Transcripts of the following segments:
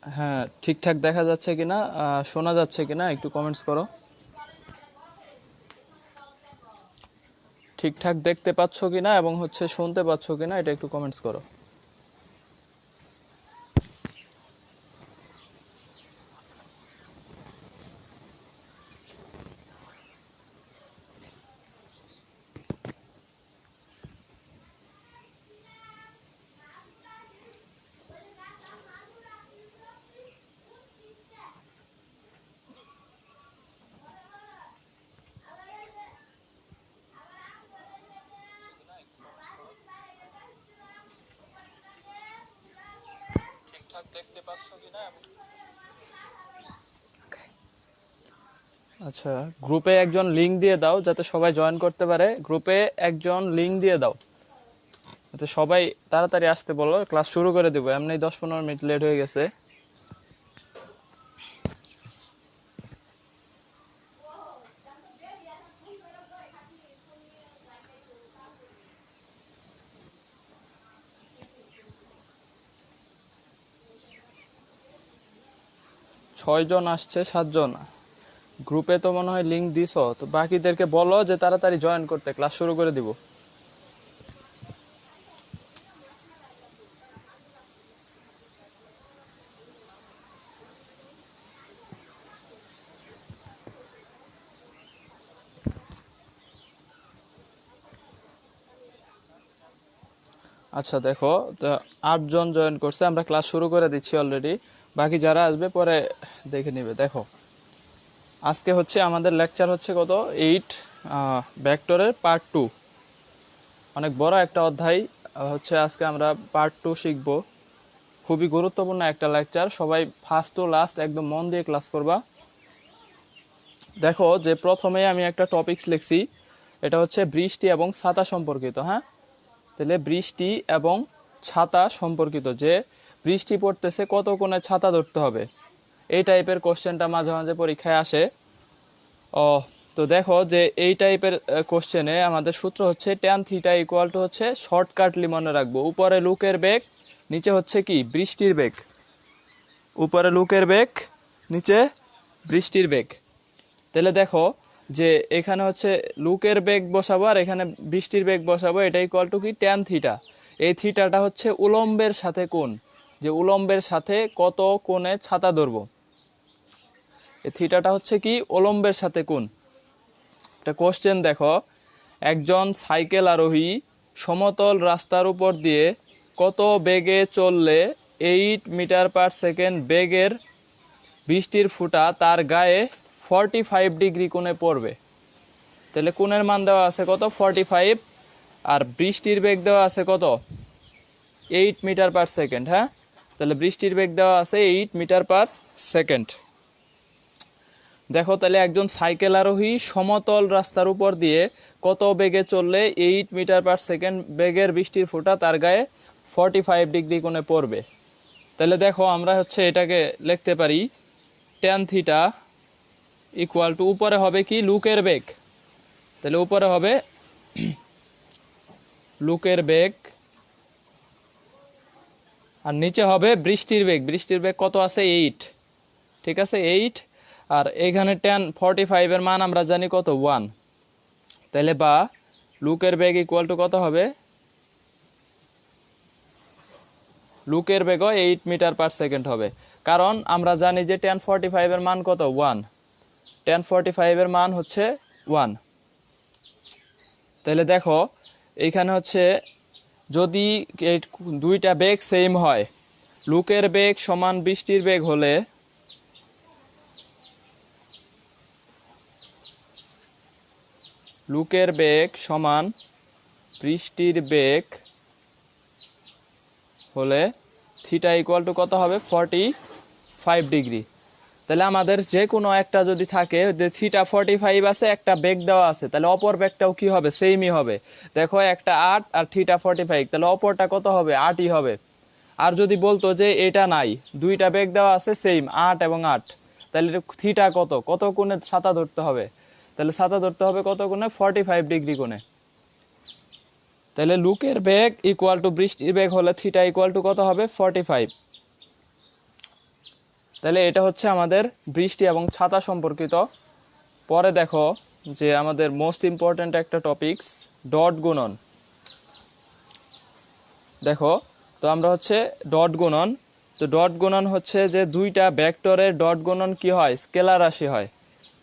হ্যাঁ, ঠিকঠাক দেখা যাচ্ছে কিনা, শোনা যাচ্ছে কিনা একটু কমেন্টস করো। ঠিকঠাক দেখতে পাচ্ছ কিনা এবং হচ্ছে শুনতে পাচ্ছ কিনা এটা একটু কমেন্টস করো। ঠিকঠাক দেখতে পাচ্ছ কিনা। আচ্ছা, গ্রুপে একজন লিংক দিয়ে দাও যাতে সবাই জয়েন করতে পারে। গ্রুপে একজন লিংক দিয়ে দাও যাতে সবাই তাড়াতাড়ি আসতে বলো, ক্লাস শুরু করে দেবো। এমনি 10-15 মিনিট লেট হয়ে গেছে। 6 জন আসছে, 7 জন। গ্রুপে তো মনে হয় লিংক দিছো, তো বাকিদেরকে বলো যে তাড়াতাড়ি জয়েন করতে, ক্লাস শুরু করে দিব। আচ্ছা দেখো, 8 জন জয়েন করছে, আমরা ক্লাস শুরু করে দিচ্ছি অলরেডি। বাকি যারা আসবে পরে দেখে নিবে। দেখো, আজকে হচ্ছে আমাদের লেকচার হচ্ছে কত 8, ভেক্টরের পার্ট 2। অনেক বড় একটা অধ্যায় হচ্ছে আজকে আমরা পার্ট 2 শিখব। খুবই গুরুত্বপূর্ণ একটা লেকচার, সবাই ফার্স্ট টু লাস্ট একদম মন দিয়ে ক্লাস করবা। দেখো যে প্রথমে আমি একটা টপিকস লিখছি, এটা হচ্ছে বৃষ্টি এবং ছাতা সম্পর্কিত। হ্যাঁ, তাহলে বৃষ্টি এবং ছাতা সম্পর্কিত, যে বৃষ্টি পড়তেছে কত কোণে ছাতা ধরতে হবে, এই টাইপের কোশ্চেনটা মাঝে মাঝে পরীক্ষায় আসে। ও, তো দেখো যে এই টাইপের কোশ্চেনে আমাদের সূত্র হচ্ছে tan থিটা ইকুয়াল টু হচ্ছে, শর্টকাটলি মনে রাখবো, উপরে লুকের বেগ, নিচে হচ্ছে কি বৃষ্টির বেগ। উপরে লুকের বেগ, নিচে বৃষ্টির বেগ। তাহলে দেখো যে এখানে হচ্ছে লুকের বেগ বসাবো আর এখানে বৃষ্টির বেগ বসাবো, এটা ইকুয়াল টু কি ট্যান থিটা। এই থিটাটা হচ্ছে উলম্বের সাথে কোণ, যে উলম্বের সাথে কত কোণে ছাতা ধরবো, এই থিটাটা হচ্ছে কি উলম্বের সাথে কোণ। একটা কোশ্চেন দেখো, একজন সাইকেল আরোহী সমতল রাস্তার উপর দিয়ে কত বেগে চললে 8 মিটার পার সেকেন্ড বেগের বৃষ্টির ফোঁটা তার গায়ে 45 ডিগ্রি কোণে পড়বে। তাহলে কোণের মান দেওয়া আছে কত 45, আর বৃষ্টির বেগ দেওয়া আছে কত 8 মিটার পার সেকেন্ড। হ্যাঁ, তাহলে বৃষ্টির বেগ দেওয়া আছে 8 মিটার পার সেকেন্ড। দেখো তাহলে একজন সাইকেল আরোহী সমতল রাস্তার উপর দিয়ে কত বেগে চললে 8 মিটার পার সেকেন্ড বেগের বৃষ্টির ফোঁটা তার গায়ে 45 ডিগ্রি কোণে পড়বে। তাহলে দেখো আমরা হচ্ছে এটাকে লিখতে পারি ট্যান থিটা ইকুয়াল টু, উপরে হবে কি লুকের বেগ, তাহলে উপরে হবে লুকের বেগ আর নিচে হবে বৃষ্টির বেগ। বৃষ্টির বেগ কত আছে 8, ঠিক আছে 8। আর এখানে tan 45 এর মান আমরা জানি কত 1, তাহলে বা লুকের বেগ ইকুয়াল টু কত হবে, লুকের বেগও 8 মিটার পার সেকেন্ড হবে, কারণ আমরা জানি যে tan 45 এর মান কত 1, tan 45 এর মান হচ্ছে 1। তাহলে দেখো এইখানে হচ্ছে যদি এই দুইটা বেগ সেম হয়, লুকের বেগ সমান বৃষ্টির বেগ হলে লুকের বেগ সমান বৃষ্টির বেগ হলে থিটা ইকুয়াল টু কত হবে 45 ডিগ্রি। তাহলে আমাদের যে কোনো একটা যদি থাকে যে থিটা 45 আছে, একটা বেগ দেওয়া আছে, তাহলে অপর বেগটাও কি হবে সেমই হবে। দেখো একটা 8 আর থিটা 45, তাহলে অপরটা কত হবে 8ই হবে। আর যদি বলতো যে এটা নাই, দুইটা বেগ দেওয়া আছে সেম 8 এবং 8, তাহলে থিটা কত কত কোণে ছাতা ধরতে হবে, তাহলে ছাতা ধরতে হবে কত কোণে 45 ডিগ্রি কোণে। তাহলে লুকের বেগ ইকুয়াল টু বৃষ্টির বেগ হলে থিটা ইকুয়াল টু কত হবে 45। তাহলে এটা হচ্ছে আমাদের বৃষ্টি এবং ছাতা সম্পর্কিত। পরে দেখো যে আমাদের মোস্ট ইম্পর্ট্যান্ট একটা টপিকস ডট গুণন। দেখো তো আমরা হচ্ছে ডট গুণন, তো ডট গুণন হচ্ছে যে দুইটা ভেক্টরের ডট গুণন কি হয়, স্কেলার রাশি হয়।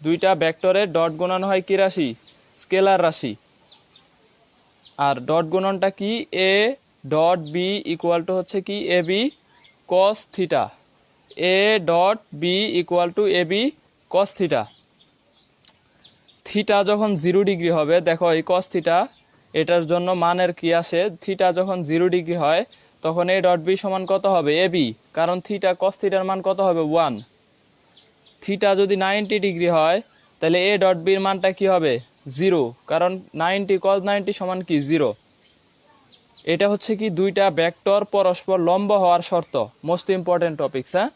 দুইটা ভেক্টরের ডট গুণন হয় কি রাশি, স্কেলার রাশি। আর ডট গুণনটা কি, A dot B equal to হচ্ছে কি A B cos theta, A dot B equal to A B cos theta. Theta যখন 0 ডিগ্রি হবে, দেখো এই কস থিটা এটার জন্য মানের কি আসে, থিটা যখন 0 ডিগ্রি হয় তখন এ ডট বি সমান কত হবে, এ বি, কারণ থিটা কস থিটার মান কত হবে 1। থিটা যদি 90 ডিগ্রি হয় তাহলে এ ডট বির মানটা কি হবে 0, কারণ 90 কস 90 সমান কি 0। এটা হচ্ছে কি দুইটা ভেক্টর পরস্পর লম্ব হওয়ার শর্ত, মোস্ট ইম্পর্টেন্ট টপিকস। হ্যাঁ,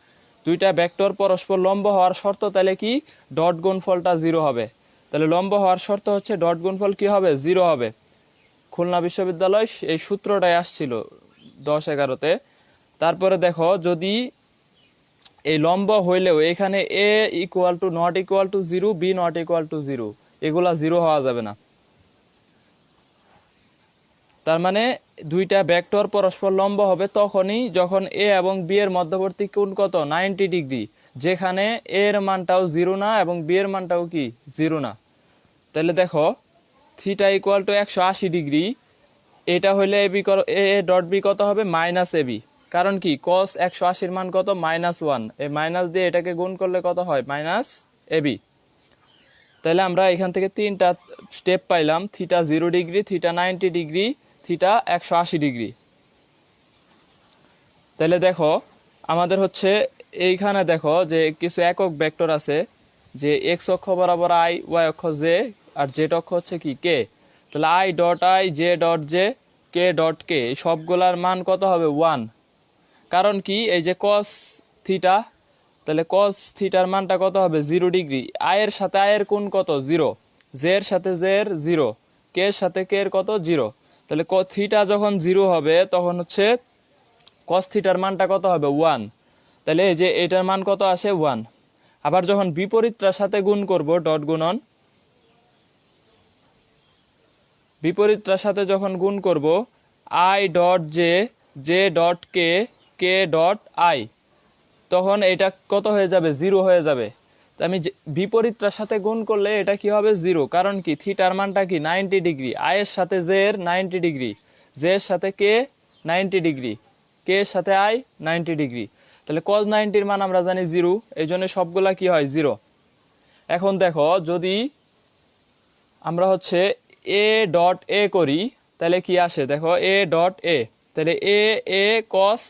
দুইটা ভেক্টর পরস্পর লম্ব হওয়ার শর্ত, তাহলে কি ডট গুণফলটা 0 হবে। তাহলে লম্ব হওয়ার শর্ত হচ্ছে ডট গুণফল কি হবে 0 হবে। খুলনা বিশ্ববিদ্যালয় এই সূত্রটাই আসছিল 10-11-তে। তারপরে দেখো যদি এই লম্ব হইলেও এখানে A equal to not equal to 0, B not equal to 0, এগুলা 0 হওয়া যাবে না। তার মানে দুইটা ভেক্টর পরস্পর লম্ব হবে তখনই যখন এ এবং বি এর মধ্যবর্তী কোণ কত 90 ডিগ্রি, যেখানে এ এর মানটাও 0 না এবং বি এর মানটাও কি 0 না। তাহলে দেখো থিটা ইকুয়াল টু 180 ডিগ্রি, এটা হইলে এ ডট বি কত হবে মাইনাস এ বি, কারণ কি কস 180-র মান কত -1, এই মাইনাস দিয়ে এটাকে গুণ করলে কত হয় মাইনাস এ বি। তাহলে আমরা এখান থেকে 3টা স্টেপ পাইলাম, theta 0 degree, theta 90 degree, theta 180 degree. তাহলে দেখো আমাদের হচ্ছে এইখানে দেখো যে কিছু একক ভেক্টর আছে, যে এক্স অক্ষ বরাবর আই, ওয়াই অক্ষ জে, আর জেড অক্ষ হচ্ছে কি কে। তাহলে I dot I, J dot J, K dot K, এই সবগুলার মান কত হবে 1, কারণ কি এই যে কস থিটা, তাহলে কস থিটার মানটা কত হবে 0 ডিগ্রি। আয়ের সাথে আয়ের কোণ কত 0, জে এর সাথে জে এর 0, কে এর সাথে কে এর কত 0। তাহলে থিটা যখন 0 হবে তখন হচ্ছে কস থিটার মানটা কত হবে 1, তাহলে এই যে এটার মান কত আসে 1। আবার যখন বিপরীতটার সাথে গুণ করব ডট গুণন, বিপরীতটার সাথে যখন গুণ করব I dot J, J dot K, K dot I, তখন এটা কত হয়ে যাবে 0 হয়ে যাবে। তো আমি বিপরীতটার সাথে গুণ করলে এটা কি হবে 0, কারণ কি থিটার মানটা কি 90 ডিগ্রি, আই এর সাথে জে এর 90 ডিগ্রি, জে এর সাথে কে 90 ডিগ্রি, কে এর সাথে আই 90 ডিগ্রি। তাহলে cos 90-র মান আমরা জানি 0, এই জন্য সবগুলা কি হয় 0। এখন দেখো যদি আমরা হচ্ছে এ ডট এ করি তাহলে কি আসে, দেখো এ ডট এ, তাহলে এ কস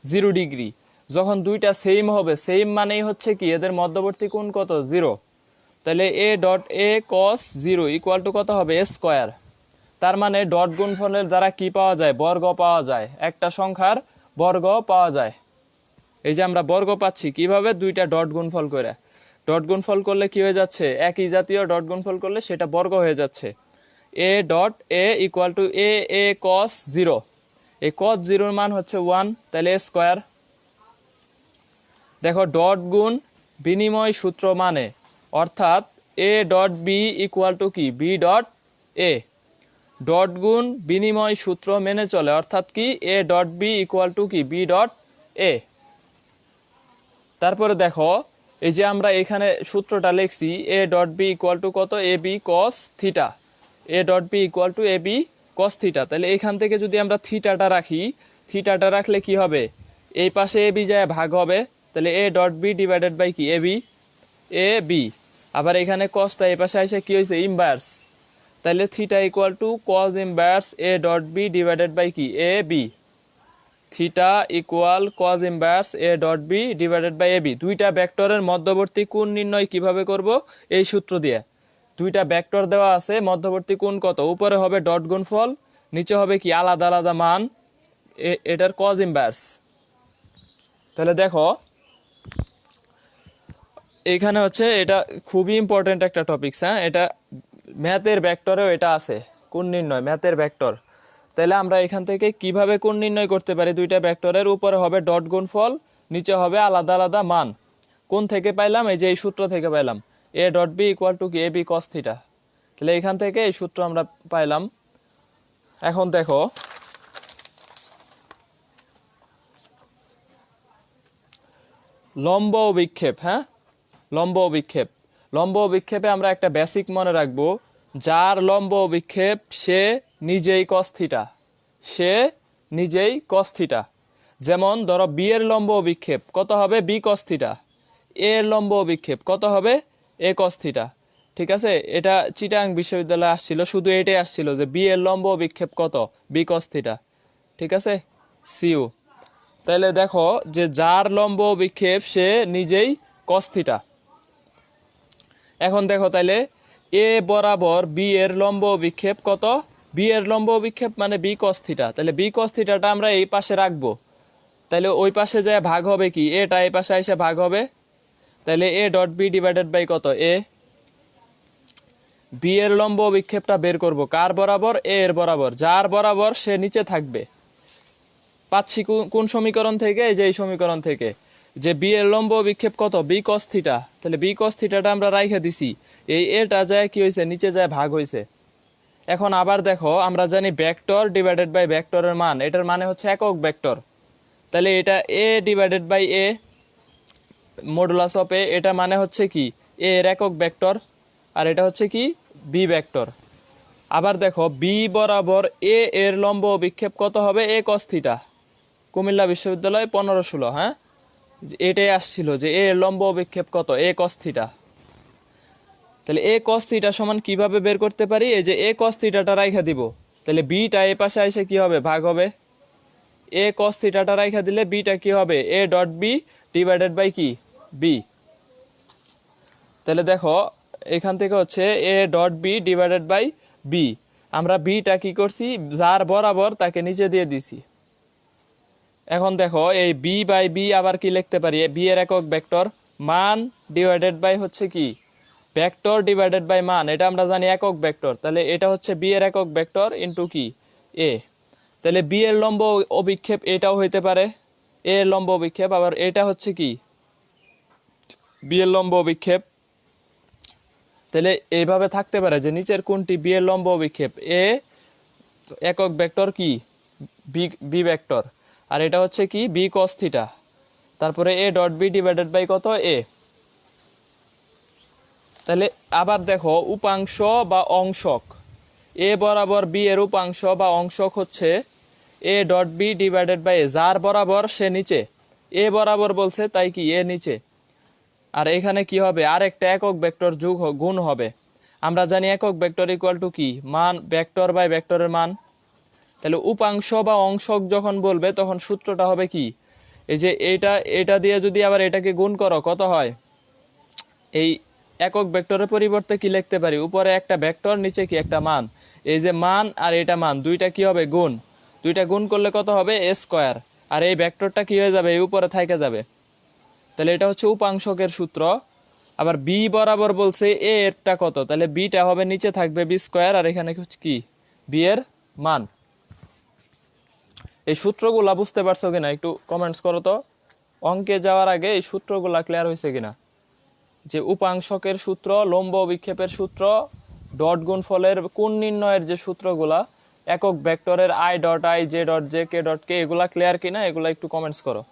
0 ডিগ্রি, যখন দুইটা সেম হবে, সেম মানেই হচ্ছে কি এদের মধ্যবর্তী কোণ কত 0, তাহলে A dot A cos 0 equal to কত হবে এ স্কোয়ার। তার মানে ডট গুণফলের দ্বারা কি পাওয়া যায়, বর্গ পাওয়া যায়, একটা সংখ্যার বর্গ পাওয়া যায়। এই যে আমরা বর্গ পাচ্ছি কিভাবে, দুইটা ডট গুণফল করে, ডট গুণফল করলে কি হয়ে যাচ্ছে, একই জাতীয় ডট গুণফল করলে সেটা বর্গ হয়ে যাচ্ছে। A dot A equal to A cos 0, এই কস 0-র মান হচ্ছে 1, তাহলে এ স্কোয়ার। দেখো ডট গুণ বিনিময় সূত্র মানে, অর্থাৎ A dot B equal to কি বি ডট এ, ডট গুণ বিনিময় সূত্র মেনে চলে, অর্থাৎ কি A dot B equal to কি বি ডট এ। তারপরে দেখো এই যে আমরা এখানে সূত্রটা লিখছি A dot B equal to কত A B cos theta, A dot B equal to A B cos theta. তাহলে এখান থেকে যদি আমরা থিটাটা রাখি, থিটাটা রাখলে কি হবে, এই পাশে এ বি যায় ভাগ হবে, তাহলে A dot B divided by কি এ বি। আবার এখানে কসটা এই পাশে এসে কি হয়েছে ইনভার্স, তাহলে theta equal to cos inverse A dot B divided by কি A B, theta equal cos inverse A dot B divided by A B. দুইটা ভেক্টরের মধ্যবর্তী কোণ নির্ণয় কিভাবে করব, এই সূত্র দিয়ে। দুইটা ভেক্টর দেওয়া আছে, মধ্যবর্তী কোণ কত, উপরে হবে ডট গুণফল, নিচে হবে কি আলাদা আলাদা মান এটার কস ইনভার্স। তাহলে দেখো এখানে হচ্ছে এটা খুবই ইম্পর্টেন্ট একটা টপিকস। হ্যাঁ, এটা ম্যাথের ভেক্টরেও এটা আছে, কোণ নির্ণয় ম্যাথের ভেক্টর। তাহলে আমরা এখান থেকে কিভাবে কোণ নির্ণয় করতে পারি, দুইটা ভেক্টরের উপরে হবে ডট গুণফল, নিচে হবে আলাদা আলাদা মান। কোন থেকে পাইলাম? এই যে এই সূত্র থেকে পাইলাম, A dot B equal to কি এ বি কস থিটা। তাহলে এখান থেকে এই সূত্র আমরা পাইলাম। এখন দেখো লম্ব বিক্ষেপ, হ্যাঁ লম্ব বিক্ষেপ। লম্ব বিক্ষেপে আমরা একটা বেসিক মনে রাখবো, যার লম্ব বিক্ষেপ সে নিজেই কস থিটা, সে নিজেই কস থিটা। যেমন ধরো বি এর লম্ব বিক্ষেপ কত হবে? B cos theta. এর লম্ব বিক্ষেপ কত হবে? A cos theta. ঠিক আছে, এটা চিটাং বিশ্ববিদ্যালয়ে আসছিল, শুধু এটাই আসছিল যে বি এর লম্ব বিক্ষেপ কত? B cos theta. ঠিক আছে, সিউ। তাহলে দেখো যে যার লম্ব বিক্ষেপ সে নিজেই কস থিটা। এখন দেখো তাইলে এ বরাবর বি এর লম্ব বিক্ষেপ কত? বি এর লম্ব বিক্ষেপ মানে বি কস থিটা। তাহলে বি কস থিটাটা আমরা এই পাশে রাখবো। তাহলে ওই পাশে যায় ভাগ হবে কি? এটা এই পাশে এসে ভাগ হবে। তাহলে A dot B divided by কত? এ। বি এর লম্ব বিক্ষেপটা বের করব কার বরাবর? এ এর বরাবর। যার বরাবর সে নিচে থাকবে। পাচ্ছি কোন সমীকরণ থেকে? এই যে এই সমীকরণ থেকে, যে বি এর লম্ব বিক্ষেপ কত? B cos theta. তাহলে বি কস থিটাটা আমরা রাইখে দিছি, এই এটা যায় কি হয়েছে? নিচে যায় ভাগ হয়েছে। এখন আবার দেখো আমরা জানি ভেক্টর ডিভাইডেড বাই ভেক্টরের মান, এটার মানে হচ্ছে একক ভেক্টর। তাহলে এটা A divided by A modulus of A, এটা মানে হচ্ছে কি? এ এর একক ভেক্টর, আর এটা হচ্ছে কি? B vector. আবার দেখো বি বরাবর এ এর লম্ব বিক্ষেপ কত হবে? A cos theta. কুমিল্লা বিশ্ববিদ্যালয় 15-16, হ্যাঁ এটাই আসছিল যে এ এর লম্ব বিক্ষেপ কত? এ কস থিটা। তাহলে এ কস থিটা সমান কিভাবে বের করতে পারি? এই যে এ কস থিটাটা রাইখা দিব, তাহলে বিটা এ পাশে এসে কি হবে? ভাগ হবে। এ কস থিটাটা রাইখা দিলে বিটা কি হবে? A dot B divided by কি? বি। তাহলে দেখো এখান থেকে হচ্ছে A dot B divided by B. আমরা বিটা কি করছি? যার বরাবর তাকে নিচে দিয়ে দিছি। এখন দেখো এই বি বাই বি আবার কি লিখতে পারি? বি এর একক ভেক্টর, মান ডিভাইডেড বাই হচ্ছে কি? ভেক্টর ডিভাইডেড বাই মান, এটা আমরা জানি একক ভেক্টর। তাহলে এটা হচ্ছে বি এর একক ভেক্টর ইনটু কি? এ। তাহলে বি এর লম্ব অভিক্ষেপ এটাও হইতে পারে, এ এর লম্ব অভিক্ষেপ। আবার এটা হচ্ছে কি? বি এর লম্ব অভিক্ষেপ। তাহলে এইভাবে থাকতে পারে যে নিচের কোনটি বি এর লম্ব অভিক্ষেপ? এ একক ভেক্টর কি? B vector. আর এটা হচ্ছে কি? B cos theta. তারপরে A dot B divided by কত? এ। তাহলে আবার দেখো উপাংশ বা অংশক, এ বরাবর বি এর উপাংশ বা অংশক হচ্ছে A dot B divided by A. যার বরাবর সে নিচে, এ বরাবর বলছে তাই কি? এ নিচে। আর এখানে কি হবে? আর একটা একক ভেক্টর গুণ হবে। আমরা জানি একক ভেক্টর ইকুয়াল টু কি? মান ভেক্টর বাই ভেক্টরের মান। তাহলে উপাংশ বা অংশক যখন বলবে তখন সূত্রটা হবে কি? এই যে এটা দিয়ে যদি আবার এটাকে গুণ করো কত হয়? এই একক ভেক্টরের পরিবর্তে কি লিখতে পারি? উপরে একটা ভেক্টর, নিচে কি? একটা মান। এই যে মান আর এটা মান, দুইটা কি হবে? গুণ। দুইটা গুণ করলে কত হবে? এ স্কোয়ার। আর এই ভেক্টরটা কি হয়ে যাবে? এই উপরে থাইকে যাবে। তাহলে এটা হচ্ছে উপাংশকের সূত্র। আবার বি বরাবর বলছে এ এরটা কত? তাহলে বিটা হবে নিচে থাকবে বি স্কোয়ার, আর এখানে হচ্ছে কি? বি এর মান। এই সূত্রগুলা বুঝতে পারছো কিনা একটু কমেন্টস করো তো। অঙ্কে যাওয়ার আগে এই সূত্রগুলা ক্লিয়ার হয়েছে কিনা? যে উপাংশকের সূত্র, লম্ব বিক্ষেপের সূত্র, ডট গুণফলের কোণ নির্ণয়ের যে সূত্রগুলা, একক ভেক্টরের I dot I, J dot J, K dot K, এগুলা ক্লিয়ার কিনা এগুলা একটু কমেন্টস করো।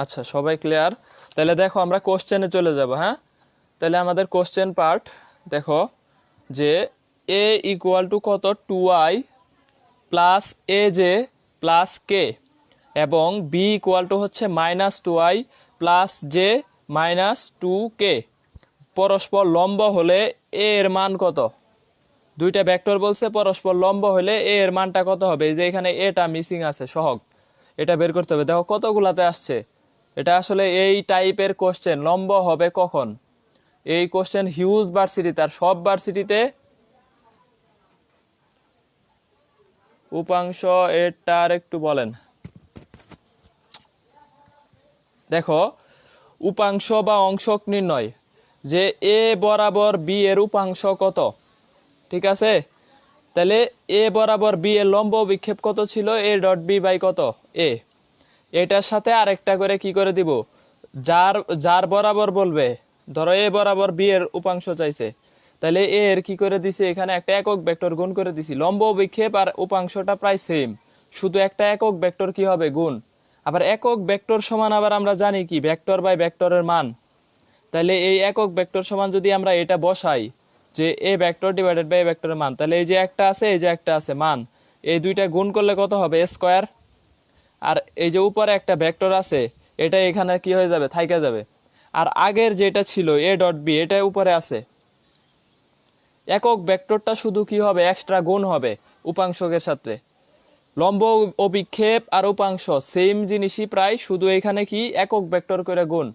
আচ্ছা সবাই ক্লিয়ার? তাহলে দেখো আমরা কোশ্চেনে চলে যাব। হ্যাঁ, তাহলে আমাদের কোশ্চেন পার্ট দেখো যে এ ইকুয়াল টু কত? 2i plus A J plus K, এবং বি ইকুয়াল টু হচ্ছে -2i প্লাস জে -2k। পরস্পর লম্ব হলে এ এর মান কত? দুইটা ভেক্টর বলছে পরস্পর লম্ব হলে এ এর মানটা কত হবে, এই যে এখানে এটা মিসিং আছে সহগ, এটা বের করতে হবে। দেখো কতগুলাতে আসছে, এটা আসলে এই টাইপের কোশ্চেন লম্ব হবে কখন, এই কোশ্চেন হিউজ ভার্সিটিতে, আর সব ভার্সিটিতে উপাংশ এটা আর একটু বলেন। দেখো উপাংশ বা অংশক নির্ণয়, যে এ বরাবর বি এর উপাংশ কত, ঠিক আছে? তাহলে এ বরাবর বি এর লম্ব বিক্ষেপ কত ছিল, এ ডট বি বাই কত এ, এটার সাথে আরেকটা করে কি করে দিব, যার যার বরাবর বলবে, ধরো এ বরাবর বি এর উপাংশ চাইছে, তাহলে এ এর কি করে দিছি, এখানে একটা একক ভেক্টর গুণ করে দিছি। লম্ব বিক্ষেপ আর উপাংশটা প্রায় সেম, শুধু একটা একক ভেক্টর কি হবে গুণ। আবার একক ভেক্টর সমান আবার আমরা জানি কি ভেক্টর বাই ভেক্টরের মান। তাহলে এই একক ভেক্টর সমান যদি আমরা এটা বসাই যে এ ভেক্টর ডিভাইডেড বাই ভেক্টরের মান, তাহলে এই যে একটা আছে এই যে একটা আছে মান, এই দুইটা গুণ করলে কত হবে স্কয়ার। আর এই যে উপরে একটা ভেক্টর আছে এটা এখানে কি হয়ে যাবে, থাইকা যাবে। আর আগের যেটা ছিল এ ডট বি এটা উপরে আছে, একক ভেক্টরটা শুধু কি হবে এক্সট্রা গুণ হবে উপাংশকের সাথে। লম্ব অভিক্ষেপ আর উপাংশ সেম জিনিসই প্রায়, শুধু এখানে কি একক ভেক্টর করে গুণ।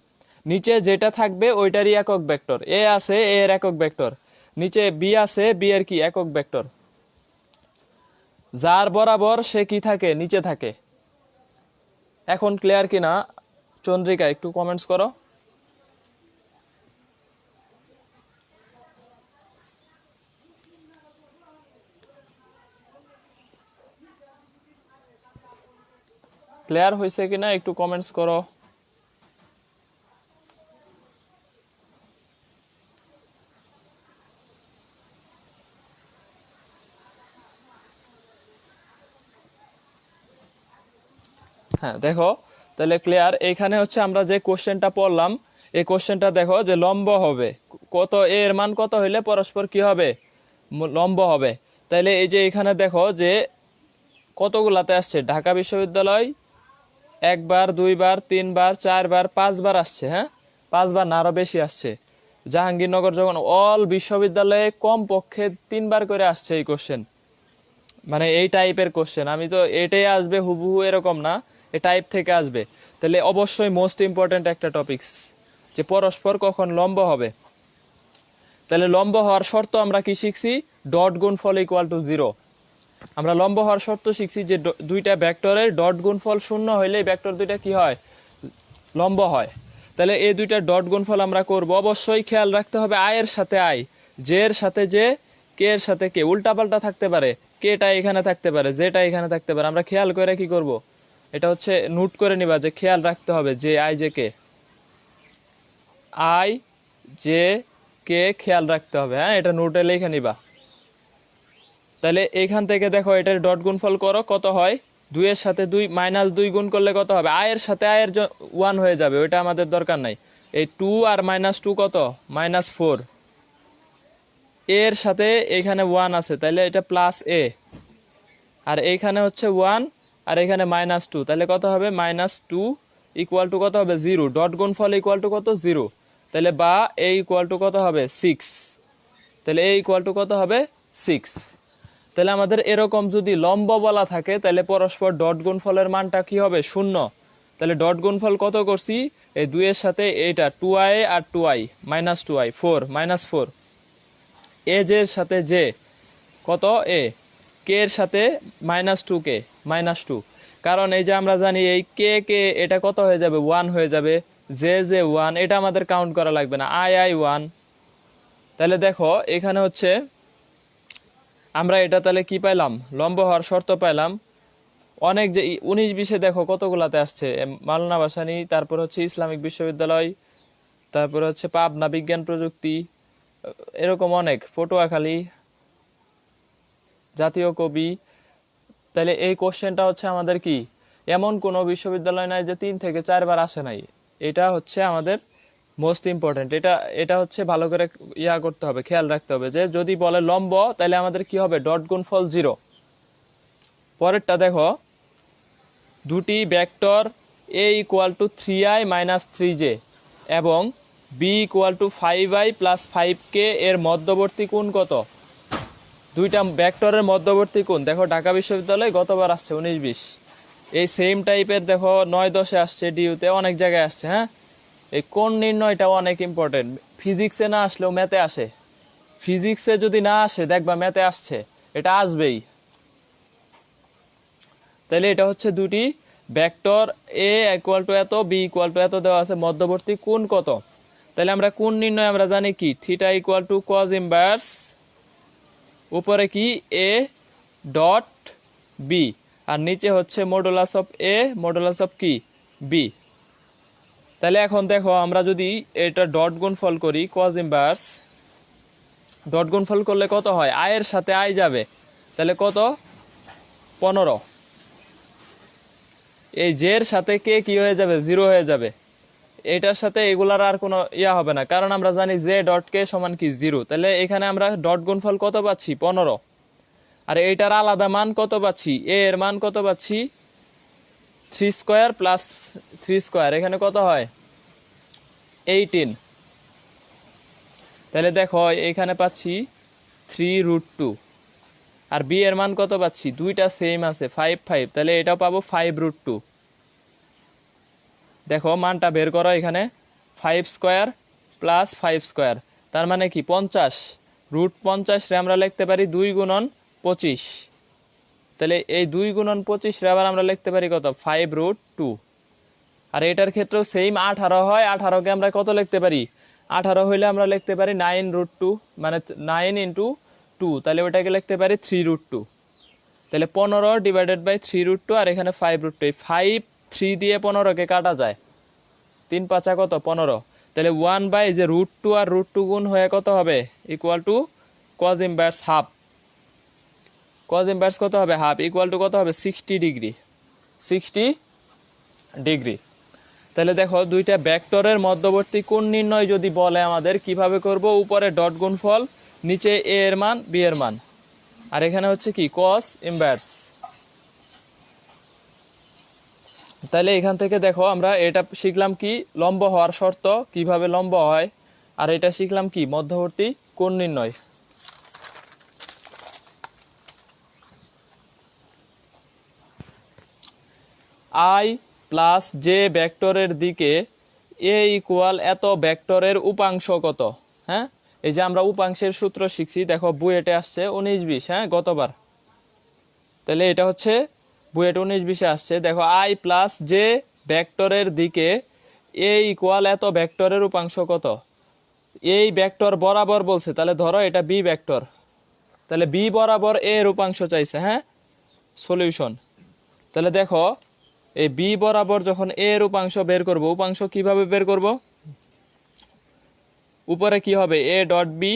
নিচে যেটা থাকবে ওইটারই একক ভেক্টর, এ আছে এ এর একক ভেক্টর, নিচে বি আছে বি এর কি একক ভেক্টর, যার বরাবর সে কি থাকে নিচে থাকে। এখন ক্লিয়ার কিনা চন্দ্রিকা একটু কমেন্টস করো। ক্লিয়ার হয়েছে কিনা একটু কমেন্টস করো। হ্যাঁ দেখো তাহলে ক্লিয়ার। এখানে হচ্ছে আমরা যে কোশ্চেনটা পড়লাম এই কোশ্চেনটা দেখো যে লম্ব হবে কত, এর মান কত হইলে পরস্পর কি হবে লম্ব হবে। তাইলে এই যে এখানে দেখো যে কতগুলাতে আসছে, ঢাকা বিশ্ববিদ্যালয় একবার দুইবার তিনবার চারবার পাঁচবার আসছে, হ্যাঁ পাঁচবার না আরো বেশি আসছে। জাহাঙ্গীরনগর যখন অল বিশ্ববিদ্যালয়ে কম পক্ষে তিনবার করে আসছে এই কোশ্চেন, মানে এই টাইপের কোশ্চেন। আমি তো এটাই আসবে হুবহু এরকম না, এই টাইপ থেকে আসবে। তাহলে অবশ্যই মোস্ট ইম্পর্টেন্ট একটা টপিকস যে পরস্পর কখন লম্ব হবে। তাহলে লম্ব হওয়ার শর্ত আমরা কি শিখছি, ডট গুণফল ইকুয়াল টু 0। আমরা লম্ব হওয়ার শর্ত শিখছি যে দুইটা ভেক্টরের ডট গুণফল শূন্য হইলে ভেক্টর দুইটা কি হয় লম্ব হয়। তাহলে এই দুইটা ডট গুণফল আমরা করব। অবশ্যই খেয়াল রাখতে হবে আই এর সাথে আই, জে এর সাথে জে, কে এর সাথে কে, উল্টাপাল্টা থাকতে পারে, কেটা এখানে থাকতে পারে যেটা এখানে থাকতে পারে। আমরা খেয়াল করে কি করব, এটা হচ্ছে নোট করে নিবা যে খেয়াল রাখতে হবে যে I J K, I J কে খেয়াল রাখতে হবে, হ্যাঁ এটা নোটে লিখে নিবা। তাহলে এইখান থেকে দেখো এটার ডট গুণফল করো কত হয়, 2 এর সাথে 2 -2 গুণ করলে কত হবে, আই এর সাথে আই এর 1 হয়ে যাবে, ওইটা আমাদের দরকার নাই। এই 2 আর -2 কত -4, এর সাথে এখানে 1 আছে তাহলে এটা প্লাস এ, আর এইখানে হচ্ছে 1 আর এখানে -2, তাহলে কত হবে -2 ইকুয়াল টু কত হবে 0, ডট গুণফল ইকুয়াল টু কত 0। তাহলে বা এ ইকুয়াল টু কত হবে 6, তাহলে এ ইকুয়াল টু কত হবে 6। তাহলে আমাদের এরকম যদি লম্ব বলা থাকে তাহলে পরস্পর ডট গুণফলের মানটা কি হবে 0। তাহলে ডট গুণফল কত করছি, এই 2 এর সাথে এইটা 2i R 2i -2i 4 -4, A J এর সাথে জে কত এ, কে এর সাথে -2k -2, কারণ এই যে আমরা জানি এই কে কে এটা কত হয়ে যাবে 1 হয়ে যাবে, জে জে 1, এটা আমাদের কাউন্ট করা লাগবে না, আই আই 1। তাহলে দেখো এখানে হচ্ছে আমরা এটা তাহলে কি পাইলাম, লম্ব হওয়ার শর্ত পাইলাম। অনেক যে 19-20 দেখো কতগুলাতে আসছে, মাওলানা ভাসানী, তারপর হচ্ছে ইসলামিক বিশ্ববিদ্যালয়, তারপর হচ্ছে পাবনা বিজ্ঞান প্রযুক্তি, এরকম অনেক, পটুয়াখালী, জাতীয় কবি। তাহলে এই কোশ্চেনটা হচ্ছে আমাদের কি এমন কোনো বিশ্ববিদ্যালয় নাই যে 3 থেকে 4 বার আসে নাই, এটা হচ্ছে আমাদের মোস্ট ইম্পর্টেন্ট। এটা হচ্ছে ভালো করে করতে হবে, খেয়াল রাখতে হবে যে যদি বলে লম্ব তাহলে আমাদের কি হবে ডট গুণফল 0। পরেরটা দেখো, দুটি vector a equal to 3i - 3j এবং b equal to 5i + 5k এর মধ্যবর্তী কোণ কত। দুইটা ভেক্টরের মধ্যবর্তী কোণ দেখো ঢাকা বিশ্ববিদ্যালয়ে গতবার আসছে 19-20। এই সেম টাইপের দেখো 9-10-এ আসছে, ডিইউতে অনেক জায়গায় আসছে। হ্যাঁ, এই কোণ নির্ণয়টা অনেক ইম্পর্টেন্ট। ফিজিক্সে না আসলেও ম্যাথে আসে। ফিজিক্সে যদি না আসে দেখবা ম্যাথে আসছে, এটা আসবেই। তাহলে এটা হচ্ছে দুটি ভেক্টর, এ ইকুয়াল টু এত, বি ইকুয়াল টু এত দেওয়া আছে, মধ্যবর্তী কোণ কত। তাহলে আমরা কোণ নির্ণয় আমরা জানি কি, theta equal to cos inverse উপরে কি এ ডট বি, আর নিচে হচ্ছে modulus of A modulus of কি বি। তাহলে এখন দেখো আমরা যদি এটা ডট গুণফল করি, কজ ইনভার্স ডট গুণফল করলে কত হয়, আয়ের সাথে আয় যাবে, তাহলে কত 15। এই জের সাথে কে কি হয়ে যাবে, 0 হয়ে যাবে। এটার সাথে এগুলার আর কোনো ইয়া হবে না, কারণ আমরা জানি জে ডট কে সমান কি 0। তাহলে এখানে আমরা ডট গুণফল কত পাচ্ছি, 15। আর এইটার আলাদা মান কত পাচ্ছি, এ এর মান কত পাচ্ছি, 3 স্কোয়ার প্লাস 3 স্কোয়ার, এখানে কত হয় 18। তাহলে দেখো এখানে পাচ্ছি 3√2। আর বি এর মান কত পাচ্ছি, দুইটা সেম আছে 5 5, তাহলে এটাও পাবো 5√2। দেখো মানটা বের করো, এখানে 5 স্কোয়ার প্লাস 5 স্কোয়ার, তার মানে কি 50। √50 রে আমরা লিখতে পারি 2 গুণন 25। তাহলে এই 2 গুণন 25 রে আবার আমরা লিখতে পারি কত, 5√2। আর এটার ক্ষেত্রেও সেম 18 হয়, 18কে আমরা কত লিখতে পারি, 18 হইলে আমরা লিখতে পারি 9√2, মানে 9 ইন্টু 2, তাহলে ওটাকে লিখতে পারি 3√2। তাহলে 15 ডিভাইডেড বাই 3√2, আর এখানে 5√2। 5 3 দিয়ে 15কে কাটা যায়, 3 5 কত 15। তাহলে 1 বাই যে √2 আর √2 গুণ হয়ে কত হবে, equal to cos inverse half. Cause inverse কত হবে, হাফ, ইকুয়াল টু কত হবে 60 ডিগ্রি, 60 ডিগ্রি। তাহলে দেখো দুইটা ভেক্টরের মধ্যবর্তী কোণ নির্ণয় যদি বলে আমাদের, কিভাবে করব, উপরে ডট গুণফল, নিচে এ এর মান বি এর মান, আর এখানে হচ্ছে কি কস ইনভার্স। তাহলে এখান থেকে দেখো আমরা এটা শিখলাম কি, লম্ব হওয়ার শর্ত, কিভাবে লম্ব হয়, আর এটা শিখলাম কি মধ্যবর্তী কোণ নির্ণয়। আই প্লাস জে ভেক্টরের দিকে এ ইকুয়াল এত ভেক্টরের উপাংশ কত। হ্যাঁ, এই যে আমরা উপাংশের সূত্র শিখছি, দেখো বুয়েটে আসছে 19-20, হ্যাঁ গতবার। তাহলে এটা হচ্ছে বুয়েট 19-20-এ আসছে। দেখো আই প্লাস জে ভেক্টরের দিকে এ ইকুয়াল এত ভেক্টরের উপাংশ কত। এই ভেক্টর বরাবর বলছে, তাহলে ধরো এটা বি ভেক্টর, তাহলে বি বরাবর এ এর উপাংশ চাইছে। হ্যাঁ, সলিউশন। তাহলে দেখো এই বি বরাবর যখন এ এর উপাংশ বের করব, উপাংশ কিভাবে বের করব, উপরে কি হবে এ ডট বি,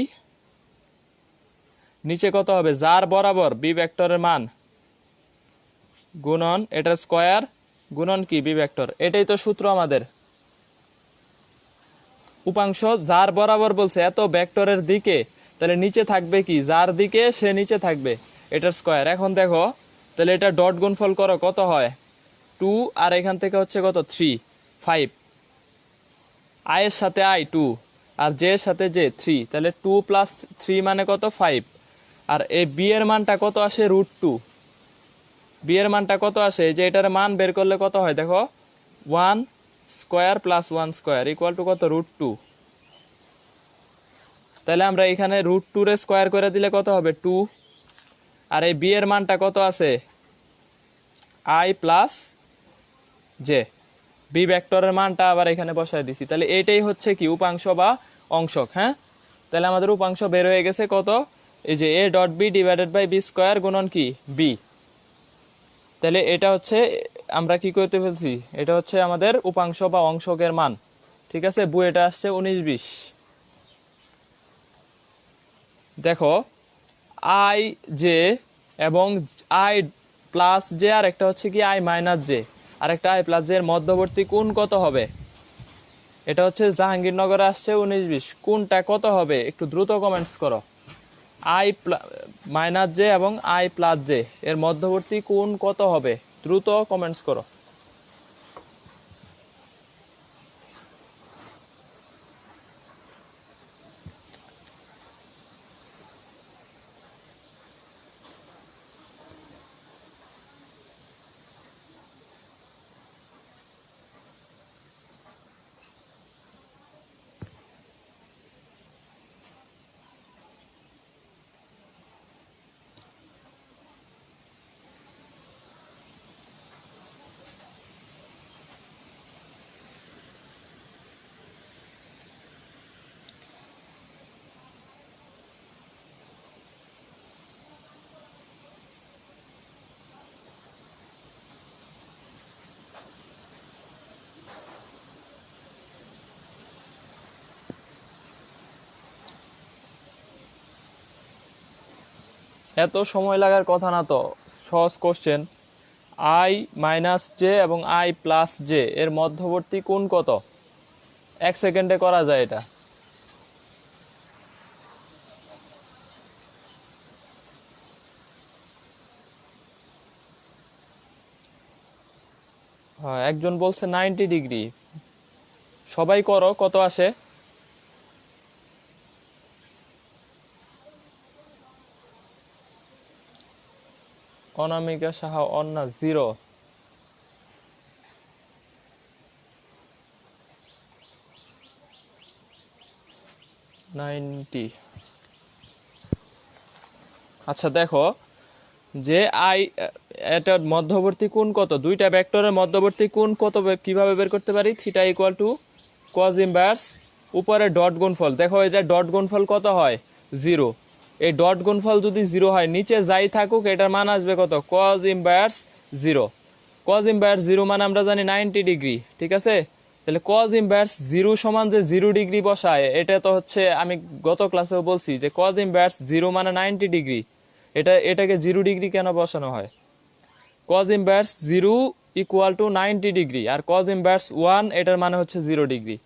নিচে কত হবে যার বরাবর বি ভেক্টরের মান, গুণন এটার স্কয়ার, গুণন কি বি ভেক্টর। এটাই তো সূত্র আমাদের। উপাংশ যার বরাবর বলছে এত ভেক্টরের দিকে, তাহলে নিচে থাকবে কি, যার দিকে সে নিচে থাকবে এটার স্কয়ার। এখন দেখো তাহলে এটা ডট গুণফল করো, কত হয় 2, আর এখান থেকে হচ্ছে কত 3 5, আই এর সাথে আই 2, আর জে এর সাথে জে 3, তাহলে 2 প্লাস 3 মানে কত 5। আর এই বি এর মানটা কত আসে √2, বি এর মানটা কত আসে, যে এটার মান বের করলে কত হয়, দেখো 1 square plus 1 square equal to কত √2। তাহলে আমরা এখানে √2 রে স্কোয়ার করে দিলে কত হবে 2। আর এই বি এর মানটা কত আছে, আই প্লাস জে, বি ভেক্টরের মানটা আবার এখানে বসায় দিছি। তাহলে এটাই হচ্ছে কি উপাংশ বা অংশক। হ্যাঁ, তাহলে আমাদের উপাংশ বের হয়ে গেছে কত, এই যে A dot B divided by B square গুণন কি বি। তাহলে এটা হচ্ছে আমরা কি করতে ফেলছি, এটা হচ্ছে আমাদের উপাংশ বা অংশকের মান। ঠিক আছে, বুয়েটা আসছে 19-20। দেখো আই জে এবং আই প্লাস জে, আর একটা হচ্ছে কি আই মাইনাস জে, আর একটা আই প্লাস জে এর মধ্যবর্তী কোণ কত হবে। এটা হচ্ছে জাহাঙ্গীরনগরে আসছে 19-20, কোণটা কত হবে একটু দ্রুত কমেন্টস করো। আই মাইনাস জে এবং আই প্লাস জে এর মধ্যবর্তী কোণ কত হবে, দ্রুত কমেন্টস করো। এত সময় লাগার কথা না তো, সহজ কোশ্চেন। আই মাইনাস জে এবং আই প্লাস জে এর মধ্যবর্তী কোণ কত? 1 সেকেন্ডে করা যায় এটা। হ্যাঁ, একজন বলছে 90 ডিগ্রি। সবাই করো, কত আসে? অনামিকা সাহা অন্না 0। 90। আচ্ছা দেখো, যে আই এটার মধ্যবর্তী কোণ কত, দুইটা ভেক্টরের মধ্যবর্তী কোণ কত কিভাবে বের করতে পারি? Theta equal to cos inverse উপরে ডট গুণফল। দেখো এই যে ডট গুণফল কত হয়? 0। এই ডট গুণফল যদি 0 হয়, নিচে যাই থাকুক এটার মান আসবে কত? Cause inverse 0। কজ ইনভার্স 0 মানে আমরা জানি 90 ডিগ্রি, ঠিক আছে? তাহলে কজ ইনভার্স 0 সমান যে 0 ডিগ্রি বসায়, এটা তো হচ্ছে আমি গত ক্লাসেও বলছি যে কজ ইনভার্স 0 মানে 90 ডিগ্রি। এটাকে 0 ডিগ্রি কেন বসানো হয়? Cos inverse 0 equal to 90 degree, আর কজ ইনভার্স 1 এটার মানে হচ্ছে 0 ডিগ্রি।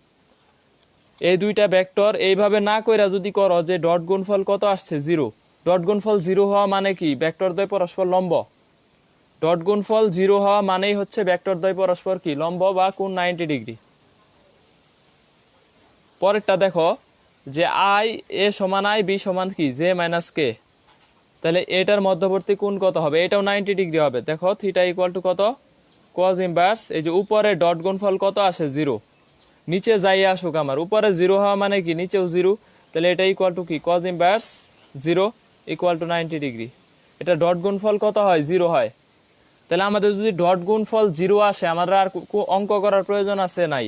এই দুইটা ভেক্টর এইভাবে না কইরা যদি করো যে ডট গুণফল কত আসছে? 0। ডট গুণফল 0 হওয়া মানে কি? ভেক্টর দ্বয় পরস্পর লম্ব। ডট গুণফল 0 হওয়া মানেই হচ্ছে ভেক্টর দ্বয় পরস্পর কি? লম্ব বা কোণ 90 ডিগ্রি। পরেরটা দেখো, যে আই এ সমান আই বি সমান কি? জে মাইনাস কে। তাহলে এটার মধ্যবর্তী কোণ কত হবে? এটাও 90 ডিগ্রি হবে। দেখো থিটা ইকুয়াল টু কত? কজ ইনভার্স, এই যে উপরে ডট গুণফল কত আসে? 0। নিচে যাই আসুক আমার, উপরে 0 হওয়া মানে কি? নিচেও 0। তাহলে এটা ইকুয়াল টু কি? Cause inverse 0 equal to 90 degree. এটা ডট গুণফল কত হয়? 0 হয়। তাহলে আমাদের যদি ডট গুণফল 0 আসে, আমাদের আর অঙ্ক করার প্রয়োজন আছে? নাই।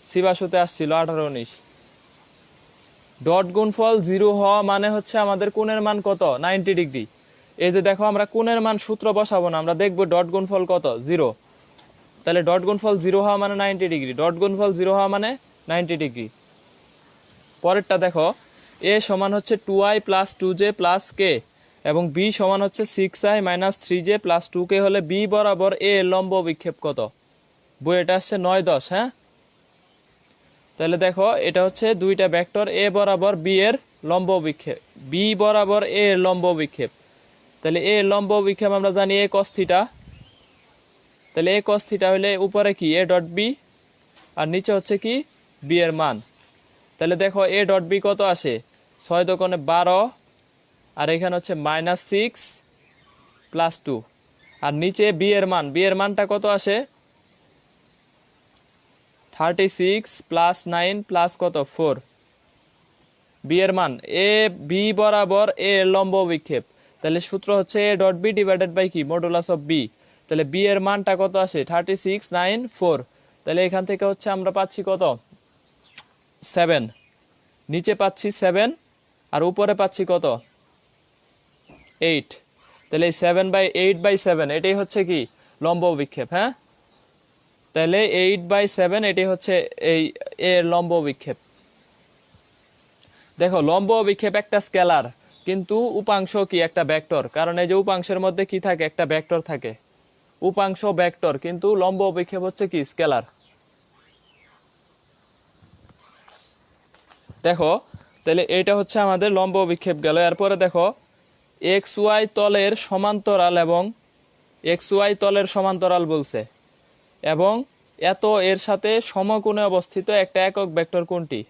সিবাসুতে আসছিল 18-19। ডট গুণফল 0 হওয়া মানে হচ্ছে আমাদের কোণের মান কত? 90 ডিগ্রি। এই যে দেখো, আমরা কোণের মান সূত্র বসাবো না, আমরা দেখবো ডট গুণফল কত? 0। তাহলে ডট গুণফল 0 হওয়া মানে 90 ডিগ্রি। ডট গুণফল 0 হওয়া মানে 90 ডিগ্রি। পরেরটা দেখো, এ সমান হচ্ছে 2i plus 2j plus K এবং বি সমান হচ্ছে 6i minus 3j plus 2k হলে বি বরাবর এ লম্ব বিক্ষেপ কত? বই এটা আসছে 9-10। হ্যাঁ, তাহলে দেখো এটা হচ্ছে দুইটা ভেক্টর, এ বরাবর বি এর লম্ব বিক্ষেপ, বি বরাবর এ এর লম্ব বিক্ষেপ। তাহলে এ লম্ব বিক্ষেপ আমরা জানি এ কস থিটা। তাহলে এ কস থিটা হলে উপরে কি? এ ডট বি, আর নিচে হচ্ছে কি? বি এর মান। তাহলে দেখো এ ডট বি কত আসে? 6×2 আর এখানে হচ্ছে -6 প্লাস 2, আর নিচে বি এর মান, বি এর মানটা কত আসে? 36 প্লাস 9 প্লাস কত? 4। বি এর মান, এ বি বরাবর এ লম্ব বিক্ষেপ। তাহলে সূত্র হচ্ছে A dot B divided by কি? Modulus of B. তাহলে বি এর মানটা কত আসে? 36, 9, 4। তাহলে এখান থেকে হচ্ছে আমরা পাচ্ছি কত? 7। নিচে পাচ্ছি 7 আর উপরে পাচ্ছি কত? 8। তাহলে এই 7/8/7 এটাই হচ্ছে কি? লম্ব বিক্ষেপ। হ্যাঁ, তাহলে 8/7 এটাই হচ্ছে এই এর লম্ব বিক্ষেপ। দেখো লম্ব বিক্ষেপ একটা স্কেলার, কিন্তু উপাংশ কি? একটা ভেক্টর। কারণ এই যে উপাংশের মধ্যে কি থাকে? একটা ভেক্টর থাকে। উপাংশ ভেক্টর, কিন্তু লম্ব বিক্ষেপ হচ্ছে কি? স্কেলার। দেখো তাহলে এটা হচ্ছে আমাদের লম্ব বিক্ষেপ গেল। এরপরে দেখো এক্স ওয়াই তলের সমান্তরাল এবং এক্স ওয়াই তলের সমান্তরাল বলছে, এবং এত এর সাথে সমকোণে অবস্থিত একটা একক ভেক্টর কোনটি?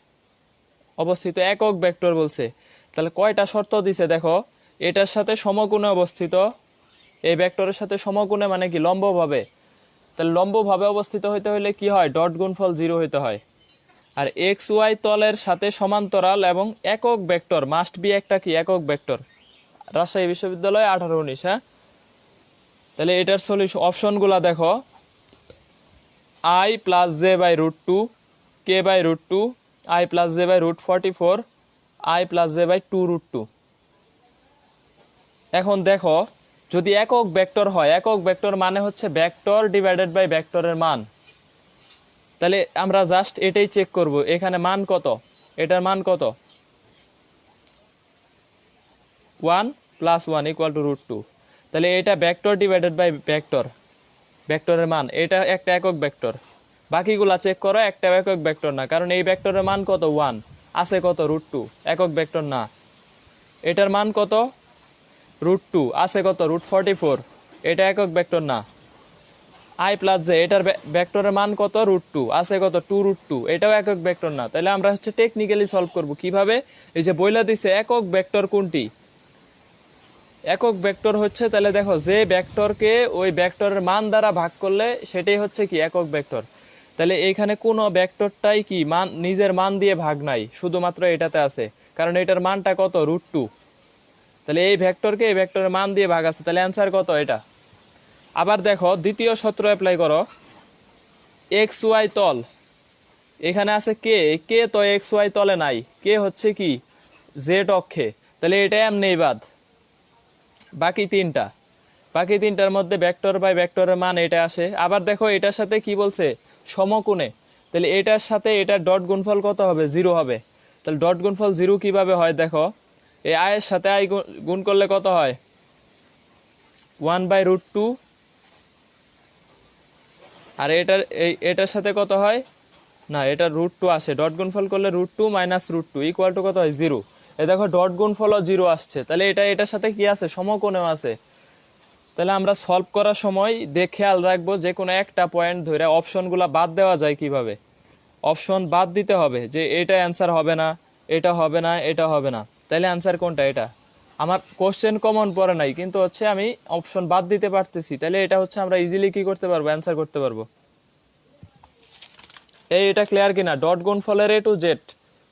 অবস্থিত একক ভেক্টর বলছে। তাহলে কয়টা শর্ত দিছে? দেখো, এটার সাথে সমকোণে অবস্থিত, এই ভেক্টরের সাথে সমকোণে মানে কি? লম্বভাবে। তাহলে লম্বভাবে অবস্থিত হইতে হলে কি হয়? ডট গুণফল 0 হইতে হয়। আর এক্স ওয়াই তলের সাথে সমান্তরাল এবং একক ভেক্টর মাস্ট বি একটা কি? একক ভেক্টর। রাজশাহী বিশ্ববিদ্যালয় 18-19। হ্যাঁ, তাহলে এটার সলিউশন অপশনগুলা দেখো, i plus J by √2, K by √2, i plus J by √44, i plus J by 2√2। এখন দেখো, যদি একক ভেক্টর হয়, একক ভেক্টর মানে হচ্ছে ভেক্টর ডিভাইডেড বাই ভেক্টরের মান। তাহলে আমরা জাস্ট এটাই চেক করব, এখানে মান কত? এটার মান কত? 1। Plus 1 equal to √2। তাহলে এটা ভেক্টর ডিভাইডেড বাই ভেক্টর, ভেক্টরের মান এটা একটা একক ভেক্টর। বাকিগুলা চেক করো, একটা একক ভেক্টর না, কারণ এই ভেক্টরের মান কত 1, আছে কত √2, একক ভেক্টর না। এটার মান কত √2, আছে কত √44, এটা একক ভেক্টর না। I প্লাস জে এটার ভেক্টরের মান কত √2, আছে কত 2√2, এটাও একক ভেক্টর না। তাহলে আমরা হচ্ছে টেকনিক্যালি সলভ করব কিভাবে, এই যে বইলা দিছে একক ভেক্টর কোনটি, একক ভেক্টর হচ্ছে, তাহলে দেখো যে ভেক্টরকে ওই ভেক্টরের মান দ্বারা ভাগ করলে সেটাই হচ্ছে কি একক ভেক্টর। তাহলে এইখানে কোনো ভেক্টরটাই কি মান নিজের মান দিয়ে ভাগ নাই, শুধুমাত্র এটাতে আছে, কারণ এটার মানটা কত √2। তাহলে এই ভেক্টরকে এই ভেক্টরের মান দিয়ে ভাগ আছে, তাহলে অ্যান্সার কত এটা। আবার দেখো দ্বিতীয় সূত্র অ্যাপ্লাই করো, এক্স ওয়াই তল, এখানে আছে কে, কে তো এক্স ওয়াই তলে নাই, কে হচ্ছে কি জেড অক্ষে, তাহলে এটা এমনিই বাদ। বাকি তিনটার মধ্যে ভেক্টর বাই ভেক্টরের মান এটা আসে। আবার দেখো এটার সাথে কি বলছে সমকোণে, তাহলে এটার সাথে এটার ডট গুণফল কত হবে 0 হবে। তাহলে ডট গুণফল 0 কিভাবে হয় দেখো, এই আয়ের সাথে আই গুণ করলে কত হয় 1/√2, আর এটার সাথে কত হয় না, এটা √2 আসে, ডট গুণফল করলে √2 মাইনাস √2 ইকুয়াল টু কত হয় 0। এই দেখো ডট গুণফলও 0 আসছে, তাহলে এটার সাথে কি আছে সমকোণেও আছে। তাহলে আমরা সলভ করার সময় খেয়াল রাখবো যে কোনো একটা পয়েন্ট ধরে অপশনগুলো বাদ দেওয়া যায় কিভাবে, অপশন বাদ দিতে হবে যে এটা অ্যান্সার হবে না, এটা হবে না, এটা হবে না, তাহলে অ্যান্সার কোনটা, এটা আমার কোশ্চেন কমন পড়ে নাই কিন্তু হচ্ছে আমি অপশন বাদ দিতে পারতেছি, তাহলে এটা হচ্ছে আমরা ইজিলি কি করতে পারবো, অ্যান্সার করতে পারবো। এটা ক্লিয়ার কিনা, ডট গুণফলের A to Z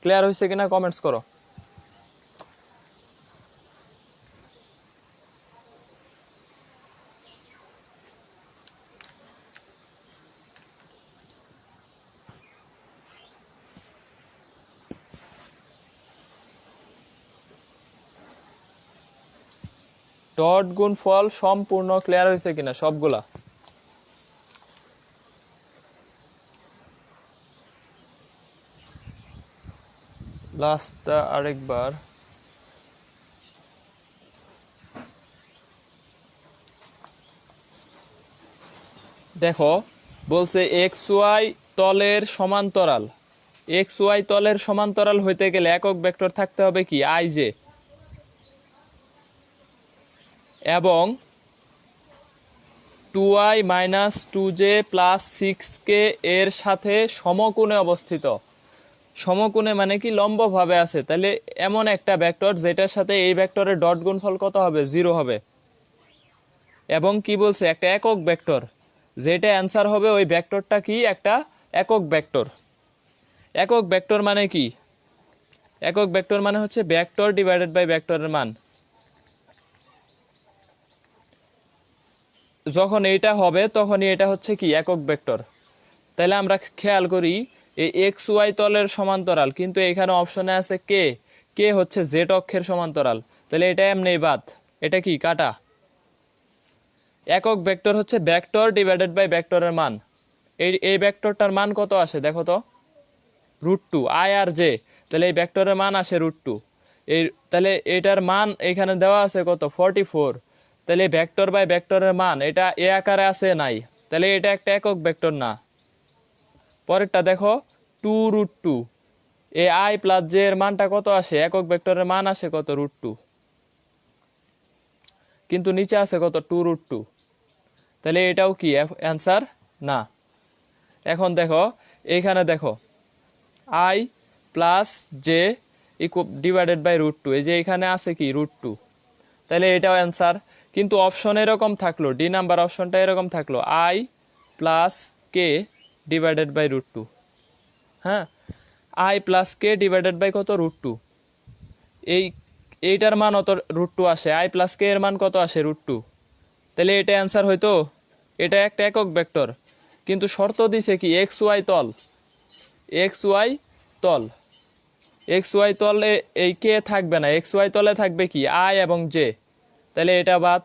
ক্লিয়ার হয়েছে কিনা কমেন্টস করো। ডট গুণফল সম্পূর্ণ ক্লিয়ার হয়েছে কিনা সবগুলা। লাস্টটা আরেকবার দেখো, বলছে এক্স ওয়াই তলের সমান্তরাল, এক্স ওয়াই তলের সমান্তরাল হইতে গেলে একক ভেক্টর থাকতে হবে কি আই জে, এবং 2i minus 2j plus 6k এর সাথে সমকোণে অবস্থিত। সমকোণে মানে কি লম্বভাবে আছে, তাহলে এমন একটা ভেক্টর যেটার সাথে এই ভেক্টরের ডট গুণফল কত হবে 0 হবে। এবং কি বলছে একটা একক ভেক্টর, যেটা অ্যান্সার হবে ওই ভেক্টরটা কি একটা একক ভেক্টর। একক ভেক্টর মানে কি, একক ভেক্টর মানে হচ্ছে ভেক্টর ডিভাইডেড বাই ভেক্টরের মান। যখন এইটা হবে তখনই এটা হচ্ছে কি একক ভেক্টর। তাহলে আমরা খেয়াল করি এই এক্স ওয়াই তলের সমান্তরাল, কিন্তু এখানে অপশনে আছে কে, কে হচ্ছে জেড অক্ষের সমান্তরাল, তাহলে এটা এমনি বাদ, এটা কি কাটা। একক ভেক্টর হচ্ছে ভেক্টর ডিভাইডেড বাই ভেক্টরের মান। এই ভেক্টরটার মান কত আসে দেখো তো √2, আই আর জে, তাহলে এই ভেক্টরের মান আসে √2। তাহলে এটার মান এখানে দেওয়া আছে কত 44, তাহলে ভেক্টর বাই ভেক্টরের মান এটা এ আকারে আছে নাই, তাহলে এটা একটা একক ভেক্টর না। পরেরটা দেখো 2√2, এ আই প্লাস জে এর মানটা কত আসে, একক ভেক্টরের মান আসে কত √2, কিন্তু নিচে আছে কত 2√2, তাহলে এটাও কি অ্যান্সার না। এখন দেখো এইখানে দেখো I plus J divided by √2, এই যে এখানে আছে কি √2, তাহলে এটাও অ্যান্সার। কিন্তু অপশন এরকম থাকলো, ডি নাম্বার অপশনটা এরকম থাকলো I plus K divided by √2, হ্যাঁ I plus K divided by কত √2, এইটার মান অত √2 আসে, আই প্লাস কে এর মান কত আসে √2, তাহলে এটা অ্যান্সার হইতো। এটা একটা একক ভেক্টর, কিন্তু শর্ত দিছে কি এক্স ওয়াই তল, এক্স ওয়াই তল, এক্স ওয়াই তলে এই কে থাকবে না, এক্স ওয়াই তলে থাকবে কি আই এবং জে, তাহলে এটা বাদ।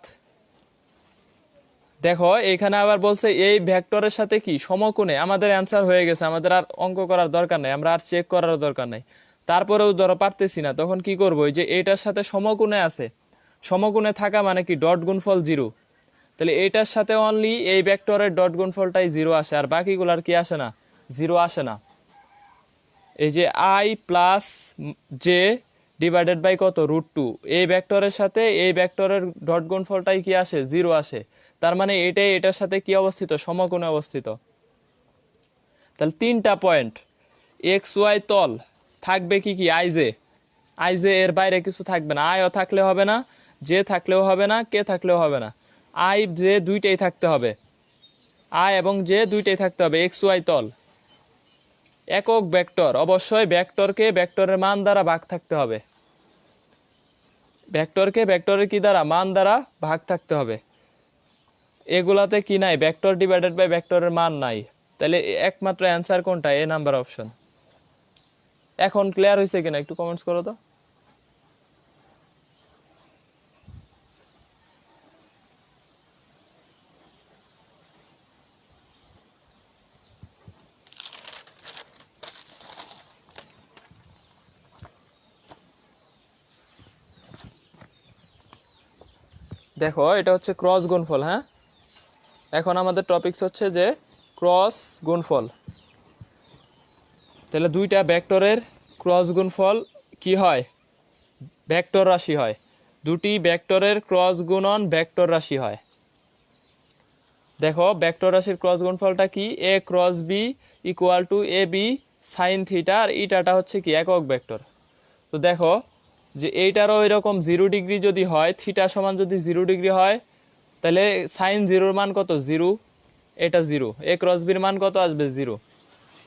দেখো এখানে আবার বলছে এই ভেক্টরের সাথে কি সমকোণে, আমাদের অ্যান্সার হয়ে গেছে, আমাদের আর অঙ্ক করার দরকার নাই, আমরা আর চেক করার দরকার নাই। তারপরেও ধরো পারতেছি না, তখন কি করবো, যে এটার সাথে সমকোণে আছে, সমকোণে থাকা মানে কি ডট গুণফল 0, তাহলে এইটার সাথে অনলি এই ভেক্টরের ডট গুণফলটাই 0 আসে, আর বাকিগুলার কি আসে না, 0 আসে না। এই যে I plus J divided by কত √2, এই ভেক্টরের সাথে এই ভেক্টরের ডট গুণফলটাই কি আসে, 0 আসে। তার মানে এটাই এটার সাথে কি অবস্থিত, সমকোণে অবস্থিত। তাহলে 3টা পয়েন্ট, এক্স ওয়াই তল থাকবে কি কি, আই জে এর বাইরে কিছু থাকবে না, আইও থাকলে হবে না, জে থাকলেও হবে না, কে থাকলেও হবে না, আই জে দুইটাই থাকতে হবে, আই এবং জে দুইটাই থাকতে হবে। এক্স ওয়াই তল একক ভেক্টর, অবশ্যই ভেক্টরকে ভেক্টরের মান দ্বারা ভাগ থাকতে হবে, ভেক্টরকে ভেক্টরের কি দ্বারা, মান দ্বারা ভাগ থাকতে হবে। এগুলাতে কি নাই, ভেক্টর ডিভাইডেড বাই ভেক্টরের মান নাই, তাহলে একমাত্র অ্যান্সার কোনটা, এ নাম্বার অপশন। এখন ক্লিয়ার হয়েছে কিনা একটু কমেন্টস করো তো। দেখো এটা হচ্ছে ক্রস গুণফল। হ্যাঁ, এখন আমাদের টপিকস হচ্ছে যে ক্রস গুণফল। তাহলে দুইটা ভেক্টরের ক্রস গুণফল কি হয়, ভেক্টর রাশি হয়। দুটি ভেক্টরের ক্রস গুণন ভেক্টর রাশি হয়। দেখো ভেক্টর রাশির ক্রস গুণফলটা কি, A cross B equal to A B sine theta, আর ইটাটা হচ্ছে কি একক ভেক্টর। তো দেখো যে এইটারও এরকম 0 ডিগ্রি যদি হয়, থিটা সমান যদি 0 ডিগ্রি হয়, তাহলে সাইন 0-র মান কত, 0, এটা 0, এ ক্রস বির মান কত আসবে, 0।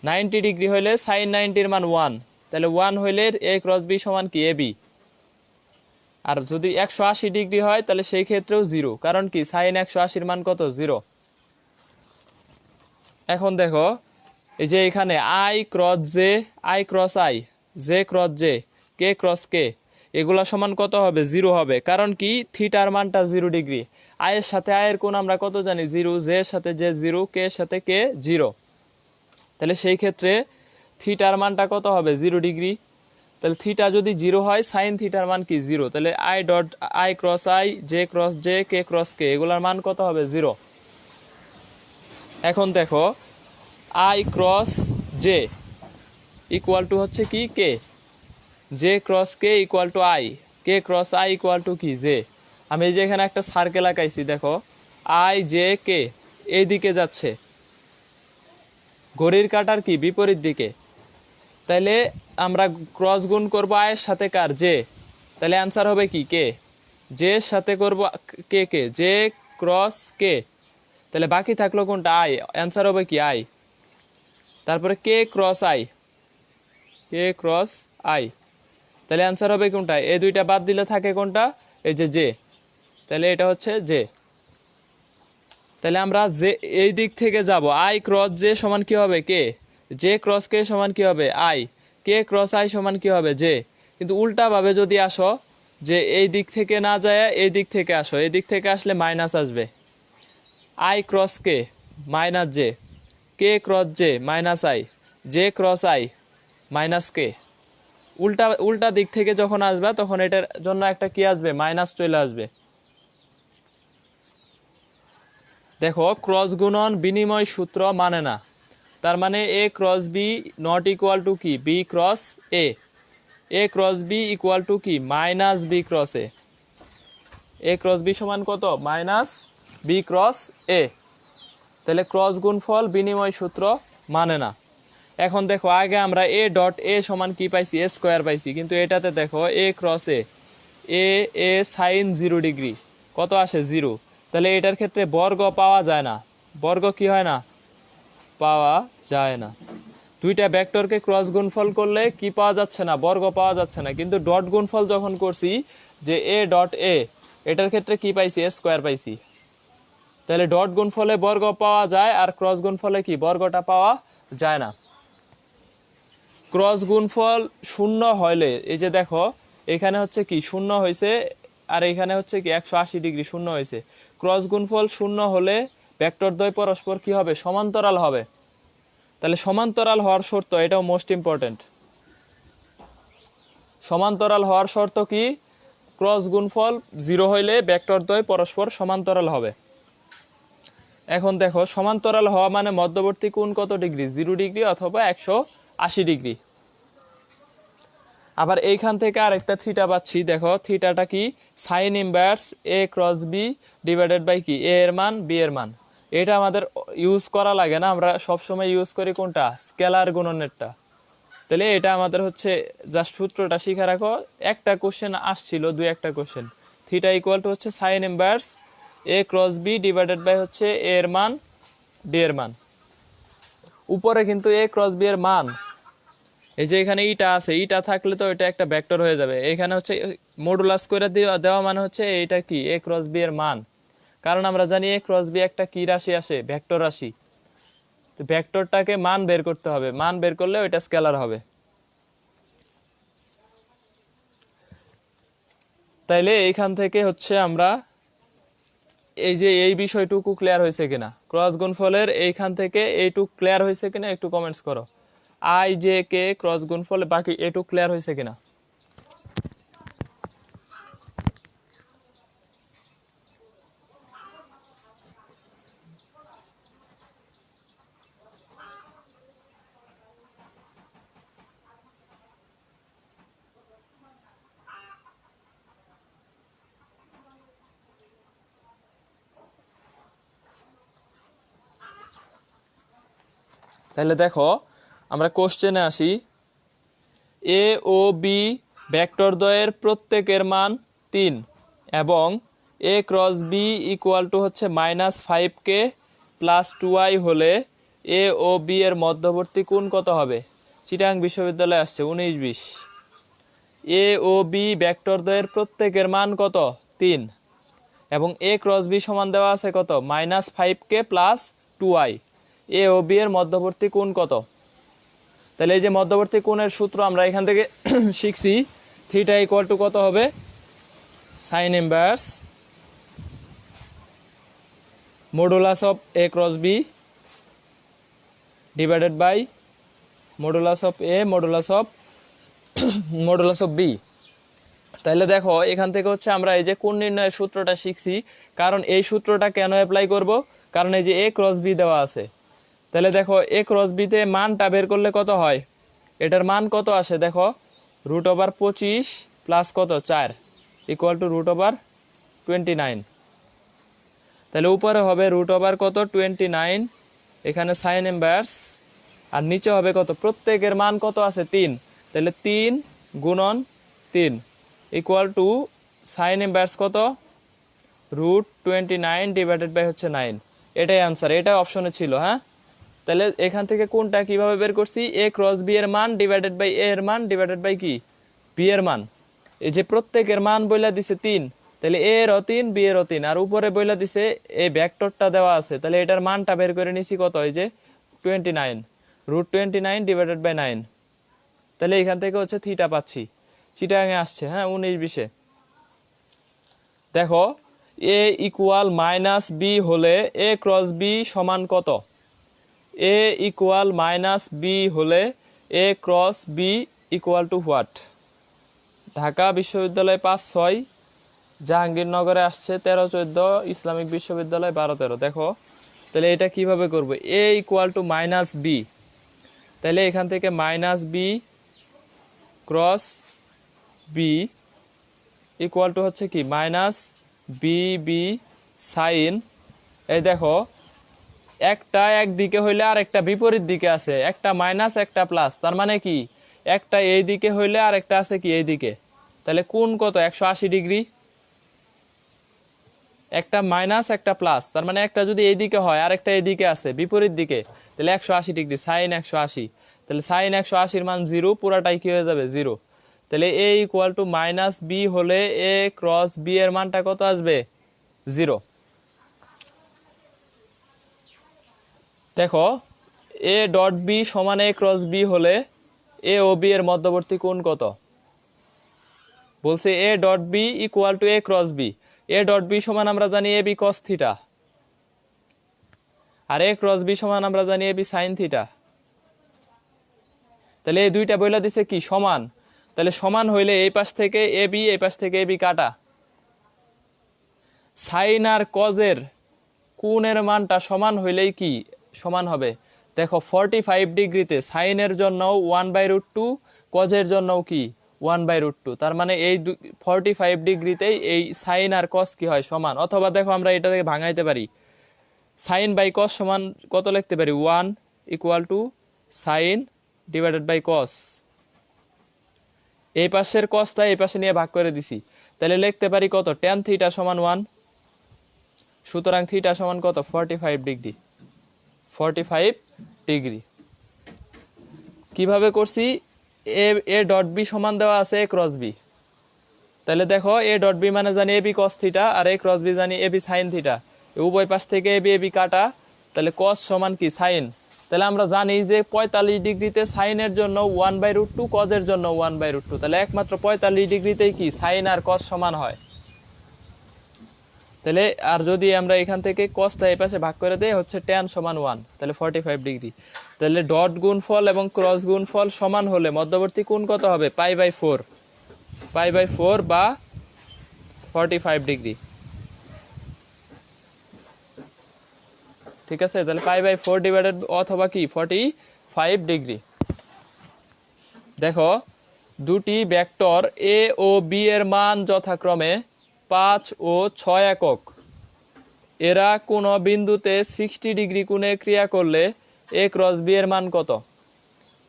90 ডিগ্রি হইলে সাইন 90-র মান 1, তাহলে 1 হইলে এ ক্রস বি সমান কি এ বি। আর যদি 180 ডিগ্রি হয় তাহলে সেই ক্ষেত্রেও 0, কারণ কি সাইন 180-র মান কত, 0। এখন দেখো এই যে এখানে I cross J, I cross I, J cross J, K cross কে, এগুলা সমান কত হবে, 0 হবে, কারণ কি থিটার মানটা 0 ডিগ্রি। আয়ের সাথে আয়ের কোণ আমরা কত জানি, 0, জে এর সাথে জে 0, কে এর সাথে কে 0, তাহলে সেই ক্ষেত্রে থিটার মানটা কত হবে, 0 ডিগ্রি। তাহলে থিটা যদি 0 হয়, সাইন থিটার মান কি 0, তাহলে I dot I cross I, J cross J, K cross K, এগুলার মান কত হবে, 0। এখন দেখো I cross J equal to হচ্ছে কি K, J cross K equal to I, K cross I equal to কি জে। আমি এই যে এখানে একটা সার্কেল আঁকাইছি, দেখো আই জে কে এই দিকে যাচ্ছে, ঘড়ির কাঁটার কি বিপরীত দিকে, তাইলে আমরা ক্রস গুণ করবো আয়ের সাথে কার, জে, তাহলে অ্যান্সার হবে কি কে, জে এর সাথে করবো কে, কে জে ক্রস কে, তাহলে বাকি থাকলো কোনটা, আই, অ্যান্সার হবে কি আই। তারপরে K cross I, K cross I, তাহলে অ্যান্সার হবে কোনটা, এই দুইটা বাদ দিলে থাকে কোনটা, এই যে জে, তাহলে এটা হচ্ছে জে। তাহলে আমরা জে এই দিক থেকে যাব, আই ক্রস জে সমান কি হবে কে, জে ক্রস কে সমান কি হবে আই, কে ক্রস আই সমান কি হবে জে। কিন্তু উল্টাভাবে যদি আসো, যে এই দিক থেকে না যায় এই দিক থেকে আসো, এই দিক থেকে আসলে মাইনাস আসবে, I cross K minus J, K cross J minus I, J cross I minus K. উল্টা উল্টা দিক থেকে যখন আসবে তখন এটার জন্য একটা কি আসবে, মাইনাস চলে আসবে। দেখো ক্রস গুণন বিনিময় সূত্র মানে না, তার মানে A cross B not equal to কি B cross A, A cross B equal to কি minus B cross A cross B সমান কত, মাইনাস বি ক্রস এ। তাহলে ক্রস গুণফল বিনিময় সূত্র মানে না। এখন দেখো আগে আমরা এ ডট এ সমান কি পাইছি, এ স্কোয়ার পাইছি, কিন্তু এটাতে দেখো এ cross A, A sign 0 degree কত আসে, 0, তাহলে এটার ক্ষেত্রে বর্গ পাওয়া যায় না, বর্গ কি হয় না, পাওয়া যায় না। দুইটা ভেক্টরকে ক্রস গুণফল করলে কি পাওয়া যাচ্ছে না, বর্গ পাওয়া যাচ্ছে না, কিন্তু ডট গুণফল যখন করছি যে এ ডট এ, এটার ক্ষেত্রে কি পাইছি, এ স্কোয়ার পাইছি, তাহলে ডট গুণফলে বর্গ পাওয়া যায়, আর ক্রস গুণফলে কি বর্গটা পাওয়া যায় না। ক্রস গুণফল শূন্য হইলে, এই যে দেখো এখানে হচ্ছে কি শূন্য হয়েছে, আর এখানে হচ্ছে কি 180 ডিগ্রি শূন্য হয়েছে। ক্রস গুণফল শূন্য হলে ভেক্টরদ্বয় পরস্পর কি হবে, সমান্তরাল হবে। তাহলে সমান্তরাল হওয়ার শর্ত, এটাও মোস্ট ইম্পর্টেন্ট, সমান্তরাল হওয়ার শর্ত কি, ক্রস গুণফল 0 হইলে ভেক্টরদ্বয় পরস্পর সমান্তরাল হবে। এখন দেখো সমান্তরাল হওয়া মানে মধ্যবর্তী কোণ কত ডিগ্রি, 0 ডিগ্রি অথবা 180 ডিগ্রি। আবার এইখান থেকে আরেকটা থিটা পাচ্ছি, দেখো থিটাটা কি, sine inverse A cross B divided by কি, এ এর মান বি এর মান। এটা আমাদের ইউজ করা লাগে না, আমরা সবসময় ইউজ করি কোনটা, স্কেলার গুণনেরটা। তাহলে এটা আমাদের হচ্ছে জাস্ট সূত্রটা শিখে রাখো, একটা কোশ্চেন আসছিল, দুই একটা কোশ্চেন। থিটা ইকুয়াল টু হচ্ছে sine inverse A cross B divided by হচ্ছে এ এর মান ডি এর মান। উপরে কিন্তু এ ক্রস বি এর মান, এই যে এখানে ইটা আছে, ইটা থাকলে তো এটা একটা ভেক্টর হয়ে যাবে। এখানে হচ্ছে মডুলাস করে দেওয়া মানে হচ্ছে এইটা কি, এ ক্রস বি এর মান। কারণ আমরা জানি এ ক্রস বি একটা কি রাশি আসে, ভেক্টর রাশি। তো ভেক্টরটাকে মান বের করতে হবে, মান বের করলে ওইটা স্কেলার হবে। তাইলে এইখান থেকে হচ্ছে আমরা এই যে এই বিষয়টুকু ক্লিয়ার হয়েছে কিনা, ক্রস গুণফলের এইখান থেকে এইটুকু ক্লিয়ার হয়েছে কিনা একটু কমেন্টস করো। আই জে কে ক্রস গুণফল বাকি এইটুকু ক্লিয়ার হয়েছে কিনা। তাহলে দেখো আমরা কোশ্চেনে আসি, এ ও বি ভেক্টরদ্বয়ের প্রত্যেকের মান 3 এবং এ ক্রস বি ইকুয়াল টু হচ্ছে -5k প্লাস 2i হলে এ ও বি এর মধ্যবর্তী কোণ কত হবে। চিটাগাং বিশ্ববিদ্যালয়ে আসছে 19-20। এ ও বি ভেক্টরদ্বয়ের প্রত্যেকের মান কত, 3 এবং এ ক্রস বি সমান দেওয়া আছে কত, -5k প্লাস 2i। এ ও বি এর মধ্যবর্তী কোণ কত। তাহলে এই যে মধ্যবর্তী কোণের সূত্র আমরা এখান থেকে শিখছি, থিটা ইকুয়াল টু কত হবে, sine inverse modulus of A cross B divided by modulus of A modulus of B. তাহলে দেখো এখান থেকে হচ্ছে আমরা এই যে কোণ নির্ণয়ের সূত্রটা শিখছি, কারণ এই সূত্রটা কেন অ্যাপ্লাই করব, কারণ এই যে এ ক্রস বি দেওয়া আছে। তাহলে দেখো এ ক্রস বিতে মানটা বের করলে কত হয়, এটার মান কত আসে দেখো, √25 প্লাস কত 4 ইকুয়াল টু √29। তাহলে উপরে হবে কত 29, এখানে সাইন ইনভার্স, আর নিচে হবে কত, প্রত্যেকের মান কত আছে 3, তাহলে 3 গুণন 3 ইকুয়াল টু সাইন ইনভার্স কত, √29 ডিভাইডেড বাই হচ্ছে 9। এটাই আনসার, এটা অপশনে ছিল। হ্যাঁ, তাহলে এখান থেকে কোনটা কিভাবে বের করছি, এ ক্রস বি এর মান ডিভাইডেড বাই এ এর মান ডিভাইডেড বাই কি, বি এর মান। এই যে প্রত্যেকের মান বইলা দিছে 3, তাহলে এ এরও 3 বি এরও 3, আর উপরে বইলা দিছে এই ভেক্টরটা দেওয়া আছে, তাহলে এটার মানটা বের করে নিছি কত, এই যে 29, √29 ডিভাইডেড বাই 9। তাহলে এখান থেকে হচ্ছে থিটা পাচ্ছি, চিটাগাঙে আসছে। হ্যাঁ, 19-20। দেখো এ ইকুয়াল -b হলে এ ক্রস বি সমান কত, এ ইকুয়াল -b হলে A cross B equal to what. Dhaka বিশ্ববিদ্যালয় 5-6, জাহাঙ্গীরনগরে আসছে 13-14, ইসলামিক বিশ্ববিদ্যালয় 12-13। দেখো তাহলে এটা কিভাবে করব, এ ইকুয়াল টু -b, তাহলে এখান থেকে -b cross B equal to হচ্ছে কি -b সাইন, এই দেখো একটা একদিকে হইলে আর একটা বিপরীত দিকে আছে, একটা মাইনাস একটা প্লাস, তার মানে কি একটা এই দিকে হইলে আর একটা আছে কি এই দিকে। তাহলে কোণ কত, 180 ডিগ্রি, একটা মাইনাস একটা প্লাস, তার মানে একটা যদি এই দিকে হয় আর একটা এই দিকে আছে বিপরীত দিকে, তাহলে 180 ডিগ্রি, সাইন 180। তাহলে সাইন 180 মান 0, পুরাটাই কি হয়ে যাবে 0। তাহলে এ ইকুয়াল টু -b হলে এ ক্রস বি এর মানটা কত আসবে, 0। দেখো এ ডট বি সমান এ ক্রস বি হলে এ ও বি এর মধ্যবর্তী কোণ কত, বলছে A dot B equal to A cross B. A dot B সমান আমরা জানি এ বি কস থিটা, আর এ ক্রস বি সমান আমরা জানি এ বি সাইন থিটা। তাহলে এই দুইটা বইলা দিছে কি সমান, তাহলে সমান হইলে এই পাশ থেকে এ বি, এই পাশ থেকে এ বি কাটা। সাইন আর কজের কোণের মানটা সমান হইলেই কি সমান হবে? দেখো 45 ডিগ্রিতে সাইনের জন্য 1/√2, কজের জন্যও কি 1/√2। তার মানে এই 45 ডিগ্রিতেই এই সাইন আর কস কি হয় সমান। অথবা দেখো আমরা এটা থেকে ভাঙাইতে পারি, সাইন বাই কস সমান কত লিখতে পারি? 1 = সাইন ডিভাইডেড বাই কস। এই পাশের কসটা এই পাশে নিয়ে ভাগ করে দিছি, তাহলে লিখতে পারি কত? tan থিটা সমান 1। সুতরাং থিটা সমান কত? 45 ডিগ্রি। 45 ডিগ্রি কিভাবে করছি? এ ডট বি সমান দেওয়া আছে এ ক্রস বি। তাহলে দেখো এ ডট বি মানে জানি এ বি কস থিটা, আর এ ক্রস বি জানি এ বি সাইন থিটা। উভয় পাশ থেকে এ বি কাটা, তাহলে কস সমান কি সাইন। তাহলে আমরা জানি যে 45 ডিগ্রিতে সাইনের জন্য 1/√2, কজের জন্য 1/√2। তাহলে একমাত্র 45 ডিগ্রিতেই কি সাইন আর কস সমান হয়। তাহলে আর যদি আমরা এখান থেকে কসটা এই পাশে ভাগ করে দেই, হচ্ছে tan সমান 1, তাহলে 45 ডিগ্রি। তাহলে ডট গুণফল এবং ক্রস গুণফল সমান হলে মধ্যবর্তী কোণ কত হবে? π/4, π/4 বা 45 ডিগ্রি। ঠিক আছে, তাহলে π/4 ডিভাইডেড অথবা কি 45 ডিগ্রি। দেখো দুটি ভেক্টর এ ও বি এর মান যথাক্রমে 5 ও 6 একক। এরা কোন বিন্দুতে 60 ডিগ্রি কোণে ক্রিয়া করলে এ ক্রস বি এর মান কত?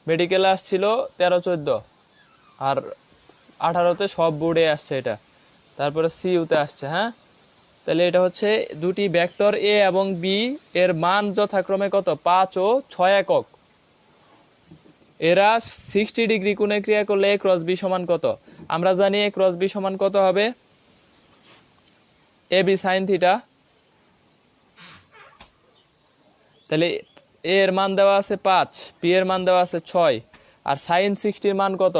মেডিকেলে আসছিল 13-14, আর 18তে সব বোর্ডে আসছে এটা, তারপরে সিইউতে আসছে। হ্যাঁ, তাহলে এটা হচ্ছে দুটি ভেক্টর এ এবং বি এর মান যথাক্রমে কত? 5 ও 6 একক। এরা 60 ডিগ্রি কোণে ক্রিয়া করলে এ ক্রস বি সমান কত? আমরা জানি এ ক্রস বি সমান কত হবে? এ বি সাইন থিটা। তাহলে এ এর মান দেওয়া আছে 5, বি এর মান দেওয়া আছে 6, আর সাইন 60 এর মান কত?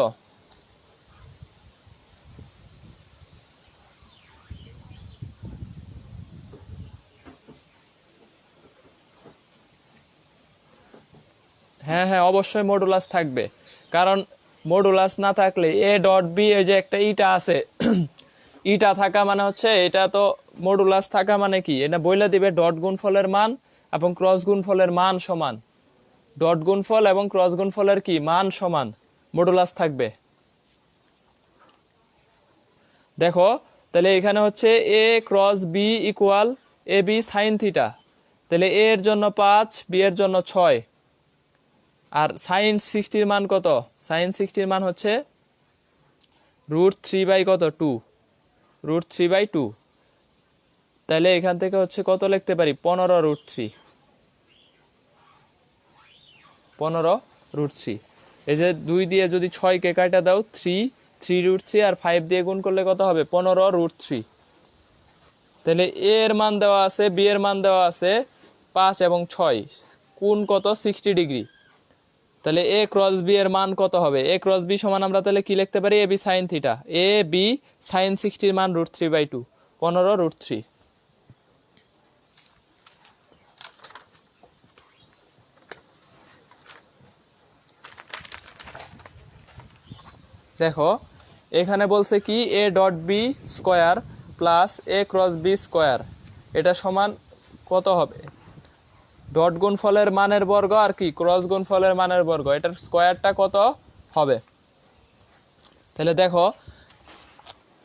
হ্যাঁ হ্যাঁ, অবশ্যই মডুলাস থাকবে, কারণ মডুলাস না থাকলে এ ডট বি, এই যে একটা ইটা আছে, ইটা থাকা মানে হচ্ছে এটা তো মডুলাস থাকা মানে কি? এটা বইলে দিবে ডট গুণফলের মান এবং ক্রস গুণফলের মান সমান। ডট গুণফল এবং ক্রস গুণফলের কি মান সমান, মডুলাস থাকবে। দেখো তাহলে এখানে হচ্ছে এ ক্রস বি ইকুয়াল এ বি সাইন থিটা। তাহলে এ এর জন্য 5, বি এর জন্য 6, আর সাইন 60 মান কত? সাইন 60 মান হচ্ছে √3 বাই কত? 2, √3 বাই 2। তাহলে এখান থেকে হচ্ছে কত লিখতে পারি? 15√3, 15√3। এই যে 2 দিয়ে যদি 6 কে কাটা দাও 3√3, আর 5 দিয়ে গুণ করলে কত হবে? 15√3। তাহলে এ এর মান দেওয়া আছে, বি এর মান দেওয়া আছে 5 এবং 6, কোণ কত? 60 ডিগ্রি। তাহলে এ ক্রস বি এর মান কত হবে? এ ক্রস বি সমান আমরা তাহলে কি লিখতে পারি? এ বি সাইন থিটা। এ বি সাইন 60 এর মান √3 বাই 2, 15√3। দেখো এখানে বলছে কি A dot B square plus A cross B square, এটা সমান কত হবে? ডট গুণফলের মানের বর্গ আর কি ক্রস গুণফলের মানের বর্গ, এটার স্কোয়ারটা কত হবে? তাহলে দেখো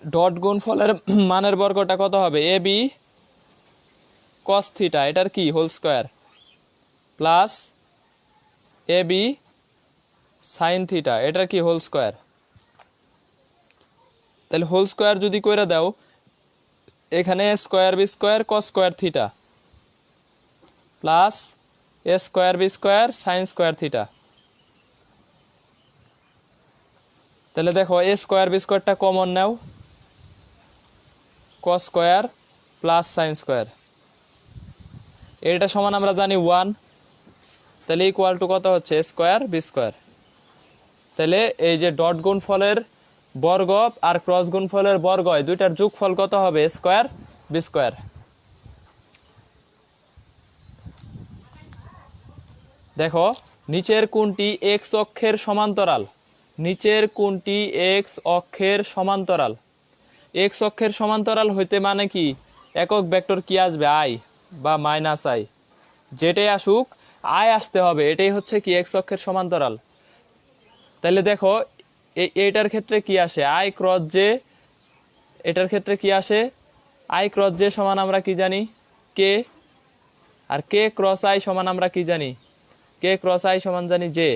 ডট গুণফলের মানের বর্গটা কত হবে? এ বি কস থিটা, এটার কি whole square, plus A B sine theta, এটার কি হোল স্কোয়ার। তাহলে হোল স্কোয়ার যদি কইরা দাও, এখানে square B square cos square theta plus A square B square sine square theta. তাহলে দেখো এ স্কোয়ার বি স্কোয়ারটা কমন নাও, cos square plus sine square, এটা সমান আমরা জানি 1। তাহলে ইকুয়াল টু কত হচ্ছে? এ স্কোয়ার বি স্কোয়ার। তাহলে এই যে ডট গুণফলের বর্গ আর ক্রস গুণফলের বর্গ, দুইটার যোগফল কত হবে? এ স্কোয়ার বি স্কোয়ার। দেখো নিচের কোণটি এক্স অক্ষের সমান্তরাল, নিচের কোনটি এক্স অক্ষের সমান্তরাল? এক্স অক্ষের সমান্তরাল হইতে মানে কি একক ভেক্টর কি আসবে আই বা মাইনাস আই, যেটাই আসুক আই আসতে হবে, এটাই হচ্ছে কি এক্স অক্ষের সমান্তরাল। তাহলে দেখো এইটার ক্ষেত্রে কি আসে আই ক্রস জে, এটার ক্ষেত্রে কি আসে আই ক্রস জে সমান আমরা কি জানি কে, আর কে ক্রস আই সমান আমরা কি জানি কে ক্রস আই সমান জানি জে।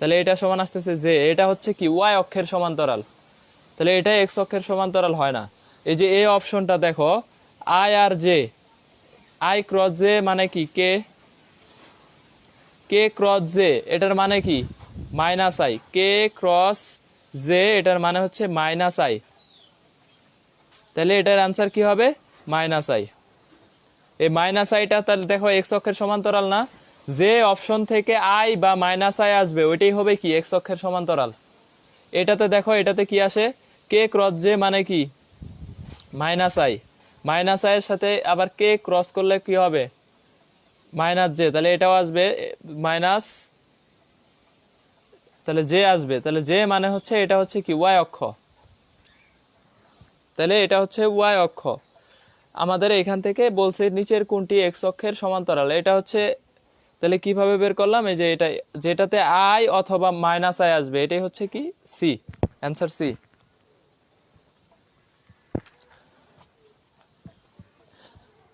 তাহলে এটা সমান আসতেছে জে, এটা হচ্ছে কি ওয়াই অক্ষের সমান্তরাল, তাহলে এটা এক্স অক্ষের সমান্তরাল হয় না। এই যে এই অপশনটা দেখো আই আর জে, আই ক্রস জে মানে কি কে, কে ক্রস জে এটার মানে কি minus I, K cross J এটার মানে হচ্ছে মাইনাস আই, তাহলে এটার অ্যান্সার কি হবে মাইনাস আই। এই মাইনাস আইটা তাহলে দেখো এক্স অক্ষের সমান্তরাল না, যে অপশন থেকে আই বা মাইনাস আই আসবে ওইটাই হবে কি এক্স অক্ষের সমান্তরাল। এটাতে দেখো এটাতে কি আসে কে ক্রস জে মানে কি মাইনাস আই, মাইনাস আইয়ের সাথে আবার কে ক্রস করলে কি হবে মাইনাস জে, তাহলে এটাও আসবে মাইনাস, তাহলে জে আসবে, তাহলে জে মানে হচ্ছে এটা হচ্ছে কি ওয়াই অক্ষ, তাহলে এটা হচ্ছে ওয়াই অক্ষ। আমাদের এখান থেকে বলছে নিচের কোনটি এক্স অক্ষের সমান্তরাল, এটা হচ্ছে তাহলে কিভাবে বের করলাম এই যে এটা যেটাতে আই অথবা মাইনাস আই আসবে এটাই হচ্ছে কি সি, অ্যান্সার সি।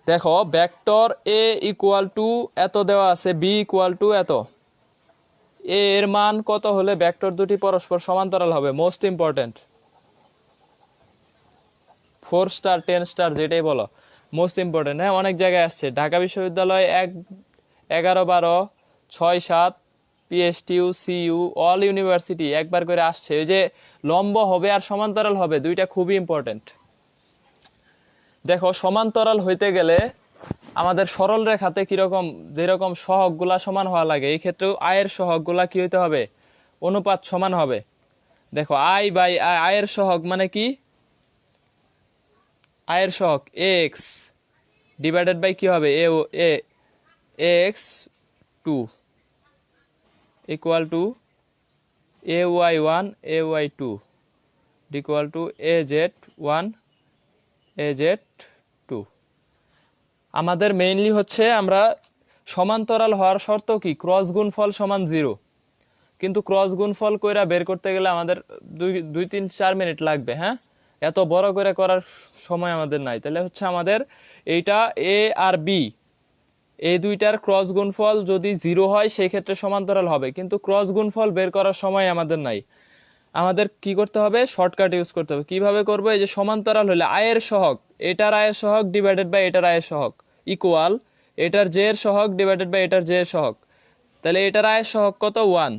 দেখো ভেক্টর এ ইকুয়াল টু এত দেওয়া আছে, বি ইকুয়াল টু এত, এ এর মান কত হলে ভেক্টর দুটি পরস্পর সমান্তরাল হবে? মোস্ট ইম্পর্টেন্ট, 4 স্টার 10 স্টার যেটাই বলো মোস্ট ইম্পর্টেন্ট। হ্যাঁ অনেক জায়গায় আসছে, ঢাকা বিশ্ববিদ্যালয় 11 12 6 7 পিএসটিউ সিইউ অল ইউনিভার্সিটি একবার করে আসছে। ওই যে লম্ব হবে আর সমান্তরাল হবে দুইটা খুবই ইম্পর্টেন্ট। দেখো সমান্তরাল হইতে গেলে আমাদের সরল রেখাতে কিরকম যেরকম সহগগুলা সমান হওয়া লাগে, এই ক্ষেত্রেও আয়ের সহগগুলা কি হইতে হবে অনুপাত সমান হবে। দেখো আই বাই আয়ের সহগ মানে কি আয়ের সহগ এক্স ডিভাইডেড বাই কি হবে A X 2 equal to A Y 1 A Y 2 equal to A Z 1 A Z 2। আমাদের মেইনলি হচ্ছে আমরা সমান্তরাল হওয়ার শর্ত কি ক্রস গুণফল সমান 0, কিন্তু ক্রস গুণফল কইরা বের করতে গেলে আমাদের 2-3-4 মিনিট লাগবে। হ্যাঁ এত বড় করে করার সময় আমাদের নাই, তাহলে হচ্ছে আমাদের এইটা এ আর বি এই দুইটার ক্রস গুণফল যদি 0 হয় সেই ক্ষেত্রে সমান্তরাল হবে, কিন্তু ক্রস গুণফল বের করার সময় আমাদের নাই। আমাদের কি করতে হবে শর্টকাট ইউজ করতে হবে। কিভাবে করবো এই যে সমান্তরাল হলে আয়ের সহগ এটার আয়ের সহগ ডিভাইডেড বাই এটার আয়ের সহগ ইকুয়াল এটার জে এর সহগ ডিভাইডেড বাই এটার জে এর সহগ, তাহলে এটার আয়ের সহগ কত 1,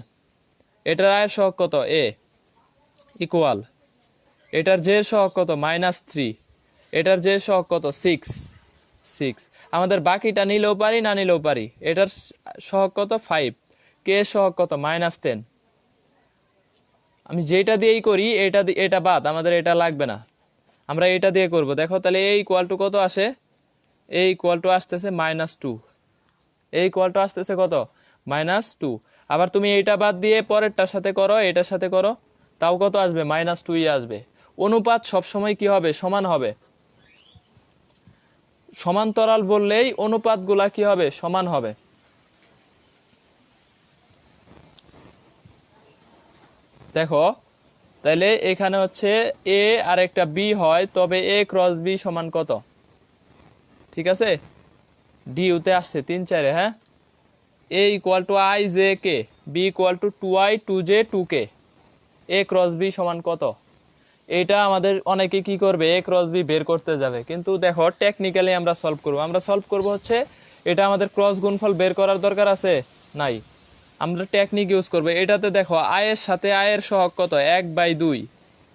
এটার আয়ের সহগ কত এ ইকুয়াল এটার জে এর সহগ কত -3, এটার জে এর সহগ কত 6। আমাদের বাকিটা নিলেও পারি না নিলেও পারি। এটার সহগ কত 5, কে এর সহগ কত -10। আমি যেটা দিয়েই করি এটা বাদ, আমাদের এটা লাগবে না, আমরা এটা দিয়ে করব। দেখো তাহলে এ ইকুয়াল টু কত আসে, এ ইকুয়াল টু আসতেছে -2, এ ইকুয়াল টু আসতেছে কত -2। আবার তুমি এইটা বাদ দিয়ে পরেরটার সাথে করো এটার সাথে করো তাও কত আসবে -2 আসবে। অনুপাত সবসময় কি হবে সমান হবে, সমান্তরাল বললেই অনুপাতগুলা কি হবে সমান হবে। দেখো তাহলে এখানে হচ্ছে এ আর একটা বি হয়, তবে এ ক্রস বি সমান কত? ঠিক আছে ডি উতে আসছে 3-4। হ্যাঁ A equal to I J K, B equal to 2i 2j 2k, A cross B সমান কত? এটা আমাদের অনেকে কি করবে এ ক্রস বি বের করতে যাবে, কিন্তু দেখো টেকনিক্যালি আমরা সলভ করব হচ্ছে এটা আমাদের ক্রস গুণফল বের করার দরকার আছে নাই, আমরা টেকনিক ইউজ করব। এটাতে দেখো আয়ের সাথে আয়ের সহগ কত 1/2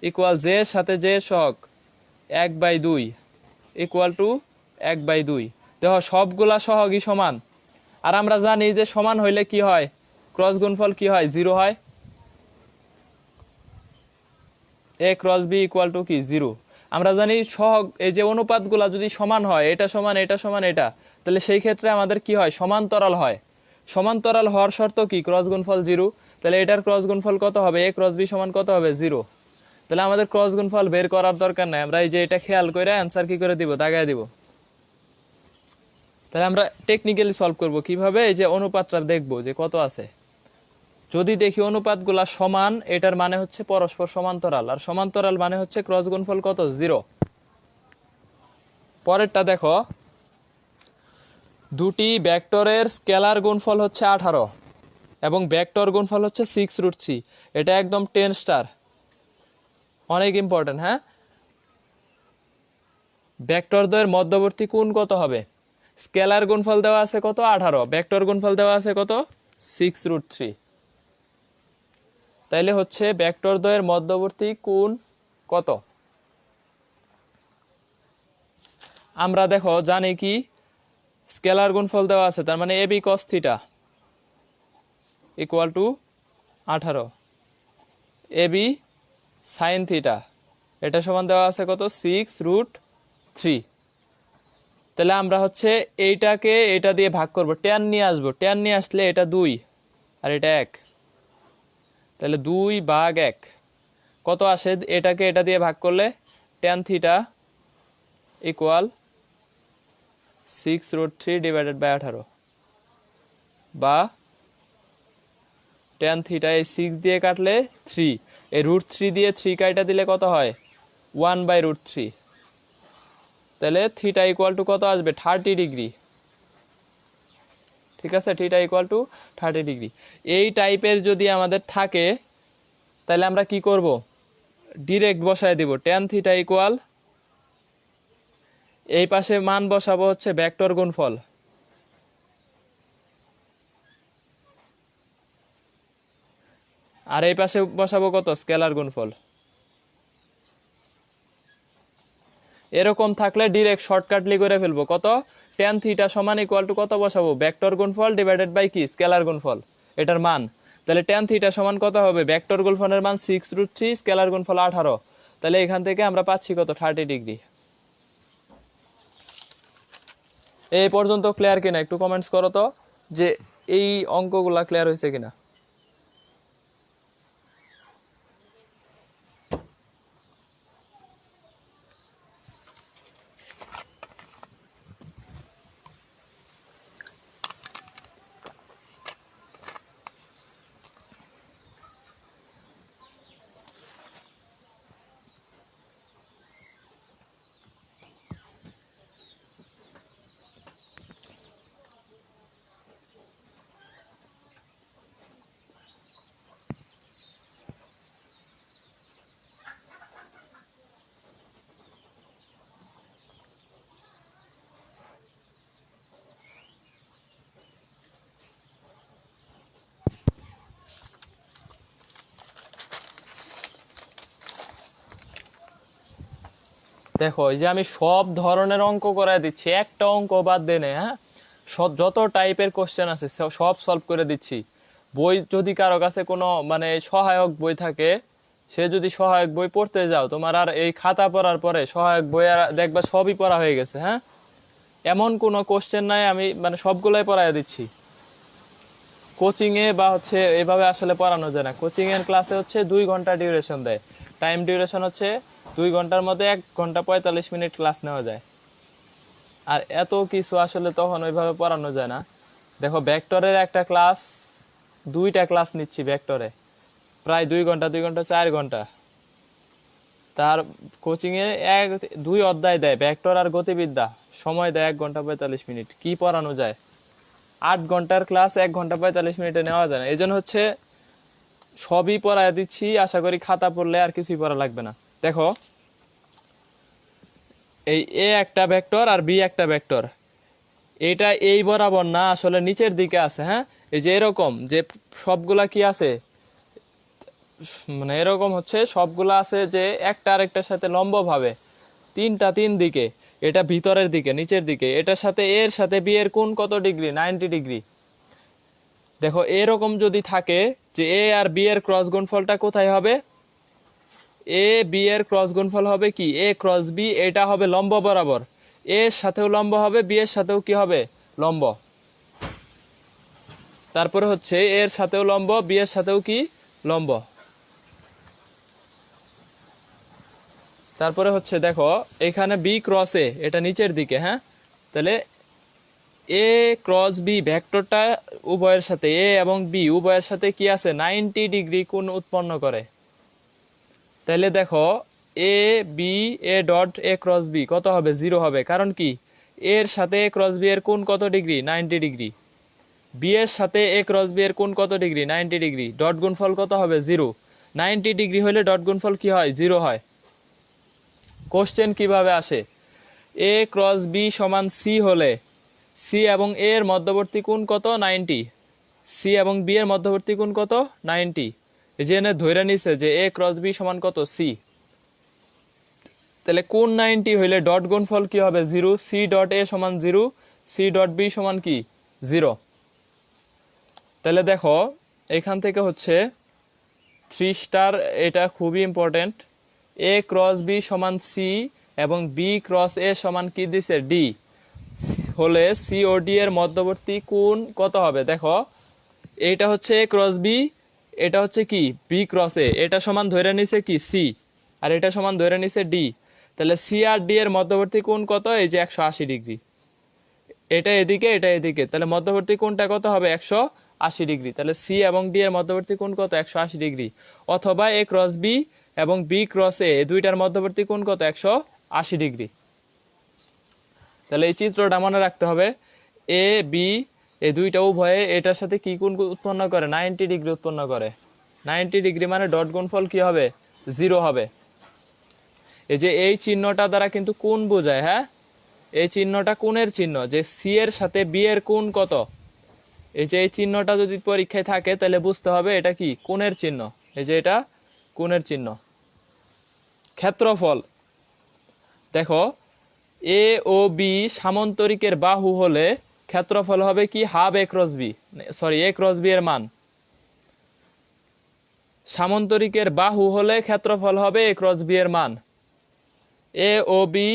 ইকুয়াল জে এর সাথে জে এর সহগ 1/2 ইকুয়াল টু 1/2। দেখো সবগুলা সহগই সমান, আর আমরা জানি যে সমান হইলে কি হয় ক্রস গুণফল কি হয় 0 হয়, এ ক্রস বি ইকুয়াল টু কি 0। আমরা জানি সহগ এই যে অনুপাতগুলা যদি সমান হয় এটা সমান এটা সমান এটা, তাহলে সেই ক্ষেত্রে আমাদের কি হয় সমান্তরাল হয়। সমান্তরাল হওয়ার শর্ত কি ক্রস গুণফল 0, তাহলে এটার ক্রস গুণফল কত হবে? এ ক্রস বি সমান কত হবে? 0। তাহলে আমাদের ক্রস গুণফল বের করার দরকার নাই, আমরা এই যে এটা খেয়াল করে অ্যান্সার কি করে দিব? দাগায় দিব। তাহলে আমরা টেকনিক্যালি সলভ করব কিভাবে? এই যে অনুপাতটা দেখব যে কত আছে। যদি দেখি অনুপাতগুলা সমান, এটার মানে হচ্ছে পরস্পর সমান্তরাল, আর সমান্তরাল মানে হচ্ছে ক্রস গুণফল কত? 0। পরেরটা দেখো, দুটি ভেক্টরের স্কেলার গুণফল হচ্ছে 18 এবং ভেক্টর গুণফল হচ্ছে 6√3। এটা একদম 10 স্টার, অনেক ইম্পর্টেন্ট। হ্যাঁ, ভেক্টরদ্বয়ের মধ্যবর্তী কোণ কত হবে? স্কেলার গুণফল দেওয়া আছে কত? 18, ভেক্টর গুণফল দেওয়া আছে কত? 6√3। তাইলে হচ্ছে ভেক্টরদ্বয়ের মধ্যবর্তী কোণ কত? আমরা দেখো জানি কি, স্কেলার গুণফল দেওয়া আছে, তার মানে A B cos theta equal to 18, A B sine theta এটা সমান দেওয়া আছে কত? 6√3। তাহলে আমরা হচ্ছে এইটাকে এটা দিয়ে ভাগ করব, tan নিয়ে আসবো, tan নিয়ে আসলে এটা 2 আর এটা 1, তাহলে 2/1 কত আসে? এটাকে এটা দিয়ে ভাগ করলে tan থিটা ইকুয়াল 6√3/18, বা tan থিটা এই 6 দিয়ে কাটলে 3, এই √3 দিয়ে 3 কাটা দিলে কত হয়? 1/√3। তাহলে থিটা ইকুয়াল টু কত আসবে? 30 ডিগ্রি। ঠিক আছে, থিটা ইকুয়াল টু 30 ডিগ্রি। এই টাইপের যদি আমাদের থাকে তাহলে আমরা কি করব? ডিরেক্ট বসায় দিব tan থিটা ইকুয়াল, এই পাশে মান বসাবো হচ্ছে ভেক্টর গুণফল, আর এই পাশে বসাবো কত? স্কেলার গুণফল। এরকম থাকলে ডিরেক্ট শর্টকাটলি করে ফেলবো। কত? tan থিটা সমান ইকুয়াল টু কত বসাবো? ভেক্টর গুণফল ডিভাইডেড বাই কি? স্কেলার গুণফল, এটার মান। তাহলে tan থিটা সমান কত হবে? ভেক্টর গুণফলের মান 6√3, স্কেলার গুণফল 18। তাহলে এখান থেকে আমরা পাচ্ছি কত? 30 ডিগ্রি। এই পর্যন্ত ক্লিয়ার কিনা? একটু কমেন্টস করো তো যে এই অঙ্কগুলা ক্লিয়ার হয়েছে কিনা। দেখো এই যে আমি সব ধরনের অঙ্ক করায় দিচ্ছি, একটা অঙ্ক বাদ দেনে। হ্যাঁ, সব যত টাইপের কোশ্চেন আছে সব সলভ করে দিচ্ছি। বই যদি কারো কাছে কোনো মানে সহায়ক বই থাকে, সে যদি সহায়ক বই পড়তে যাও, তোমার আর এই খাতা পড়ার পরে সহায়ক বই আর দেখবা সবই পড়া হয়ে গেছে। হ্যাঁ, এমন কোনো কোশ্চেন নাই, আমি মানে সবগুলাই পড়ায় দিচ্ছি। কোচিংয়ে বা হচ্ছে এভাবে আসলে পড়ানো যায় না। কোচিংয়ের ক্লাসে হচ্ছে 2 ঘন্টা ডিউরেশন দেয়, টাইম ডিউরেশন হচ্ছে 2 ঘন্টার মধ্যে 1 ঘন্টা 45 মিনিট ক্লাস নেওয়া যায়। আর এত কিছু আসলে তখন ওইভাবে পড়ানো যায় না। দেখো ভেক্টরের একটা ক্লাস, 2টা ক্লাস নিচ্ছি ভেক্টরে, প্রায় 2 ঘন্টা 2 ঘন্টা 4 ঘন্টা। তার কোচিংয়ে 2 অধ্যায় দেয় ভেক্টর আর গতিবিদ্যা, সময় দেয় 1 ঘন্টা 45 মিনিট। কি পড়ানো যায়? 8 ঘন্টার ক্লাস 1 ঘন্টা 45 মিনিটে নেওয়া যায় না। এই জন্য হচ্ছে সবই পড়ায় দিচ্ছি, আশা করি খাতা পড়লে আর কিছুই পড়া লাগবে না। দেখো এই এ একটা ভেক্টর আর বি একটা ভেক্টর, এটা এই বরাবর না, আসলে নিচের দিকে আছে। হ্যাঁ, এই যে এরকম যে সবগুলা কি আছে, মানে এরকম হচ্ছে সবগুলা আছে যে একটা আরেকটার সাথে লম্ব ভাবে 3 দিকে। এটা ভিতরের দিকে, নিচের দিকে। এটার সাথে এর সাথে বি এর কোণ কত ডিগ্রি? 90 ডিগ্রি। দেখো এরকম যদি থাকে যে এ আর বি এর ক্রস গুণফলটা কোথায় হবে? এ বি এর ক্রস গুণফল হবে কি? A cross B. এটা হবে লম্ব বরাবর, এর সাথেও লম্ব হবে, বি এর সাথেও কি হবে? লম্ব। তারপরে হচ্ছে এর সাথেও লম্ব, বি এর সাথেও কি লম্ব। তারপরে হচ্ছে দেখো এখানে বি ক্রস এ, এটা নিচের দিকে, হ্যাঁ, তাহলে এ ক্রস বি ভেক্টরটা উভয়ের সাথে, এ এবং বি উভয়ের সাথে কি আছে, 90 ডিগ্রি কোণ উৎপন্ন করে। তাহলে দেখো A B A dot A cross B কত হবে, 0 হবে। কারণ কি, এর সাথে এ ক্রস বি এর কোণ কত ডিগ্রি, 90 ডিগ্রি। বি এর সাথে এ ক্রস বি এর কোণ কত ডিগ্রি, 90 ডিগ্রি। ডট গুণফল কত হবে, 0। 90 ডিগ্রি হলে ডট গুণফল কি হয়, 0 হয়। কোশ্চেন কিভাবে আসে, এ ক্রস বি সমান সি হলে সি এবং এ এর মধ্যবর্তী কোণ কত, 90। সি এবং বি এর মধ্যবর্তী কোণ কত, 90। এই যে এনে ধরে নিছে যে এ ক্রস বি সমান কত, সি। তাহলে কোণ 90 হইলে ডট গুণফল কি হবে, 0। সি ডট এ সমান 0, সি ডট বি সমান কি, 0। তাহলে দেখো এখান থেকে হচ্ছে 3 স্টার, এটা খুবই ইম্পর্টেন্ট। এ ক্রস বি সমান সি এবং বি ক্রস এ সমান কি দিছে, ডি হলে সি ও ডি এর মধ্যবর্তী কোণ কত হবে। দেখো এইটা হচ্ছে এ ক্রস বি, এটা হচ্ছে কি বি ক্রস এ, এটা সমান ধরে নিছে কি সি, আর এটা সমান ধরে নিছে ডি। তাহলে সি আর ডি এর মধ্যবর্তী কোণ কত, এই যে 180 ডিগ্রি। এটা এদিকে, এটা এদিকে, তাহলে মধ্যবর্তী কোণটা কত হবে, 180 ডিগ্রি। তাহলে সি এবং ডি এর মধ্যবর্তী কোণ কত, 180 ডিগ্রি। অথবা এ ক্রস বি এবং বি ক্রস এ দুইটার মধ্যবর্তী কোণ কত, 180 ডিগ্রি। তাহলে এই চিত্রটা মনে রাখতে হবে। এ বি এই দুইটা উভয়ে এটার সাথে কি কোণ উৎপন্ন করে, 90 ডিগ্রি উৎপন্ন করে। 90 ডিগ্রি মানে ডট গুণফল কি হবে, 0 হবে। এই যে এই চিহ্নটা দ্বারা কিন্তু কোণ বোঝায়, হ্যাঁ, এই চিহ্নটা কোণের চিহ্ন, যে সি এর সাথে বি এর কোণ কত। এই যে এই চিহ্নটা যদি পরীক্ষায় থাকে তাহলে বুঝতে হবে এটা কি, কোণের চিহ্ন। এই যে এটা কোণের চিহ্ন। ক্ষেত্রফল দেখো, এ ও বি সামান্তরিকের বাহু হলে ক্ষেত্রফল হবে কি, হাফ এ ক্রস বি, সরি এ ক্রস বি এর মান। সামান্তরিকের বাহু হলে ক্ষেত্রফল হবে এ ক্রস বি এর মান। এ ও বি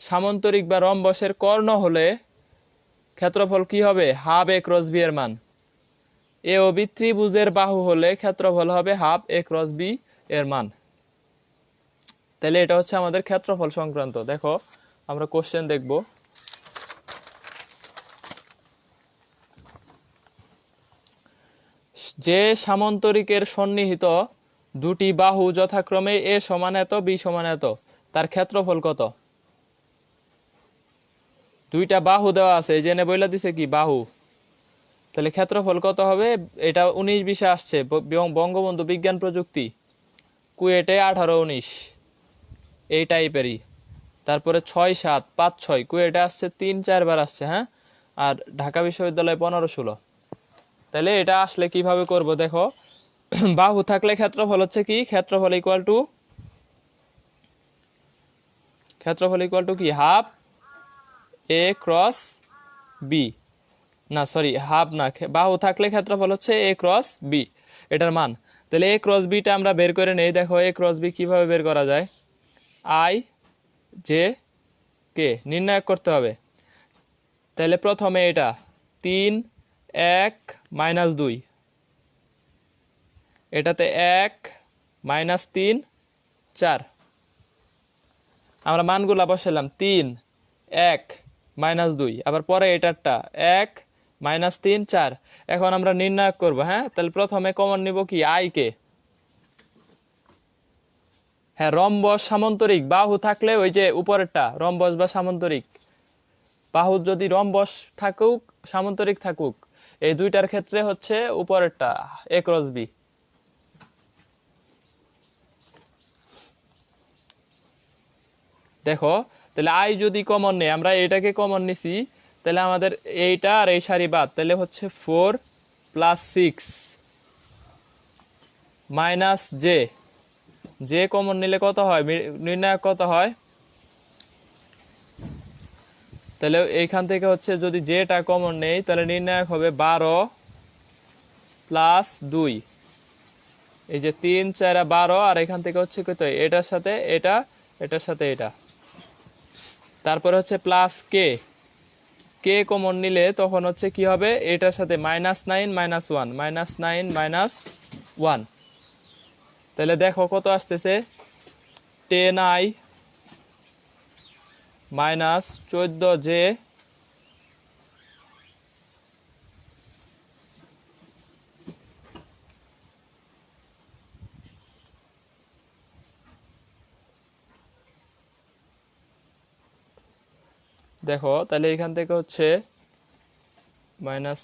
সামান্তরিক বা রম্বসের কর্ণ হলে ক্ষেত্রফল কি হবে, হাফ এ ক্রস বি এর মান। এ ও বি ত্রিভুজের বাহু হলে ক্ষেত্রফল হবে হাফ এ ক্রস বি এর মান। তাহলে এটা হচ্ছে আমাদের ক্ষেত্রফল সংক্রান্ত। দেখো আমরা কোশ্চেন দেখব। যে সামান্তরিকের সন্নিহিত দুটি বাহু যথাক্রমে এ সমান এত, বি সমান এত, তার ক্ষেত্রফল কত। দুইটা বাহু দেওয়া আছে, এই জেনে বইলা দিছে কি বাহু, তাহলে ক্ষেত্রফল কত হবে। এটা 19-20 আসছে, বঙ্গবন্ধু বিজ্ঞান প্রযুক্তি, কুয়েটে 18-19 এই টাইপেরই। তারপরে 6-7, 5-6 কুয়েটে আসছে, 3-4 বার আসছে, হ্যাঁ, আর ঢাকা বিশ্ববিদ্যালয়ে 15-16। তাহলে এটা আসলে কিভাবে করব, দেখো বাহু থাকলে ক্ষেত্রফল হচ্ছে কি, ক্ষেত্রফল ইকুয়াল টু কি, হাফ এ ক্রস বি, না সরি হাফ না, বাহু থাকলে ক্ষেত্রফল হচ্ছে এ ক্রস বি, এটার মান। তাহলে এ ক্রস বিটা আমরা বের করে নেই। দেখো এ ক্রস বি কিভাবে বের করা যায়, আই জে কে নির্ণয় করতে হবে। তাহলে প্রথমে এটা 3 1 -2, এটাতে 1 -3 4, আমরা মানগুলা বসালাম 3 1 -2, আবার পরে এটারটা 1 -3 4। এখন আমরা নির্ণয় করব, হ্যাঁ, তাহলে প্রথমে কমন নিব কি, আই কে। হ্যাঁ, রম্বস সামান্তরিক বাহু থাকলে ওই যে উপরেরটা রম্বস বা সামান্তরিক বাহু, যদি রম্বস থাকুক সামান্তরিক থাকুক, এই দুইটার ক্ষেত্রে হচ্ছে উপরেরটা এ ক্রস বি। দেখো তাহলে আই যদি কমন নেই, আমরা এটাকে কমন নিছি, তাহলে আমাদের এইটা আর এই সারি বাদ, তাহলে হচ্ছে 4 + 6 মাইনাস জে, জে কমন নিলে কত হয়, নির্ণায়ক কত হয়। তাহলে এইখান থেকে হচ্ছে যদি জেটা কমন নেই, তাহলে নির্ণায়ক হবে 12 + 2, এই যে 3 4 12, আর এখান থেকে হচ্ছে কত, এটার সাথে এটা, এটার সাথে এটা। তারপরে হচ্ছে প্লাস কে, কে কমন নিলে তখন হচ্ছে কি হবে, এটার সাথে -9 -1 -9 -1, তাহলে দেখো কত আসতেছে, 10i -14j দেখো তাহলে এখান থেকে হচ্ছে -10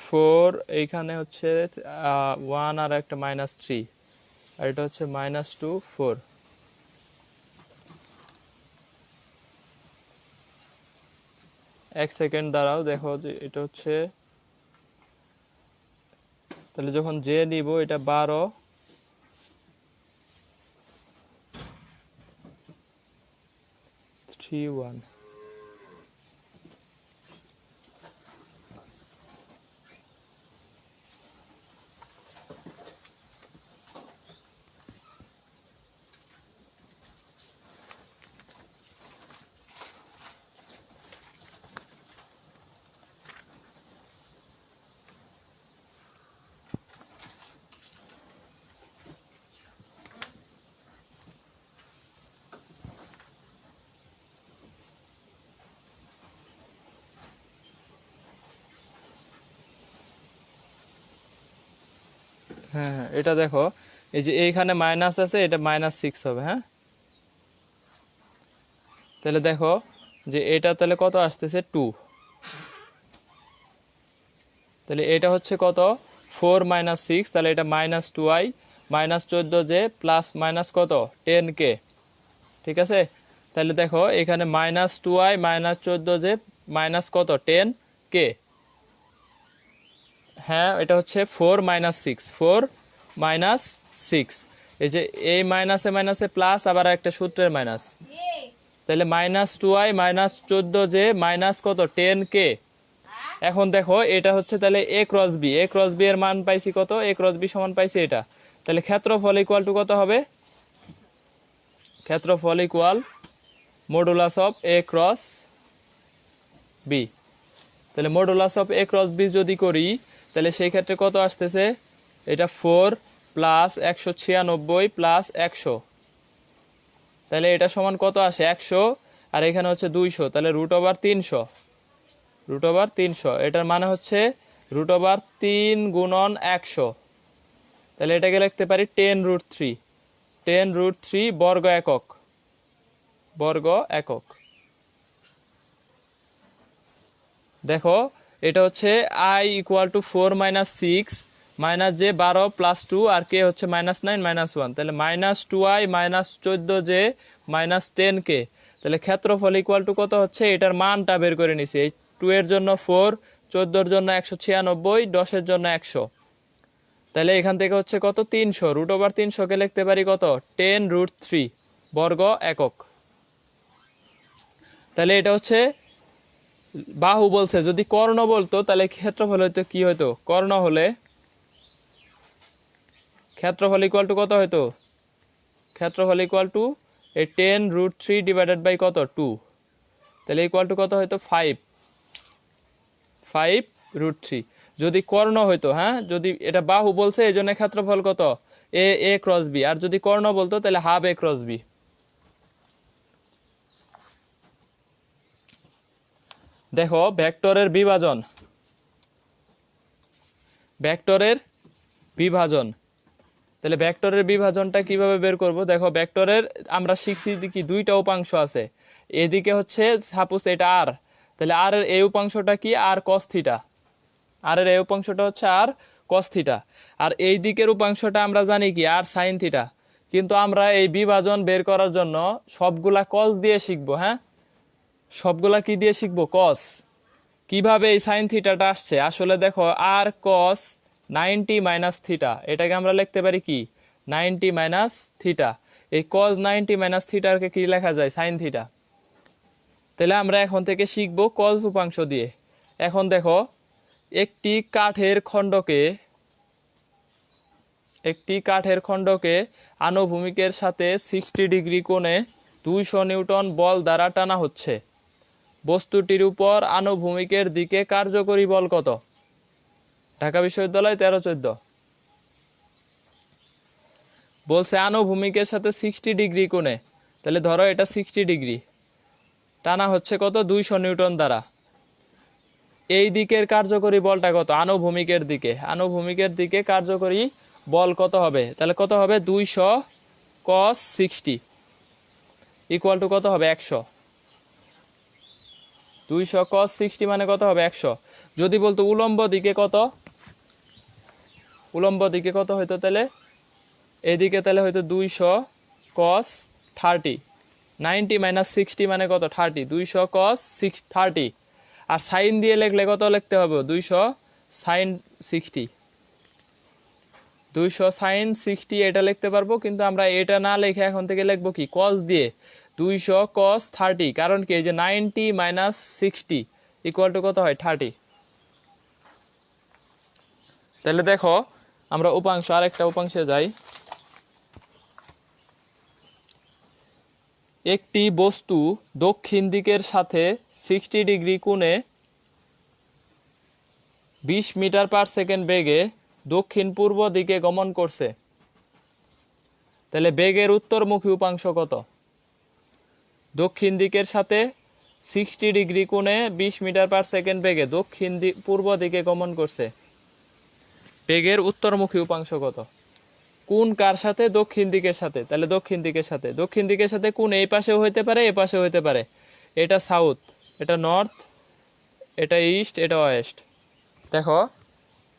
4, এইখানে হচ্ছে 1 আর একটা -3, আর এটা হচ্ছে -2 4। এক সেকেন্ড দাঁড়াও, দেখো যে এটা হচ্ছে, তাহলে যখন জে নিব এটা 12 3 1। হ্যাঁ হ্যাঁ, এটা দেখো এই যে এইখানে মাইনাস আছে, এটা -6 হবে। হ্যাঁ, তাহলে দেখো যে এটা তাহলে কত আসতেছে 2, তাহলে এটা হচ্ছে কত 4 - 6, তাহলে এটা -2i -14j প্লাস মাইনাস কত 10k। ঠিক আছে, তাহলে দেখো এখানে -2i -14j মাইনাস কত 10k। হ্যাঁ, এটা হচ্ছে 4 - 6, 4 - 6, এই যে এই মাইনাসে মাইনাসে প্লাস, আবার একটা সূত্রের মাইনাস, তাহলে -2i -14j মাইনাস কত 10k। এখন দেখো এটা হচ্ছে তাহলে a cross b, a cross b এর মান পাইছি কত, a ক্রস b সমান পাইছি এটা, তাহলে ক্ষেত্রফল ইকুয়াল টু কত হবে, ক্ষেত্রফল equal modulus of a cross b। তাহলে modulus of a cross b যদি করি তাহলে সেই ক্ষেত্রে কত আসতেছে, এটা 4 প্লাস 196 প্লাস 100, তাহলে এটা সমান কত আসে 100, আর এখানে হচ্ছে 200, তাহলে √300, √300, এটার মানে হচ্ছে √3 গুণন 100, তাহলে এটাকে লিখতে পারি 10√3, 10√3 বর্গ একক, বর্গ একক। দেখো এটা হচ্ছে i equal to 4 - 6 - j 12 plus 2, আর কে হচ্ছে -9 -1, তাহলে -2i -14j -10k, তাহলে ক্ষেত্রফল ইকুয়াল টু কত হচ্ছে, এটার মানটা বের করে নিছি, এই 2 এর জন্য 4, 14 এর জন্য 196, 10 এর জন্য 100, তাহলে এখান থেকে হচ্ছে কত 300, √300 কে লিখতে পারি কত 10√3 বর্গ একক। তাহলে এটা হচ্ছে বাহু বলছে, যদি কর্ণ বলতো তাহলে ক্ষেত্রফল হইতো কি হইতো, কর্ণ হলে ক্ষেত্রফল ইকুয়াল টু কত হইতো, ক্ষেত্রফল ইকুয়াল টু এই 10√3 ডিভাইডেড বাই কত 2, তাহলে ইকুয়াল টু কত হইতো 5√3 যদি কর্ণ হইতো। হ্যাঁ, যদি এটা বাহু বলছে এই জন্য ক্ষেত্রফল কত a ক্রস b, আর যদি কর্ণ বলতো তাহলে হাফ a ক্রস b। দেখো ভেক্টরের বিভাজন, ভেক্টরের বিভাজন, তাহলে ভেক্টরের বিভাজনটা কিভাবে বের করব, দেখো ভেক্টরের আমরা শিখছি কি দুইটা উপাংশ আছে, এদিকে হচ্ছে সাপোজ এটা r, তাহলে r এর এই উপাংশটা কি r cos থিটা, r এর এই উপাংশটা হচ্ছে r cos থিটা, আর এই দিকের উপাংশটা আমরা জানি কি r sin থিটা, কিন্তু আমরা এই বিভাজন বের করার জন্য সবগুলা cos দিয়ে শিখবো। হ্যাঁ, সবগুলা কি দিয়ে শিখবো, cos। কিভাবে এই সাইন থিটাটা আসছে, আসলে দেখো r cos 90 মাইনাস থিটা, এটাকে আমরা লিখতে পারি কি 90 মাইনাস থিটা, এই cos 90 মাইনাস থিটাকে কি লেখা যায় সাইন থিটা। তাহলে আমরা এখন থেকে শিখবো cos উপাংশ দিয়ে। এখন দেখো একটি কাঠের খণ্ডকে একটি কাঠের খণ্ডকে আনুভূমিকের সাথে 60 ডিগ্রি কোণে 200 নিউটন বল দ্বারা টানা হচ্ছে। বস্তুটির উপর আনুভূমিকের দিকে কার্যকরী বল কত? ঢাকা বিশ্ববিদ্যালয় 13-14 বলছে আনুভূমিকের সাথে 60 ডিগ্রি কোণে, তাহলে ধরো এটা 60 ডিগ্রি, টানা হচ্ছে কত? 200 নিউটন দ্বারা। এই দিকের কার্যকরী বলটা কত? আনুভূমিকের দিকে, আনুভূমিকের দিকে কার্যকরী বল কত হবে? তাহলে কত হবে? 200 cos 60 ইকুয়াল টু কত হবে? 100। 200 cos 60 মানে কত হবে? 100। যদি বলতো উলম্ব দিকে কত, উলম্ব দিকে কত হইতো? তাহলে এদিকে তাহলে হয়তো 200 cos 30, 90 মাইনাস 60 মানে কত? 30। 200 cos 30। আর সাইন দিয়ে লিখলে কত লিখতে হবে? 200 sin 60, 200 sin 60 এটা লিখতে পারবো, কিন্তু আমরা এটা না লিখে এখন থেকে লিখবো কি? cos দিয়ে 200 cos 30। কারণ কি? এই যে 90 মাইনাস 60 ইকুয়াল টু কত হয়? 30। তাহলে দেখো আমরা উপাংশ, আরেকটা উপাংশে যাই। একটি বস্তু দক্ষিণ দিকের সাথে 60 ডিগ্রি কোণে 20 মিটার পার সেকেন্ড বেগে দক্ষিণ পূর্ব দিকে গমন করছে। তাহলে বেগের উত্তরমুখী উপাংশ কত? দক্ষিণ দিকের সাথে 60 ডিগ্রি কোণে 20 মিটার পার সেকেন্ড বেগে দক্ষিণ পূর্ব দিকে গমন করছে, বেগের উত্তরমুখী উপাংশ কত? কোন কার সাথে? দক্ষিণ দিকের সাথে। তাহলে দক্ষিণ দিকের সাথে, দক্ষিণ দিকের সাথে কোন এই পাশেও হইতে পারে, এ পাশেও হইতে পারে। এটা সাউথ, এটা নর্থ, এটা ইস্ট, এটা ওয়েস্ট। দেখো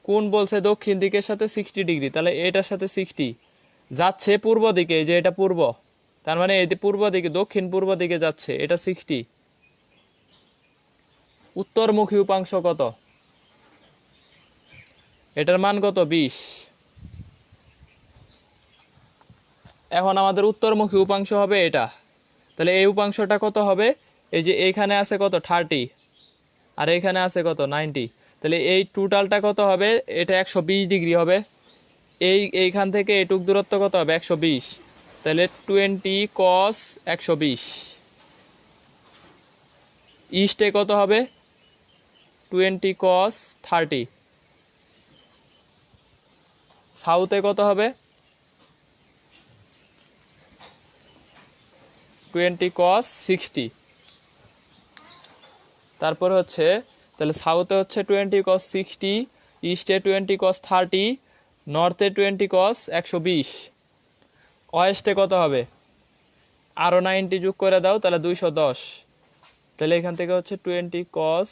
কোন বলছে দক্ষিণ দিকের সাথে 60 ডিগ্রি, তাহলে এটার সাথে 60 যাচ্ছে পূর্ব দিকে, এই যে এটা পূর্ব, তার মানে এই পূর্ব দিকে, দক্ষিণ পূর্ব দিকে যাচ্ছে, এটা 60। উত্তরমুখী উপাংশ কত? এটার মান কত? 20। এখন আমাদের উত্তরমুখী উপাংশ হবে এটা। তাহলে এই উপাংশটা কত হবে? এই যে এইখানে আছে কত? 30, আর এইখানে আছে কত? 90। তাহলে এই টোটালটা কত হবে? এটা 120 ডিগ্রি হবে। এইখান থেকে এইটুক দূরত্ব কত হবে? 120। তাহলে 20 cos 120। ইস্টে কত হবে? 20 cos 30। সাউথে কত হবে? 20 cos 60। তারপরে হচ্ছে তাহলে সাউথে হচ্ছে 20 cos 60, ইস্টে 20 cos 30, নর্থে 20 cos 120। ওয়েস্টে কত হবে? আরও 90 যোগ করে দাও, তাহলে 210। তাহলে এখান থেকে হচ্ছে 20 cos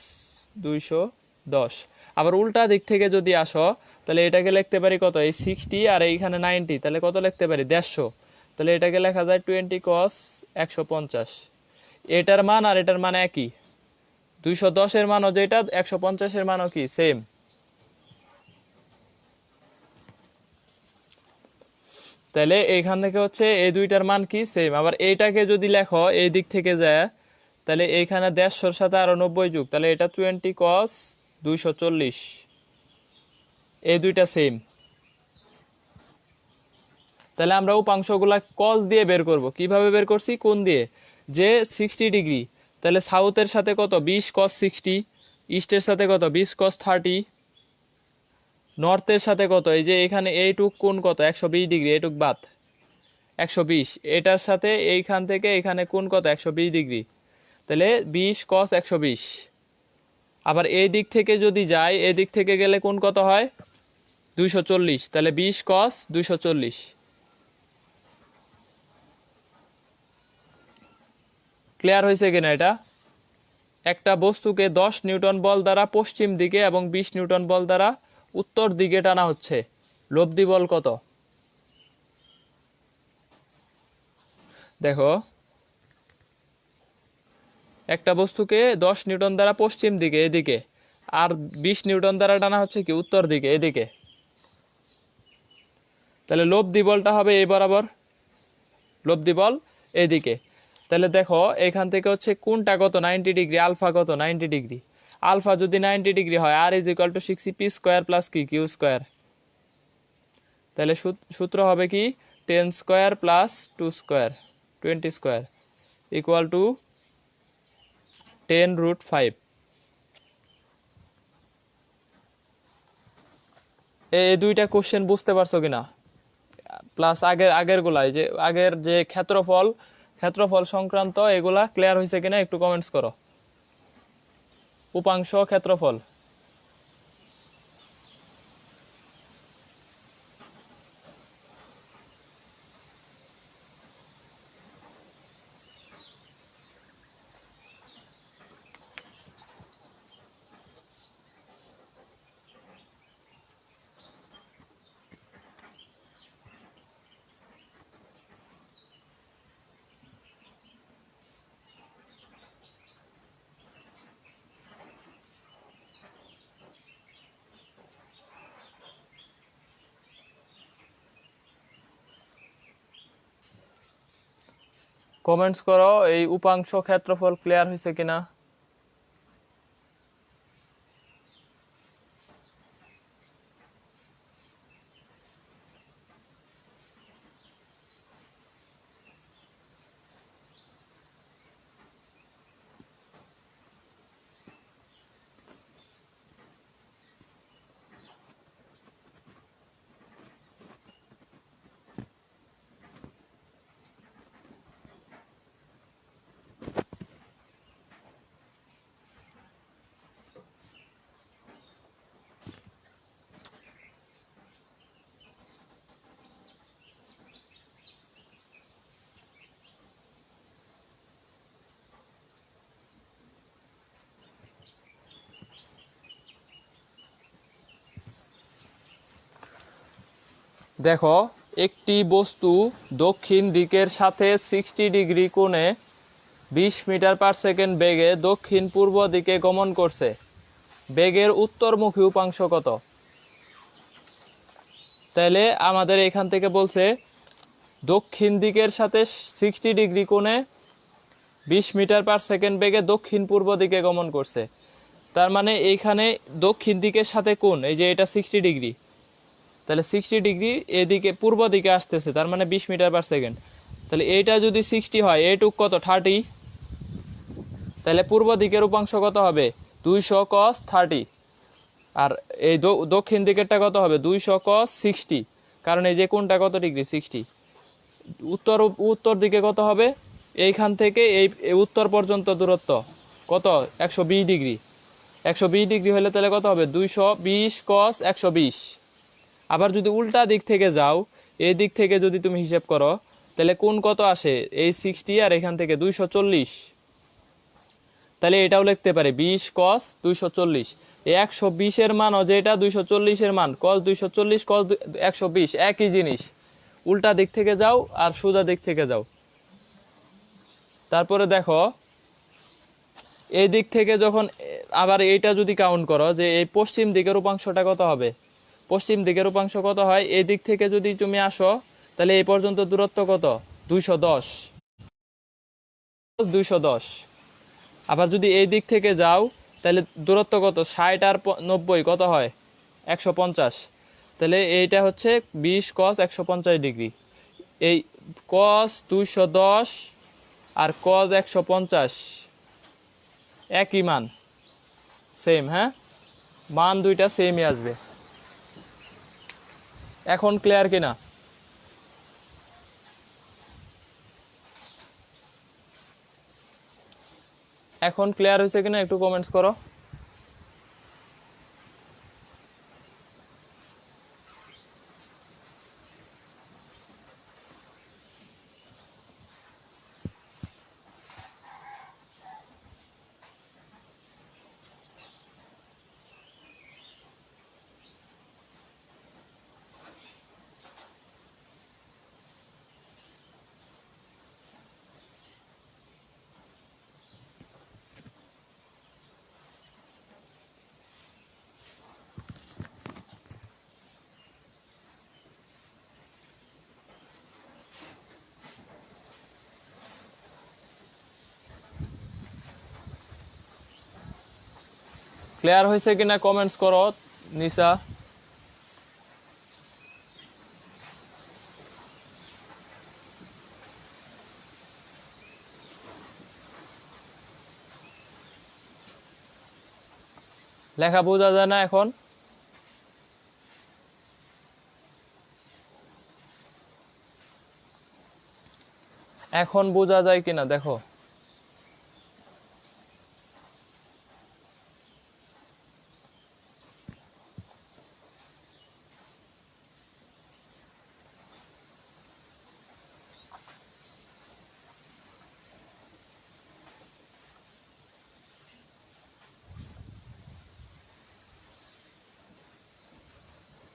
210। আবার উল্টা দিক থেকে যদি আসো, তাহলে এটাকে লিখতে পারি কত? এই 60 আর এইখানে 90, তাহলে কত লিখতে পারি? 150। তাহলে এটাকে লেখা যায় 20 cos 150। এটার মান আর এটার মান একই, 210-এর মানও যেটা, 150-এর মানও কি? সেম। তাহলে এইখান থেকে হচ্ছে এই দুইটার মান কি? সেম। আবার এইটাকে যদি লেখো এই দিক থেকে যায়, তাহলে এইখানে 150-এর সাথে আরো 90 যুগ, তাহলে এটা 20 cos 240। এই দুইটা সেম। তাহলে আমরা উপাংশগুলা cos দিয়ে বের করব। কিভাবে বের করছি? কোন দিয়ে? যে 60 ডিগ্রি, তাহলে সাউথের সাথে কত? 20 cos 60, ইস্টের সাথে কত? 20 cos 30, নর্থের সাথে কত? এই যে এখানে এইটুক কোণ কত? 120 ডিগ্রি, এইটুক বাদ 120। এটার সাথে এইখান থেকে এখানে কোণ কত? 120 ডিগ্রি, তাহলে 20 cos 120। আবার এই দিক থেকে যদি যাই, এই দিক থেকে গেলে কোণ কত হয়? 240, তাহলে 20 cos 240। ক্লিয়ার হয়েছে কিনা এটা? একটা বস্তুকে 10 নিউটন বল দ্বারা পশ্চিম দিকে এবং 20 নিউটন বল দ্বারা উত্তর দিকে টানা হচ্ছে, লব্ধি বল কত? দেখো একটা বস্তুকে 10 নিউটন দ্বারা পশ্চিম দিকে, এদিকে, আর 20 নিউটন দ্বারা টানা হচ্ছে কি? উত্তর দিকে, এদিকে। তাহলে লব্ধি বলটা হবে এই বরাবর, লব্ধি বল এদিকে। তাহলে দেখো এখান থেকে হচ্ছে কোনটা কত? 90 ডিগ্রি, আলফা কত? 90 ডিগ্রি। আলফা যদি 90 ডিগ্রি হয়, আর is equal to 6p² plus কি? Q square. তাহলে সূত্র হবে কি 10 square plus 2 square 20 square equal to 10√5। এই দুইটা কোশ্চেন বুঝতে পারছো কিনা? প্লাস আগের গুলাই যে আগের যে ক্ষেত্রফল সংক্রান্ত এগুলা ক্লিয়ার হয়েছে কিনা একটু কমেন্টস করো। উপাংশ ক্ষেত্রফল কমেন্টস করো এই উপাংশ ক্ষেত্রফল ক্লিয়ার হয়েছে কিনা। দেখো একটি বস্তু দক্ষিণ দিকের সাথে 60 ডিগ্রি কোণে 20 মিটার পার সেকেন্ড বেগে দক্ষিণ পূর্ব দিকে গমন করছে। বেগের উত্তরমুখী উপাংশ কত? তাহলে আমাদের এখান থেকে বলছে দক্ষিণ দিকের সাথে 60 ডিগ্রি কোণে 20 মিটার পার সেকেন্ড বেগে দক্ষিণ পূর্ব দিকে গমন করছে। তার মানে এইখানে দক্ষিণ দিকের সাথে কোণ এই যে এটা 60 ডিগ্রি, তাহলে 60 ডিগ্রি এদিকে পূর্ব দিকে আসতেছে, তার মানে 20 মিটার পার সেকেন্ড। তাহলে এইটা যদি 60 হয় এইটুক কত 30, তাহলে পূর্ব দিকের উপাংশ কত হবে 200 cos 30, আর এই দক্ষিণ দিকেরটা কত হবে 200 cos 60, কারণ এই যে কোণটা কত ডিগ্রি 60। উত্তর দিকে কত হবে এইখান থেকে এই উত্তর পর্যন্ত দূরত্ব কত 120 ডিগ্রি। 120 ডিগ্রি হলে তাহলে কত হবে 220 cos 120। আবার যদি উল্টা দিক থেকে যাও, এই দিক থেকে যদি তুমি হিসাব করো তাহলে কোণ কত আসে এই 60 আর এখান থেকে 240, তাহলে এটাও লিখতে পারে 20 cos 240। 120 এর মান যেটা 240 এর মান cos 240 cos 120 একই জিনিস। উল্টা দিক থেকে যাও আর সোজা দিক থেকে যাও। তারপরে দেখো এই দিক থেকে যখন আবার এইটা যদি কাউন্ট করো যে এই পশ্চিম দিকের উপাংশটা কত হবে, পশ্চিম দিকের উপাংশ কত হয় এই দিক থেকে যদি তুমি আসো তাহলে এই পর্যন্ত দূরত্ব কত 210। আবার যদি এই দিক থেকে যাও তাহলে দূরত্ব কত 60 আর 90 কত হয় 150। তাহলে এইটা হচ্ছে 20 cos 150 ডিগ্রি। এই cos 210 আর cos 150 একই মান, সেম। হ্যাঁ, মান দুইটা সেমই আসবে। এখন ক্লিয়ার কিনা? এখন ক্লিয়ার হয়েছে কিনা একটু কমেন্টস করো। ক্লিয়ার হয়েছে কিনা কমেন্টস করো নিসা। লেখা বোঝা যায় না এখন? এখন বোঝা যায় কিনা দেখো।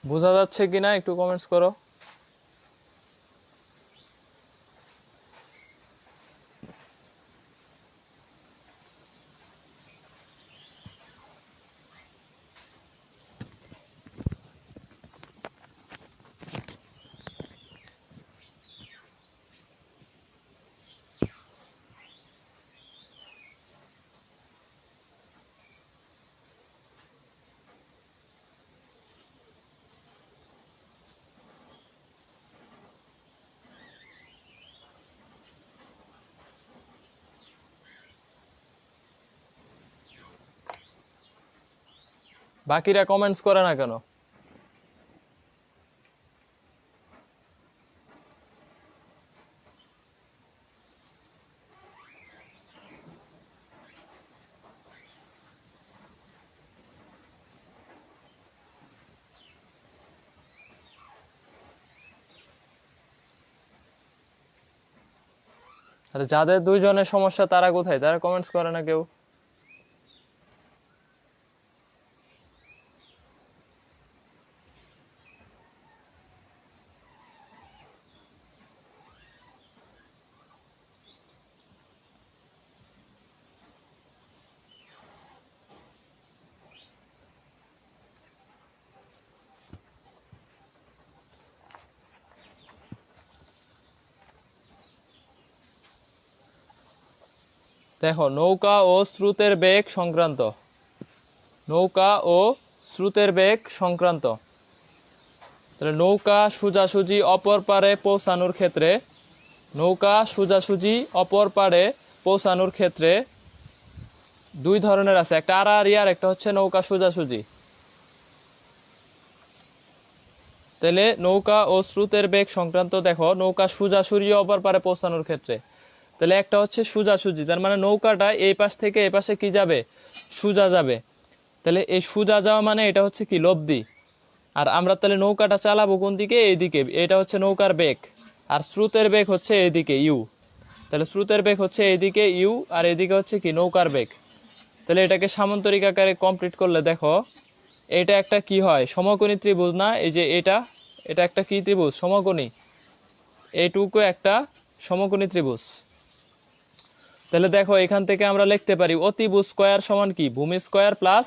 বোঝা যাচ্ছে কিনা একটু কমেন্টস করো। বাকিরা কমেন্টস করে না কেন? আরে যাদের দুইজনের সমস্যা তারা কোথায়? তারা কমেন্টস করে না কেউ। দেখো, নৌকা ও স্রোতের বেগ সংক্রান্ত। নৌকা ও স্রোতের বেগ সংক্রান্ত। তাহলে নৌকা সোজাসুজি অপর পারে পৌঁছানোর ক্ষেত্রে, নৌকা সোজাসুজি অপর পারে পৌঁছানোর ক্ষেত্রে দুই ধরনের আছে, একটা আড়াআড়ি আর একটা হচ্ছে নৌকা সোজাসুজি। তাহলে নৌকা ও স্রোতের বেগ সংক্রান্ত দেখো, নৌকা সোজাসুজি অপর পারে পৌঁছানোর ক্ষেত্রে, তাহলে একটা হচ্ছে সোজাসুজি, তার মানে নৌকাটা এই পাশ থেকে এই পাশে কি যাবে? সোজা যাবে। তাহলে এই সোজা যাওয়া মানে এটা হচ্ছে কি? লব্ধি। আর আমরা তাহলে নৌকাটা চালাবো কোন দিকে? এইদিকে। এটা হচ্ছে নৌকার বেগ। আর স্রোতের বেগ হচ্ছে এইদিকে ইউ। তাহলে স্রোতের বেগ হচ্ছে এইদিকে ইউ, আর এইদিকে হচ্ছে কি? নৌকার বেগ। তাহলে এটাকে সামান্তরিক আকারে কমপ্লিট করলে দেখো, এটা একটা কি হয়? সমকোণী ত্রিভুজ না? এই যে এটা, এটা একটা কি ত্রিভুজ? সমকোণী। এইটুকু একটা সমকোণী ত্রিভুজ। তাহলে দেখো, এখান থেকে আমরা লিখতে পারি অতিভুজ স্কয়ার সমান কি? ভূমি স্কয়ার প্লাস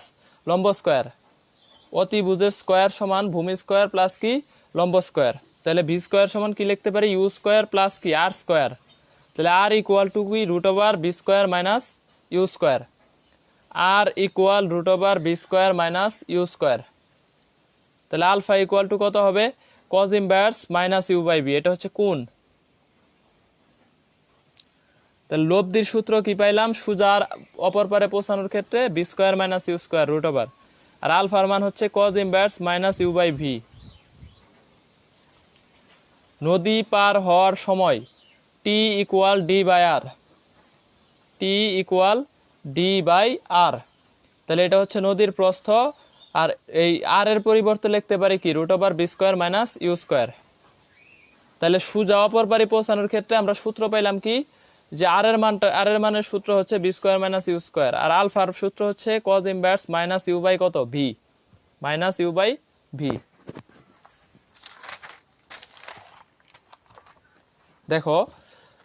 লম্ব স্কয়ার। অতিভুজের স্কয়ার সমান ভূমি স্কয়ার প্লাস কি? লম্ব স্কয়ার। তাহলে ভি স্কয়ার সমান কি লিখতে পারি? ইউ স্কয়ার প্লাস কি? R square. তাহলে আর ইকুয়াল টু কি? Root over B square minus U square. R equal root over B square minus U square. তাহলে আলফা ইকুয়াল টু কত হবে? Cos inverse minus U by B. এটা হচ্ছে কোণ। তাহলে লব্ধির সূত্র কি পাইলাম? সোজার অপর পারে পৌঁছানোর ক্ষেত্রে B square minus U square root over, আর আলফার মান হচ্ছে cos inverse minus U by V. নদী পার হওয়ার সময় T equal D by R. T equal D by R. তাহলে এটা হচ্ছে নদীর প্রস্থ, আর এই আর এর পরিবর্তে লিখতে পারি কি? Root over B square minus U square. তাহলে সোজা অপর পারে পৌঁছানোর ক্ষেত্রে আমরা সূত্র পাইলাম কি? যে আর এর মানের সূত্র হচ্ছে B square minus U square, আর আলফার সূত্র হচ্ছে cos inverse minus U by কত? V. Minus U by V. দেখো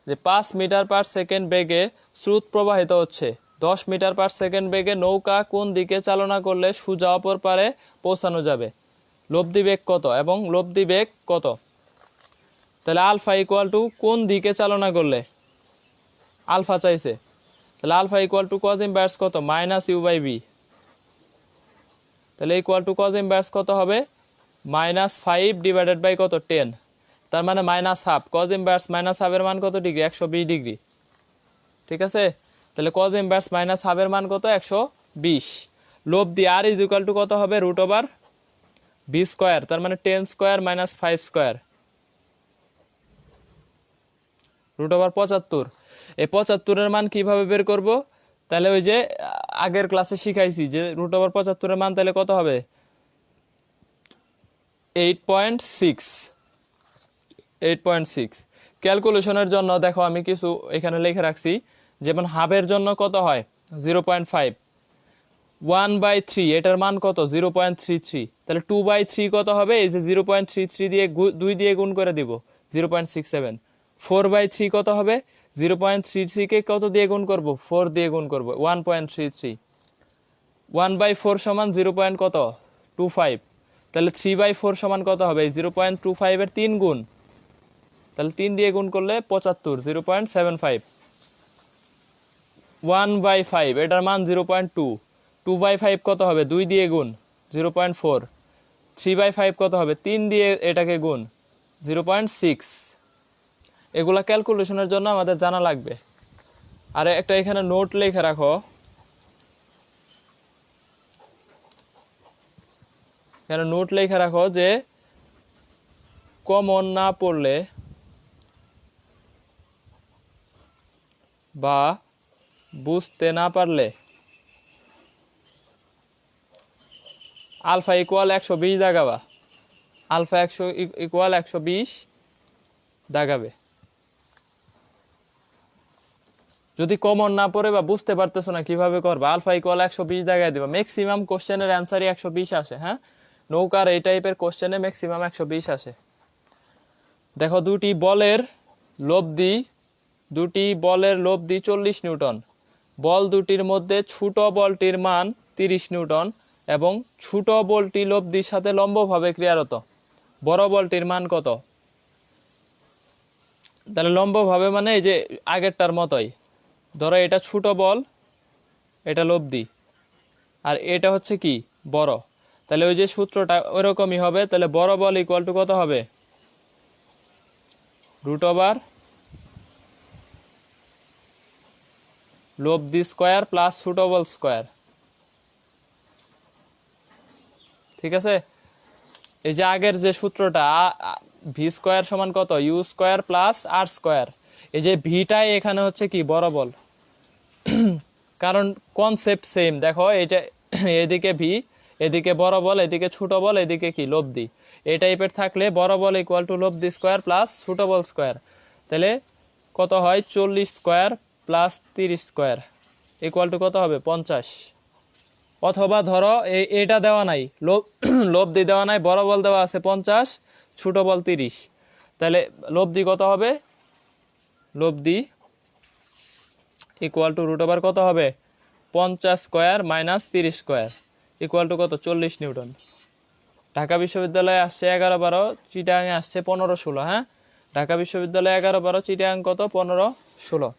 যে 5 মিটার পার সেকেন্ড বেগে স্রোত প্রবাহিত হচ্ছে। 10 মিটার পার সেকেন্ড বেগে নৌকা কোন দিকে চালনা করলে সোজা অপর পারে পৌঁছানো যাবে? লব্ধি বেগ কত এবং লব্ধি বেগ কত? তাহলে আলফা ইকুয়াল টু কোন দিকে চালনা করলে? আলফা চাইছে। তাহলে alpha equal to cos inverse কত? Minus U by B. তাহলে ইকুয়াল টু কজ ইনভার্স কত হবে? -5 ডিভাইডেড বাই কত? 10। তার মানে -হাফ। কজ ইনভার্স -হাফের মান কত ডিগ্রি? 120 ডিগ্রি। ঠিক আছে। তাহলে কজ ইনভার্স -হাফের মান কত? 120। লব্ধি আর ইজ ইকুয়াল টু কত হবে রুট ওভার বি স্কোয়ার, তার মানে 10 square minus 5 square root over 75। এই 75-এর মান কিভাবে বের করব? তাহলে ওই যে আগের ক্লাসে শিখাইছি যে রুট ওভার 75-এর মান তাহলে কত হবে 8.6। ক্যালকুলেশনের জন্য দেখো আমি কিছু এখানে লিখে রাখছি, যেমন হাফের জন্য কত হয় 0.5, 1/3 এটার মান কত 0.33, তাহলে 2/3 কত হবে এই যে 0.33 দিয়ে 2 দিয়ে গুণ করে দিব 0.67। 4/3 কত হবে 0.33 কে কত দিয়ে গুণ করব 4 দিয়ে গুণ করব 1.33। 1/4 সমান 0. কত 25, তাহলে 3/4 সমান কত হবে 0.25 এর 3 গুণ, তাহলে 3 দিয়ে গুণ করলে 75 0.75। 1/5 এটার মান 0.2, 2/5 কত হবে 2 দিয়ে গুণ 0.4। 3/5 কত হবে 3 দিয়ে এটাকে গুণ 0.6। এগুলা ক্যালকুলেশনের জন্য আমাদের জানা লাগবে। আর একটা এখানে নোট লিখে রাখো, এখানে নোট লিখে রাখো যে কমন না পড়লে বা বুঝতে না পারলে আলফা ইকুয়াল 120 দাগাবা, আলফা 100 ইকুয়াল 120 দাগাবে। যদি কমন না পড়ে বা বুঝতে পারতেছো না কিভাবে করবা, আলফা ইকুয়াল 120 দাগায় দিবা। ম্যাক্সিমাম কোশ্চেনের অ্যান্সারই 120 আসে। হ্যাঁ, নৌকার এই টাইপের কোশ্চেনে ম্যাক্সিমাম 120 আসে। দেখো দুটি বলের লব্ধি 40 নিউটন। বল দুটির মধ্যে ছোট বলটির মান 30 নিউটন এবং ছোট বলটি লব্ধির সাথে লম্বভাবে ক্রিয়ারত। বড় বলটির মান কত? তাহলে লম্বভাবে মানে এই যে আগেরটার মতোই, ধরো এটা ছোট বল, এটা লব্ধি, আর এটা হচ্ছে কি বড়, তাহলে ওই যে সূত্রটা ওইরকমই হবে। তাহলে বড় বল ইকুয়াল টু কত হবে রুট ওভার লব্ধি স্কোয়ার প্লাস ছোট বল স্কোয়ার। ঠিক আছে, এই যে আগের যে সূত্রটা ভি স্কোয়ার সমান কত U square plus R square, এই যে ভিটাই এখানে হচ্ছে কি বড় বল, কারণ কনসেপ্ট সেম। দেখো এটা এদিকে ভি, এদিকে বড় বল, এদিকে ছোট বল, এদিকে কি লব্ধি। এই টাইপের থাকলে বড় বল ইকুয়াল টু লব্ধি স্কোয়ার প্লাস ছোট বল স্কোয়ার, তাহলে কত হয় 40 square plus 30 square equal to কত হবে 50। অথবা ধরো এটা দেওয়া নাই, লব্ধি দেওয়া নাই, বড় বল দেওয়া আছে 50, ছোট বল 30, তাহলে লব্ধি কত হবে লব্ধি ইকুয়াল টু রুট ওভার কত হবে 50 square minus 30 square equal to কত 40 নিউটন। ঢাকা বিশ্ববিদ্যালয়ে আসছে 11-12, চিটাগাংয়ে আসছে 15-16। হ্যাঁ, ঢাকা বিশ্ববিদ্যালয়ে 11-12, চিটাগাং কত 15-16।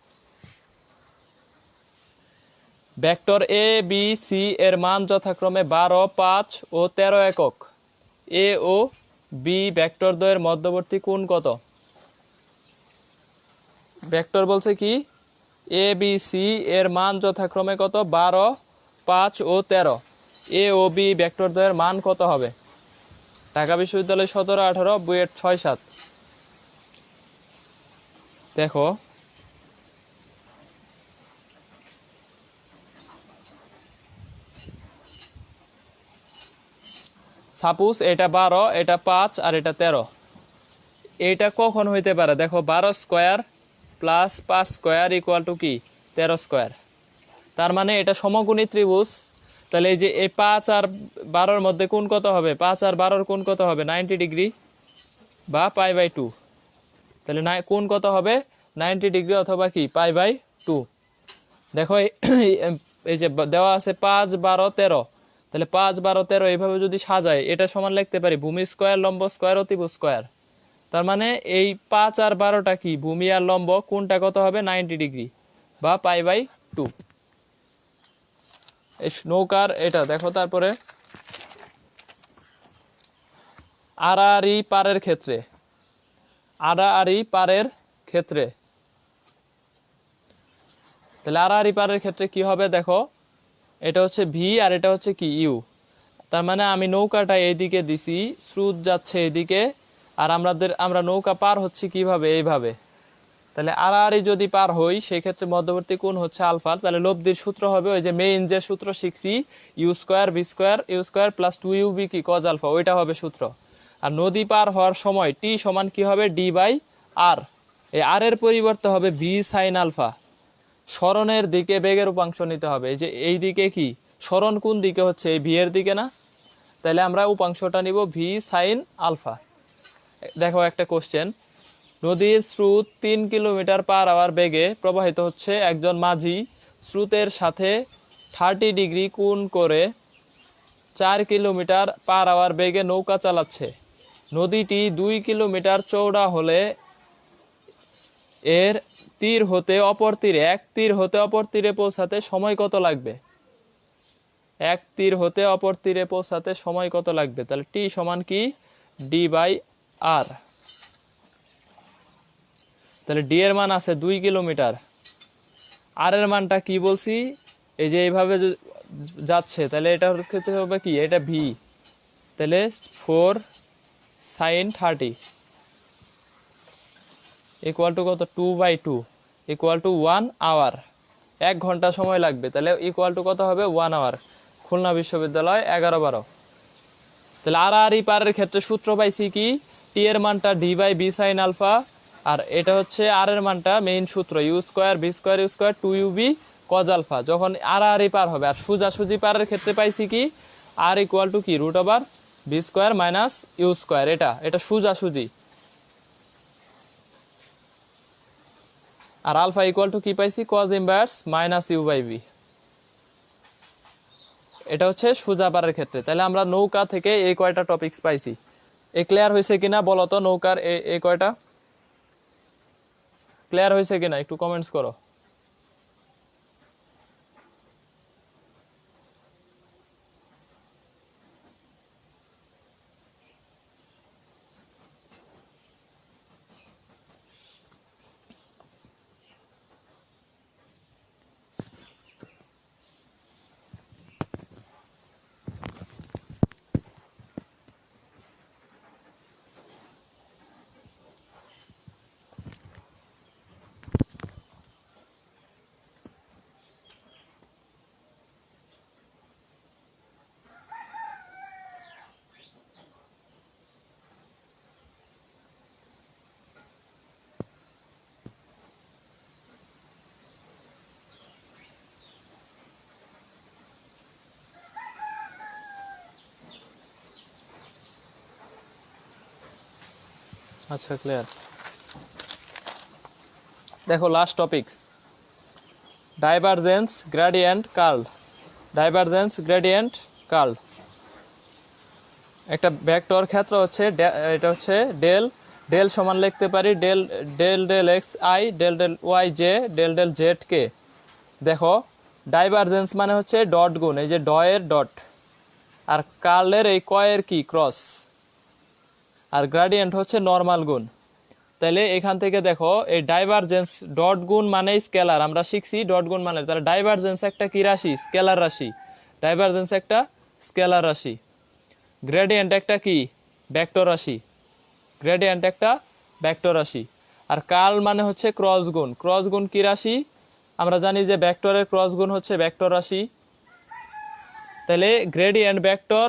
ভেক্টর এ বি সি এর মান যথাক্রমে 12, 5 ও 13 একক। এ ও বি ভেক্টর দ্বয়ের মধ্যবর্তী কোণ কত? ভেক্টর বলছে কি এ বি সি এর মান যথাক্রমে কত 12, 5 ও 13। এ ও বি ভেক্টর দ্বয়ের মান কত হবে? ঢাকা বিশ্ববিদ্যালয় 17-18, বুয়েট 6-7। দেখো সাপোজ এটা 12, এটা 5 আর এটা 13, এইটা কখন হইতে পারে? দেখো 12 square plus 5 square equal to কি 13 স্কোয়ার, তার মানে এটা সমকোণী ত্রিভুজ। তাহলে এই যে এই 5 আর 12-র মধ্যে কোণ কত হবে? 5 আর 12-র কোণ কত হবে 90 ডিগ্রি বা π/2। তাহলে কোণ কত হবে 90 ডিগ্রি অথবা কি π/2। দেখো এই যে দেওয়া আছে 5, 12, 13, তাহলে 5, 12, 13 এইভাবে যদি সাজায় এটা সমান লিখতে পারি ভূমি স্কোয়ার, লম্ব স্কোয়ার, অতিভুজ স্কোয়ার। তার মানে এই 5 আর 12টা কি ভূমি আর লম্ব, কোণটা কত হবে 90 ডিগ্রি বা π/2। এই নৌকার এটা দেখো। তারপরে আড়াআড়ি পারের ক্ষেত্রে, আড়াআড়ি পারের ক্ষেত্রে, তাহলে আড়াআড়ি পারের ক্ষেত্রে কি হবে? দেখো এটা হচ্ছে ভি আর এটা হচ্ছে কি ইউ। তার মানে আমি নৌকাটা এইদিকে দিছি, স্রোত যাচ্ছে এইদিকে, আর আমরা নৌকা পার হচ্ছে কিভাবে, এইভাবে। তাহলে আড়াআড়ি যদি পার হই সেই ক্ষেত্রে মধ্যবর্তী কোণ হচ্ছে আলফা। তাহলে লব্ধির সূত্র হবে ওই যে মেইন যে সূত্র শিখছি, U square B square U square plus 2 U B কি কজ আলফা, ওইটা হবে সূত্র। আর নদী পার হওয়ার সময় টি সমান কি হবে, ডি বাই আর। এই আর এর পরিবর্তে হবে ভি সাইন আলফা। সরণের দিকে বেগের উপাংশ নিতে হবে। এই যে এই দিকে কি সরণ কোন দিকে হচ্ছে, এই ভি এর দিকে না, তাহলে আমরা উপাংশটা নিব ভি সাইন আলফা। দেখো একটা কোশ্চেন, নদীর স্রোত 3 কিলোমিটার পার আওয়ার বেগে প্রবাহিত হচ্ছে। একজন মাঝি স্রোতের সাথে 30 ডিগ্রি কোণ করে 4 কিলোমিটার পার আওয়ার বেগে নৌকা চালাচ্ছে। নদীটি 2 কিলোমিটার চওড়া হলে এর তীর হতে অপর তীরে, এক তীর হতে অপর তীরে পৌঁছাতে সময় কত লাগবে? এক তীর হতে অপর তীরে পৌঁছাতে সময় কত লাগবে? তাহলে টি সমান কি, ডি বাই আর। তাহলে ডি এর মান আছে 2 কিলোমিটার, আর এর মানটা কি বলছি, এই যে এইভাবে যাচ্ছে, তাহলে এটা ক্ষেত্রে হবে কি, এটা ভি। তাহলে 4 সাইন 30 ইকুয়াল টু কত, 2/2 ইকুয়াল টু 1 আওয়ার। 1 ঘন্টা সময় লাগবে, তাহলে ইকুয়াল টু কত হবে, 1 আওয়ার। খুলনা বিশ্ববিদ্যালয় 11/12। তাহলে আড়াআড়ি পারের ক্ষেত্রে সূত্র পাইছি কি, টি এর মানটা D by B sine alpha, আর এটা হচ্ছে আর এর মানটা মেইন সূত্র U square B square U square 2 U B cos alpha. যখন আড়াআড়ি পার হবে, আর সোজাসুজি পারের ক্ষেত্রে পাইছি কি, আর ইকুয়াল টু কি, root over B square minus U square. এটা সোজাসুজি। আর আলফা ইকুয়াল টু কি পাইছি, cos inverse minus U by B. এটা হচ্ছে সোজা পারের ক্ষেত্রে। তাহলে আমরা নৌকা থেকে এই কয়টা টপিকস পাইছি। এ ক্লিয়ার হয়েছে কিনা বলো তো, নৌকার এই কয়টা ক্লিয়ার হয়েছে কিনা একটু কমেন্টস করো। আচ্ছা ক্লিয়ার। দেখো last topics, divergence gradient curl. Divergence gradient curl একটা ভেক্টর ক্ষেত্র হচ্ছে, এটা হচ্ছে ডেল। ডেল সমান লিখতে পারি del del del X I del del Y J del del Z K. দেখো ডাইভারজেন্স মানে হচ্ছে ডট গুণ, এই যে ডয়ের ডট, আর কার্লের এই কয়ের কি, ক্রস, আর গ্রেডিয়েন্ট হচ্ছে নর্মাল গুণ। তাহলে এখান থেকে দেখো এই ডাইভারজেন্স ডট গুণ মানে স্কেলার, আমরা শিখছি ডট গুণ মানে, তাহলে ডাইভারজেন্স একটা কি রাশি, স্কেলার রাশি। ডাইভারজেন্স একটা স্কেলার রাশি। গ্রেডিয়েন্ট একটা কি, ভেক্টর রাশি। গ্রেডিয়েন্ট একটা ভেক্টর রাশি। আর কার্ল মানে হচ্ছে ক্রস গুণ। ক্রস গুণ কি রাশি, আমরা জানি যে ভেক্টরের ক্রস গুণ হচ্ছে ভেক্টর রাশি। তাহলে গ্রেডিয়েন্ট ভেক্টর,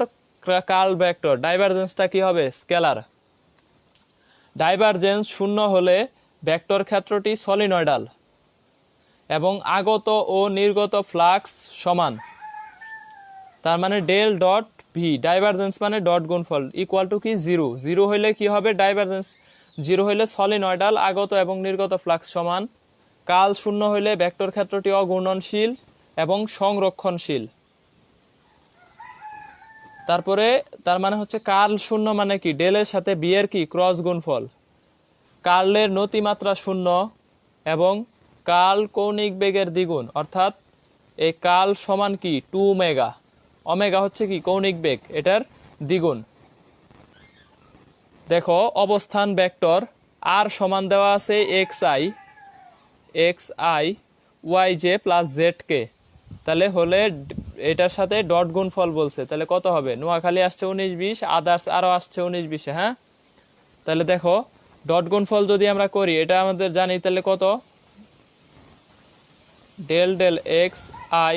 কার্ল ভেক্টর, ডাইভারজেন্সটা কি হবে, স্কেলার। ডাইভারজেন্স শূন্য হলে ভেক্টর ক্ষেত্রটি সলিনয়েডাল এবং আগত ও নির্গত ফ্লাক্স সমান। তার মানে ডেল ডট ভি, ডাইভারজেন্স মানে ডট গুণফল, ইকুয়াল টু কি, জিরো। জিরো হইলে কি হবে, ডাইভারজেন্স জিরো হইলে সলিনয়েডাল, আগত এবং নির্গত ফ্লাক্স সমান। কার্ল শূন্য হইলে ভেক্টর ক্ষেত্রটি অঘূর্ণনশীল এবং সংরক্ষণশীল। তারপরে তার মানে হচ্ছে কার্ল শূন্য মানে কি, ডেলের সাথে বি এর কি, ক্রস গুণফল। কার্লের নতিমাত্রা শূন্য এবং কার্ল কৌণিক বেগের দ্বিগুণ, অর্থাৎ এই কার্ল সমান কি, 2 ওমেগা। ওমেগা হচ্ছে কি, কৌণিক বেগ, এটার দ্বিগুণ। দেখো অবস্থান ভেক্টর আর সমান দেওয়া আছে X I Y J plus Z K. তাহলে হলে এটার সাথে ডট গুণফল বলছে, তাহলে কত হবে? নোয়াখালী আসছে 19-20, আদার্স আরও আসছে 19-20। হ্যাঁ, তাহলে দেখো ডট গুণফল যদি আমরা করি, এটা আমাদের জানি, তাহলে কত? ডেল ডেল এক্স আই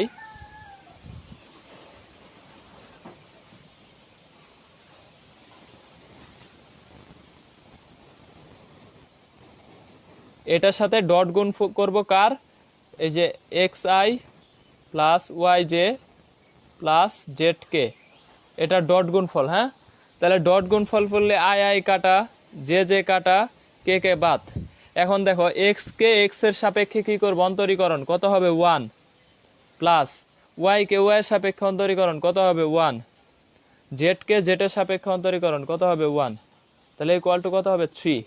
এটার সাথে ডট গুণ করব কার? এই যে X I plus Y J plus Z K, এটা ডট গুণফল। হ্যাঁ, তাহলে ডট গুণফল করলে আই আই কাটা, জে জে কাটা, কে কে বাদ। এখন দেখো এক্স কে এক্স এর সাপেক্ষে কি করব? অন্তরীকরণ, কত হবে? 1 প্লাস ওয়াই কে ওয়াই এর সাপেক্ষে অন্তরীকরণ, কত হবে? 1। জেড কে জেড এর সাপেক্ষে অন্তরীকরণ, কত হবে? 1। তাহলে ইকুয়াল টু কত হবে? 3।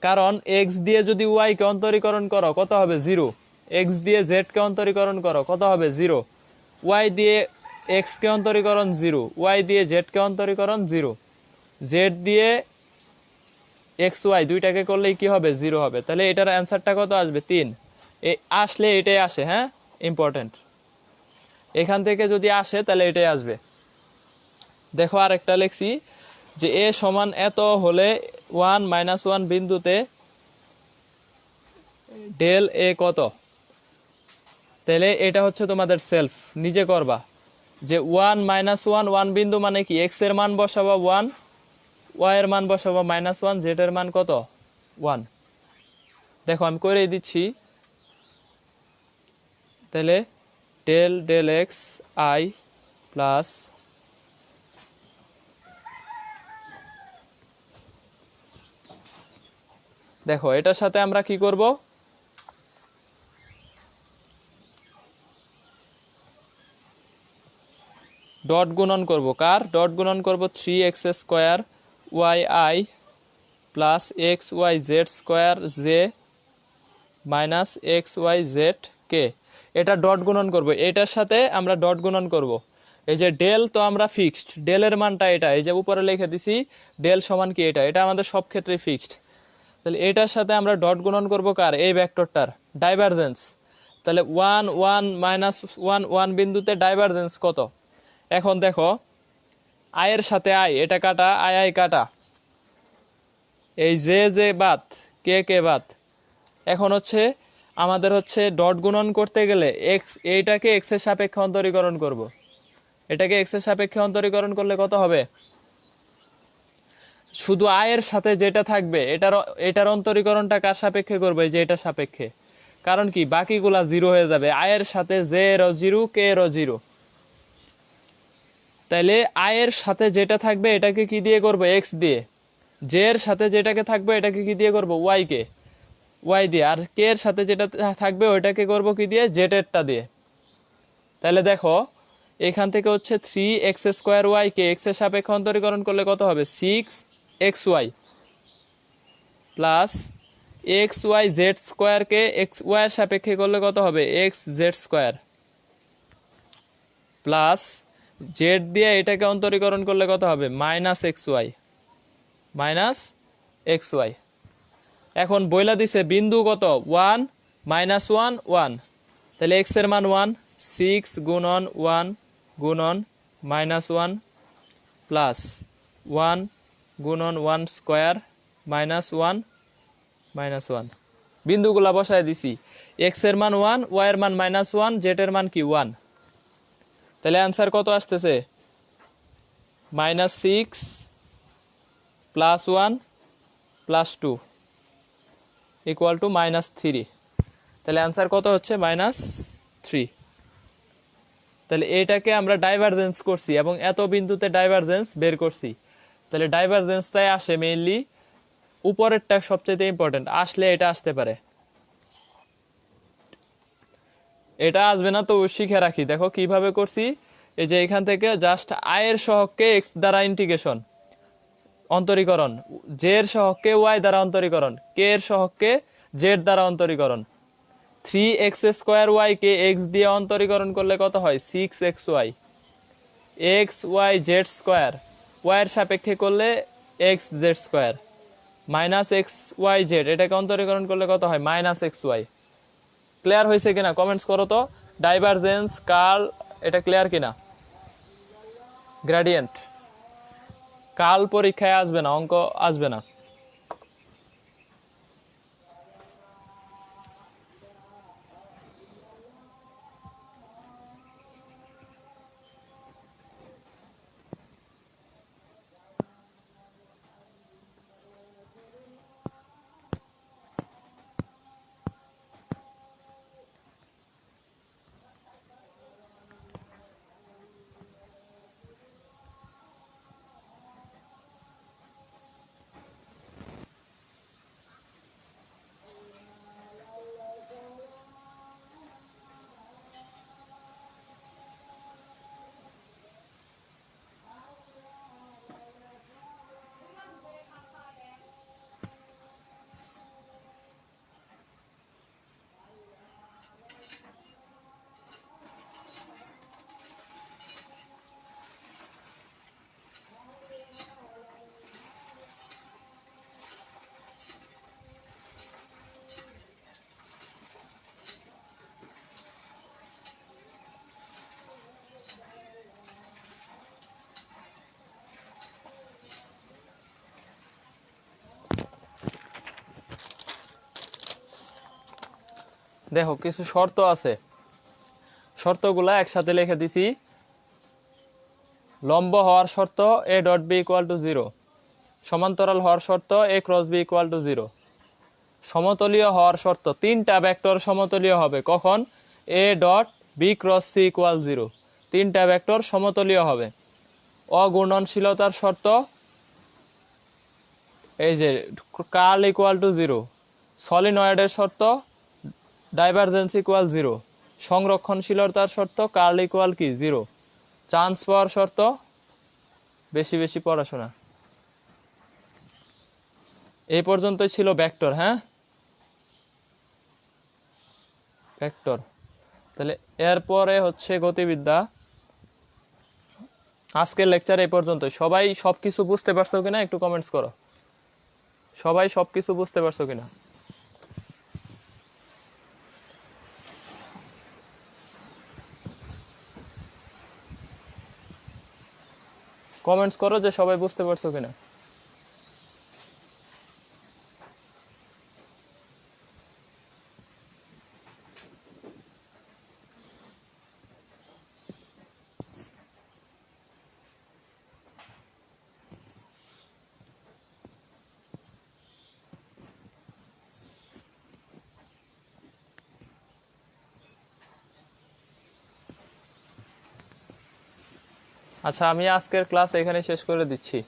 কারণ এক্স দিয়ে যদি ওয়াই কে অন্তরীকরণ করো, কত হবে? 0। এক্স দিয়ে জেড কে অন্তরীকরণ করো, কত হবে? 0। ওয়াই দিয়ে এক্স কে অন্তরীকরণ 0, ওয়াই দিয়ে জেড কে অন্তরীকরণ 0, জেড দিয়ে এক্স ওয়াই দুইটাকে করলেই কি হবে? 0 হবে। তাহলে এটার অ্যান্সারটা কত আসবে? 3। আসলে এটাই আসে। হ্যাঁ, ইম্পর্টেন্ট, এখান থেকে যদি আসে তাহলে এটাই আসবে। দেখো আরেকটা লিখছি যে এ সমান এত হলে 1 - 1 বিন্দুতে ডেল এ কত? তাহলে এটা হচ্ছে তোমাদের সেলফ, নিজে করবা যে 1 - 1, 1 বিন্দু মানে কি? এক্স এর মান বসাবা 1, ওয়াই এর মান বসাবা -1, জেড এর মান কত? 1। দেখো আমি করে দিচ্ছি, তাহলে del del X I plus দেখো এটার সাথে আমরা কি করব? ডট গুণন করব। কার ডট গুণন করব? 3x² y plus xyz² J minus xyz কে, এটা ডট গুণন করব। এটার সাথে আমরা ডট গুণন করব। এই যে ডেল তো আমরা ফিক্সড, ডেলের মানটা এটা, এই যে উপরে লিখে দিছি ডেল সমান কি? এটা আমাদের সব ক্ষেত্রে ফিক্সড। তাহলে এটার সাথে আমরা ডট গুণন করব কার? এই ভেক্টরটার ডাইভারজেন্স। তাহলে 1 1 -1 1 বিন্দুতে ডাইভারজেন্স কত? এখন দেখো আয়ের সাথে আই, এটা কাটা, আই আই কাটা, এই জে জে বাদ, কে কে বাদ। এখন হচ্ছে আমাদের হচ্ছে ডট গুণন করতে গেলে এক্স, এইটাকে এক্স এর সাপেক্ষে অন্তরীকরণ করব। এটাকে এক্স এর সাপেক্ষে অন্তরীকরণ করলে কত হবে? শুধু আয়ের সাথে যেটা থাকবে এটার অন্তরীকরণটা কার সাপেক্ষে করবে? যে এটার সাপেক্ষে। কারণ কি? বাকিগুলা 0 হয়ে যাবে। আয়ের সাথে জে এরও 0, কে এরও 0। তাইলে আয়ের সাথে যেটা থাকবে এটাকে কি দিয়ে করব? এক্স দিয়ে। জে এর সাথে যেটাকে থাকবে এটাকে কি দিয়ে করব? ওয়াই কে, ওয়াই দিয়ে। আর কে এর সাথে যেটা থাকবে ওইটাকে করব কি দিয়ে? জেড এরটা দিয়ে। তাহলে দেখো এখান থেকে হচ্ছে 3x² y কে এক্স এর সাপেক্ষে অন্তরীকরণ করলে কত হবে? 6xy প্লাস xyz² কে এক্স ওয়াই এর সাপেক্ষে করলে কত হবে? xz² প্লাস জেড দিয়ে এটাকে অন্তরীকরণ করলে কত হবে? -xy -xy। এখন বইলা দিছে বিন্দু কত? 1 -1 1, তাহলে এক্স এর মান 1, 6 গুণন 1 গুণন -1 প্লাস 1 গুণন 1² -1 -1। বিন্দুগুলা বসায় দিছি। এক্স এর মান 1, ওয়াই এর মান -1, জেড এর মান কি? 1। তাহলে অ্যান্সার কত আসতেছে? -6 প্লাস 1 প্লাস 2 ইকুয়াল টু -3। তাহলে অ্যান্সার কত হচ্ছে? -3। তাহলে এটাকে আমরা ডাইভারজেন্স করছি এবং এত বিন্দুতে ডাইভারজেন্স বের করছি। তাহলে ডাইভারজেন্সটাই আসে মেইনলি, উপরেরটা সবচেয়ে ইম্পর্টেন্ট, আসলে এটা আসতে পারে। এটা আসবে না তো শিখে রাখি। দেখো কিভাবে করছি, এই যে এখান থেকে জাস্ট আয়ের সহগকে এক্স দ্বারা ইন্টিগ্রেশন অন্তরীকরণ, জে এর সহগকে ওয়াই দ্বারা অন্তরীকরণ, কে এর সহগকে জেড দ্বারা অন্তরীকরণ। 3x² y কে এক্স দিয়ে অন্তরীকরণ করলে কত হয়? 6xy xyz², ওয়াই এর সাপেক্ষে করলে xz² -xyz, এটাকে অন্তরীকরণ করলে কত হয়? -xy। ক্লিয়ার হয়েছে কিনা কমেন্টস করো তো। ডাইভারজেন্স, কার্ল, এটা ক্লিয়ার কিনা? গ্রেডিয়েন্ট। কার্ল পরীক্ষায় আসবে না, অঙ্ক আসবে না। দেখো কিছু শর্ত আছে, শর্তগুলা একসাথে লিখে দিছি। লম্ব হওয়ার শর্ত A dot B equal to 0, সমান্তরাল হওয়ার শর্ত A cross B equal to 0, সমতলীয় হওয়ার শর্ত তিনটা ভেক্টর সমতলীয় হবে কখন? A dot B cross C equal 0, তিনটা ভেক্টর সমতলীয় হবে। অগুণনশীলতার শর্ত এই যে কার্ল ইকুয়াল টু 0, সলিনয়েডের শর্ত ডাইভারজেন্স ইকুয়াল 0, সংরক্ষণশীলতার শর্ত কার্ল ইকুয়াল কি 0, চান্স পাওয়ার শর্ত বেশি বেশি পড়াশোনা। এই পর্যন্তই ছিল ভেক্টর। হ্যাঁ, ভেক্টর। তাহলে এরপরে হচ্ছে গতিবিদ্যা। আজকের লেকচার এই পর্যন্তই। সবাই সবকিছু বুঝতে পারছো কিনা একটু কমেন্টস করো। সবাই সবকিছু বুঝতে পারছো কিনা? কমেন্টস করো যে সবাই বুঝতে পারছো কিনা। আচ্ছা, আমি আজকের ক্লাস এখানে শেষ করে দিচ্ছি।